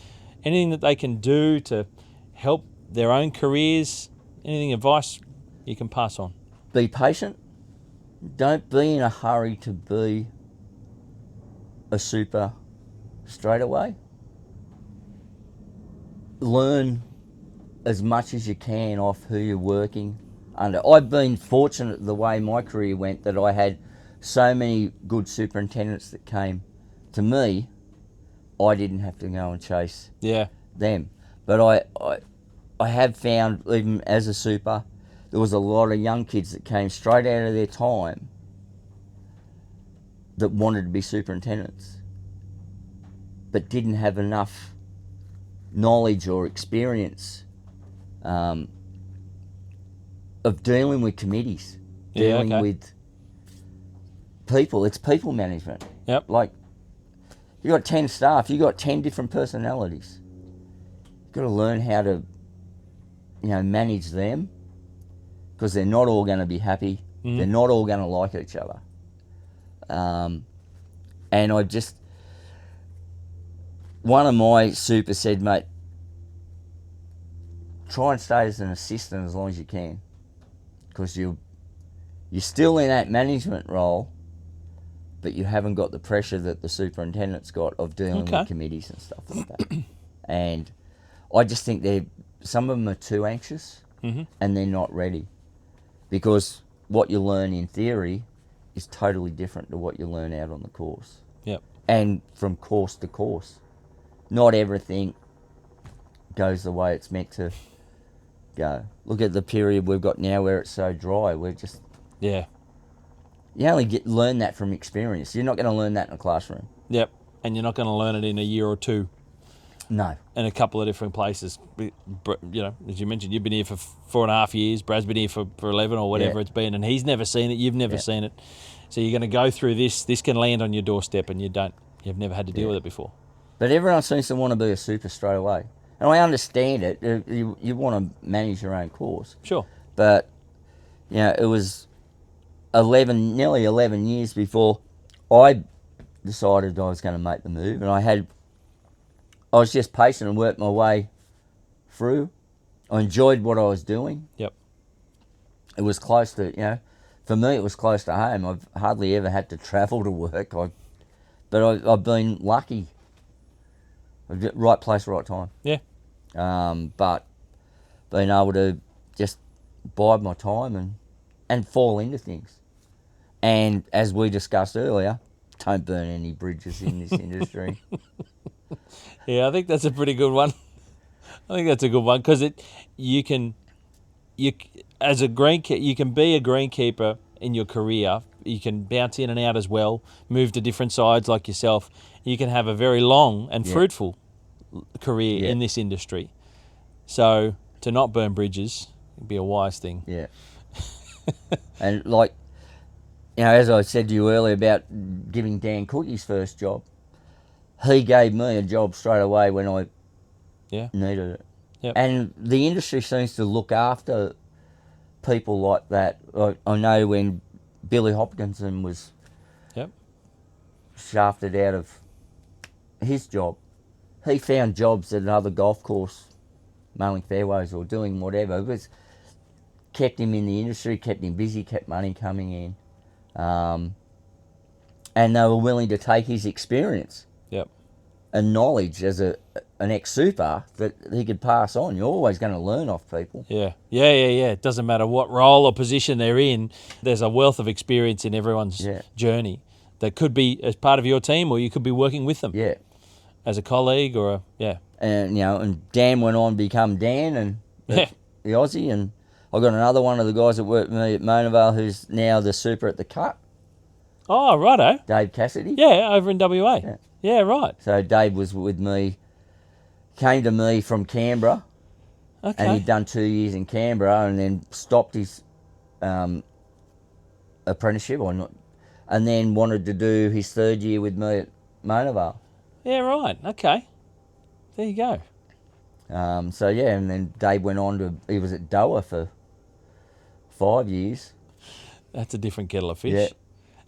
Anything that they can do to help their own careers? Anything advice you can pass on? Be patient. Don't be in a hurry to be a super straight away. Learn as much as you can off who you're working under. I've been fortunate the way my career went, that I had so many good superintendents that came to me. I didn't have to go and chase them. But I have found, even as a super, there was a lot of young kids that came straight out of their time that wanted to be superintendents, but didn't have enough knowledge or experience of dealing with committees, dealing with people. It's people management. Yep. Like, you got 10 staff, you got 10 different personalities. You've got to learn how to, manage them, because they're not all going to be happy. Mm. They're not all going to like each other. And one of my supers said, mate, try and stay as an assistant as long as you can, because you're still in that management role, but you haven't got the pressure that the superintendent's got of dealing with committees and stuff like that. And I just think some of them are too anxious, and they're not ready, because what you learn in theory is totally different to what you learn out on the course. Yep. And from course to course. Not everything goes the way it's meant to go. Look at the period we've got now where it's so dry. We're just... Yeah. You only learn that from experience. You're not going to learn that in a classroom. Yep. And you're not going to learn it in a year or two. No. In a couple of different places. As you mentioned, you've been here for 4.5 years. Brad's been here for 11 or whatever it's been, and he's never seen it. You've never seen it. So you're going to go through this. This can land on your doorstep, and you've never had to deal with it before. But everyone seems to want to be a super straight away. And I understand it. You want to manage your own course. Sure. But, it was nearly 11 years before I decided I was going to make the move. And I was just patient and worked my way through. I enjoyed what I was doing. Yep. It was close to, for me it was close to home. I've hardly ever had to travel to work. But I've been lucky. Right place, right time. Yeah. But being able to just bide my time and fall into things. And as we discussed earlier, don't burn any bridges in this industry. Yeah, I think that's a pretty good one. I think that's a good one, because you can be a greenkeeper in your career. You can bounce in and out as well, move to different sides like yourself. You can have a very long and fruitful career in this industry. So to not burn bridges would be a wise thing. Yeah. And as I said to you earlier about giving Dan Cook his first job, he gave me a job straight away when I needed it. Yep. And the industry seems to look after people like that. I know when Billy Hopkinson was shafted out of his job, he found jobs at another golf course, mowing fairways or doing whatever. It was kept him in the industry, kept him busy, kept money coming in. And they were willing to take his experience and knowledge as an ex-super that he could pass on. You're always going to learn off people. Yeah. It doesn't matter what role or position they're in. There's a wealth of experience in everyone's journey that could be as part of your team, or you could be working with them. Yeah. As a colleague or And, and Dan went on to become Dan and the Aussie. And I got another one of the guys that worked with me at Mona Vale who's now the super at the Cut. Oh, righto. Dave Cassidy. Yeah, over in WA. Yeah, right. So Dave was with me, came to me from Canberra. Okay. And he'd done 2 years in Canberra and then stopped his apprenticeship, or not, and then wanted to do his third year with me at Mona Vale. Yeah, right. Okay. There you go. So yeah, and then Dave went on to, he was at Doha for 5 years. That's a different kettle of fish. Yeah.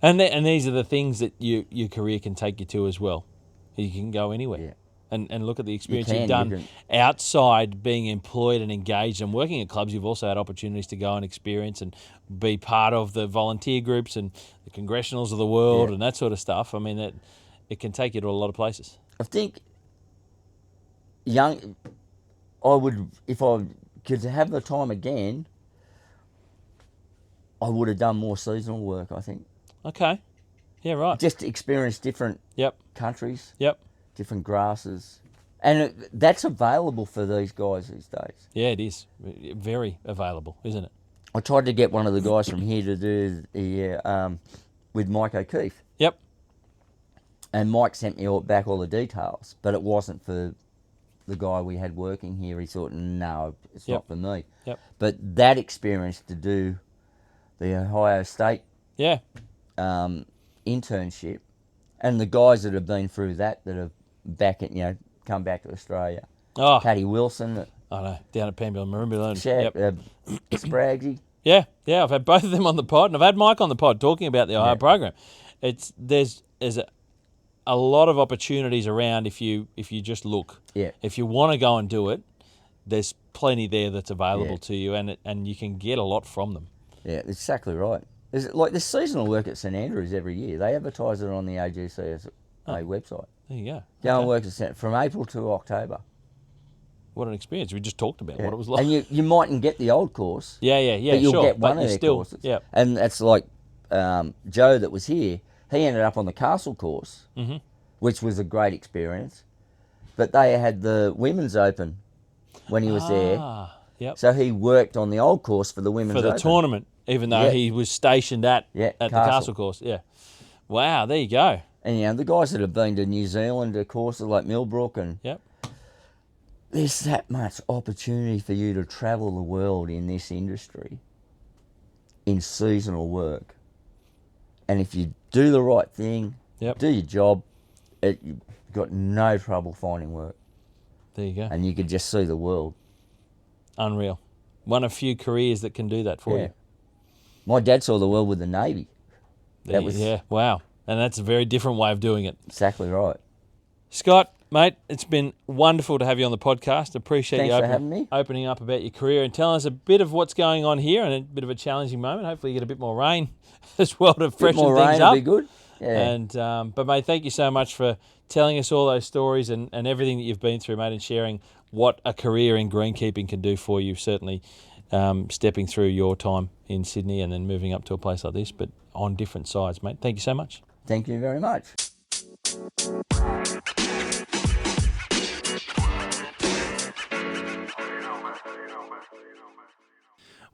And these are the things that your career can take you to as well. You can go anywhere. Yeah. And look at the experience You you've done can. outside being employed and engaged and working at clubs. You've also had opportunities to go and experience and be part of the volunteer groups and the congressionals of the world and that sort of stuff. I mean, it can take you to a lot of places. I think if I could have the time again, I would have done more seasonal work, I think. Okay. Yeah, right. Just to experience different countries, Yep. different grasses. And that's available for these guys these days. Yeah, it is. Very available, isn't it? I tried to get one of the guys from here to do the with Mike O'Keefe. Yep. And Mike sent me back all the details, but it wasn't for the guy we had working here. He thought, no, it's not for me. Yep. But that experience to do the Ohio State internship, and the guys that have been through that have back at, come back to Australia. Oh, Paddy Wilson. I know, down at Panbilla Maroonby. Spraggsy. Yeah, I've had both of them on the pod, and I've had Mike on the pod talking about the Ohio program. There's a lot of opportunities around if you just look. Yeah. If you want to go and do it, there's plenty there that's available to you, and you can get a lot from them. Yeah, exactly right. There's seasonal work at St Andrews every year. They advertise it on the AGCSA website. There you go. Go and work at from April to October. What an experience. We just talked about what it was like. And you mightn't get the old course. Yeah, but you'll get one of their still, courses. Yeah. And that's like Joe that was here. He ended up on the Castle course, which was a great experience. But they had the Women's Open when he was there. Yep. So he worked on the old course for the Women's Open. For the tournament, even though he was stationed at the Castle course. Yeah. Wow, there you go. And the guys that have been to New Zealand, to courses like Millbrook, and there's that much opportunity for you to travel the world in this industry, in seasonal work. And if you do the right thing, do your job, you've got no trouble finding work. There you go. And you could just see the world. Unreal. One of few careers that can do that for you. My dad saw the world with the Navy. Wow. And that's a very different way of doing it. Exactly right. Scott, mate, it's been wonderful to have you on the podcast. Appreciate you having me. Opening up about your career and telling us a bit of what's going on here, and a bit of a challenging moment. Hopefully you get a bit more rain as well to freshen things up. More rain will be good. Yeah. And but mate, thank you so much for telling us all those stories and everything that you've been through, mate, and sharing what a career in greenkeeping can do for you. Certainly stepping through your time in Sydney and then moving up to a place like this, but on different sides, mate. Thank you so much. Thank you very much.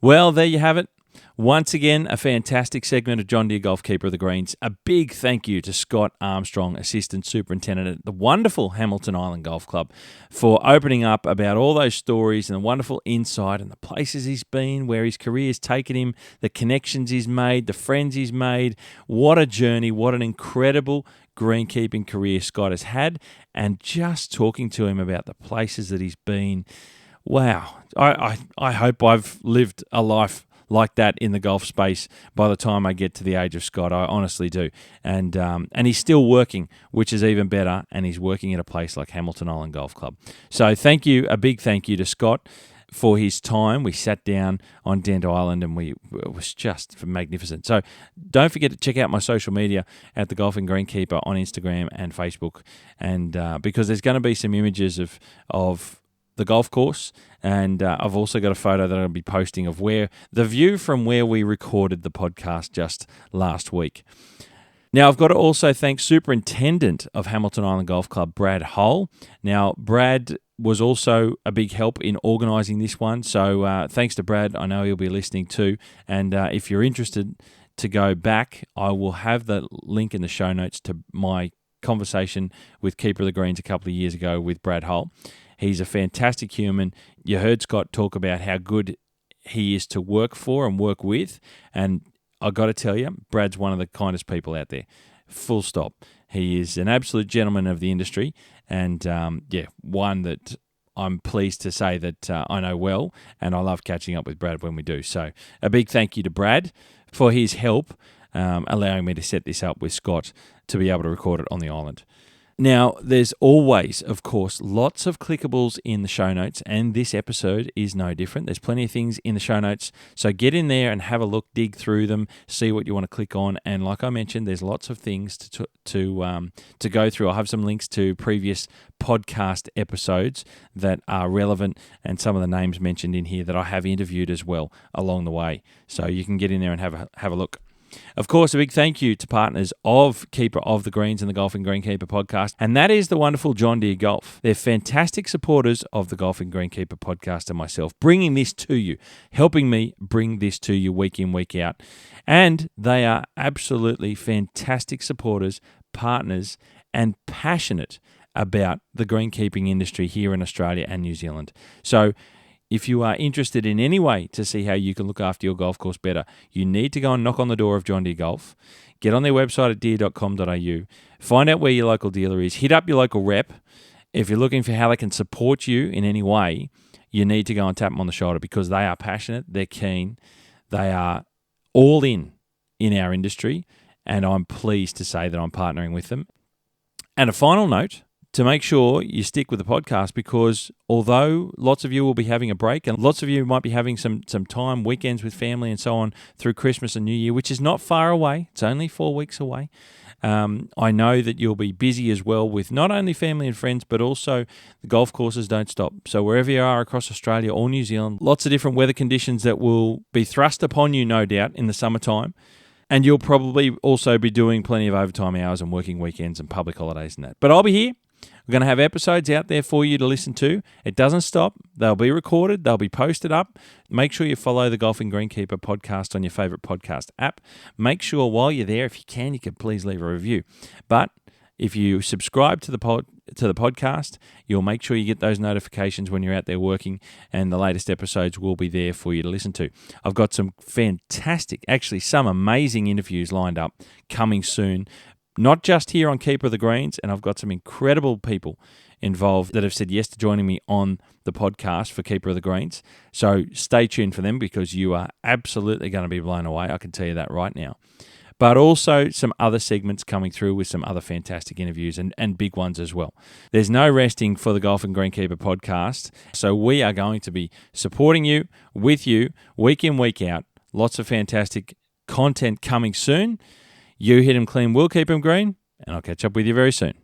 Well, there you have it. Once again, a fantastic segment of John Deere Golf Keeper of the Greens. A big thank you to Scott Armstrong, Assistant Superintendent at the wonderful Hamilton Island Golf Club, for opening up about all those stories and the wonderful insight and the places he's been, where his career's taken him, the connections he's made, the friends he's made. What a journey, what an incredible greenkeeping career Scott has had, and just talking to him about the places that he's been. Wow, I hope I've lived a life like that in the golf space by the time I get to the age of Scott. I honestly do. And he's still working, which is even better, and he's working at a place like Hamilton Island Golf Club. So thank you, a big thank you to Scott for his time. We sat down on Dent Island and it was just magnificent. So don't forget to check out my social media at the Golfing Greenkeeper on Instagram and Facebook, and because there's going to be some images of the golf course, and I've also got a photo that I'll be posting of where the view from where we recorded the podcast just last week. Now, I've got to also thank Superintendent of Hamilton Island Golf Club, Brad Hull. Now, Brad was also a big help in organising this one, so thanks to Brad. I know he'll be listening too, and if you're interested to go back, I will have the link in the show notes to my conversation with Keeper of the Greens a couple of years ago with Brad Hull. He's a fantastic human. You heard Scott talk about how good he is to work for and work with. And I got to tell you, Brad's one of the kindest people out there. Full stop. He is an absolute gentleman of the industry, and one that I'm pleased to say that I know well, and I love catching up with Brad when we do. So a big thank you to Brad for his help, allowing me to set this up with Scott to be able to record it on the island. Now, there's always, of course, lots of clickables in the show notes, and this episode is no different. There's plenty of things in the show notes, so get in there and have a look, dig through them, see what you want to click on. And like I mentioned, there's lots of things to go through. I'll have some links to previous podcast episodes that are relevant, and some of the names mentioned in here that I have interviewed as well along the way. So you can get in there and have a look. Of course, a big thank you to partners of Keeper of the Greens and the Golfing Greenkeeper podcast, and that is the wonderful John Deere Golf. They're fantastic supporters of the Golfing Greenkeeper podcast and myself, bringing this to you, helping me bring this to you week in, week out. And they are absolutely fantastic supporters, partners, and passionate about the greenkeeping industry here in Australia and New Zealand. So if you are interested in any way to see how you can look after your golf course better, you need to go and knock on the door of John Deere Golf. Get on their website at deere.com.au. Find out where your local dealer is. Hit up your local rep. If you're looking for how they can support you in any way, you need to go and tap them on the shoulder, because they are passionate, they're keen, they are all in our industry, and I'm pleased to say that I'm partnering with them. And a final note, to make sure you stick with the podcast, because although lots of you will be having a break and lots of you might be having some time, weekends with family and so on through Christmas and New Year, which is not far away, it's only 4 weeks away. I know that you'll be busy as well with not only family and friends, but also the golf courses don't stop. So wherever you are across Australia or New Zealand, lots of different weather conditions that will be thrust upon you, no doubt, in the summertime. And you'll probably also be doing plenty of overtime hours and working weekends and public holidays and that. But I'll be here. We're going to have episodes out there for you to listen to. It doesn't stop. They'll be recorded. They'll be posted up. Make sure you follow the Golfing Greenkeeper podcast on your favourite podcast app. Make sure while you're there, if you can please leave a review. But if you subscribe to the podcast, you'll make sure you get those notifications when you're out there working, and the latest episodes will be there for you to listen to. I've got some fantastic, actually some amazing interviews lined up coming soon. Not just here on Keeper of the Greens, and I've got some incredible people involved that have said yes to joining me on the podcast for Keeper of the Greens. So stay tuned for them, because you are absolutely going to be blown away. I can tell you that right now. But also some other segments coming through with some other fantastic interviews and big ones as well. There's no resting for the Golfing Greenkeeper podcast. So we are going to be supporting you, with you, week in, week out. Lots of fantastic content coming soon. You hit them clean, we'll keep them green, and I'll catch up with you very soon.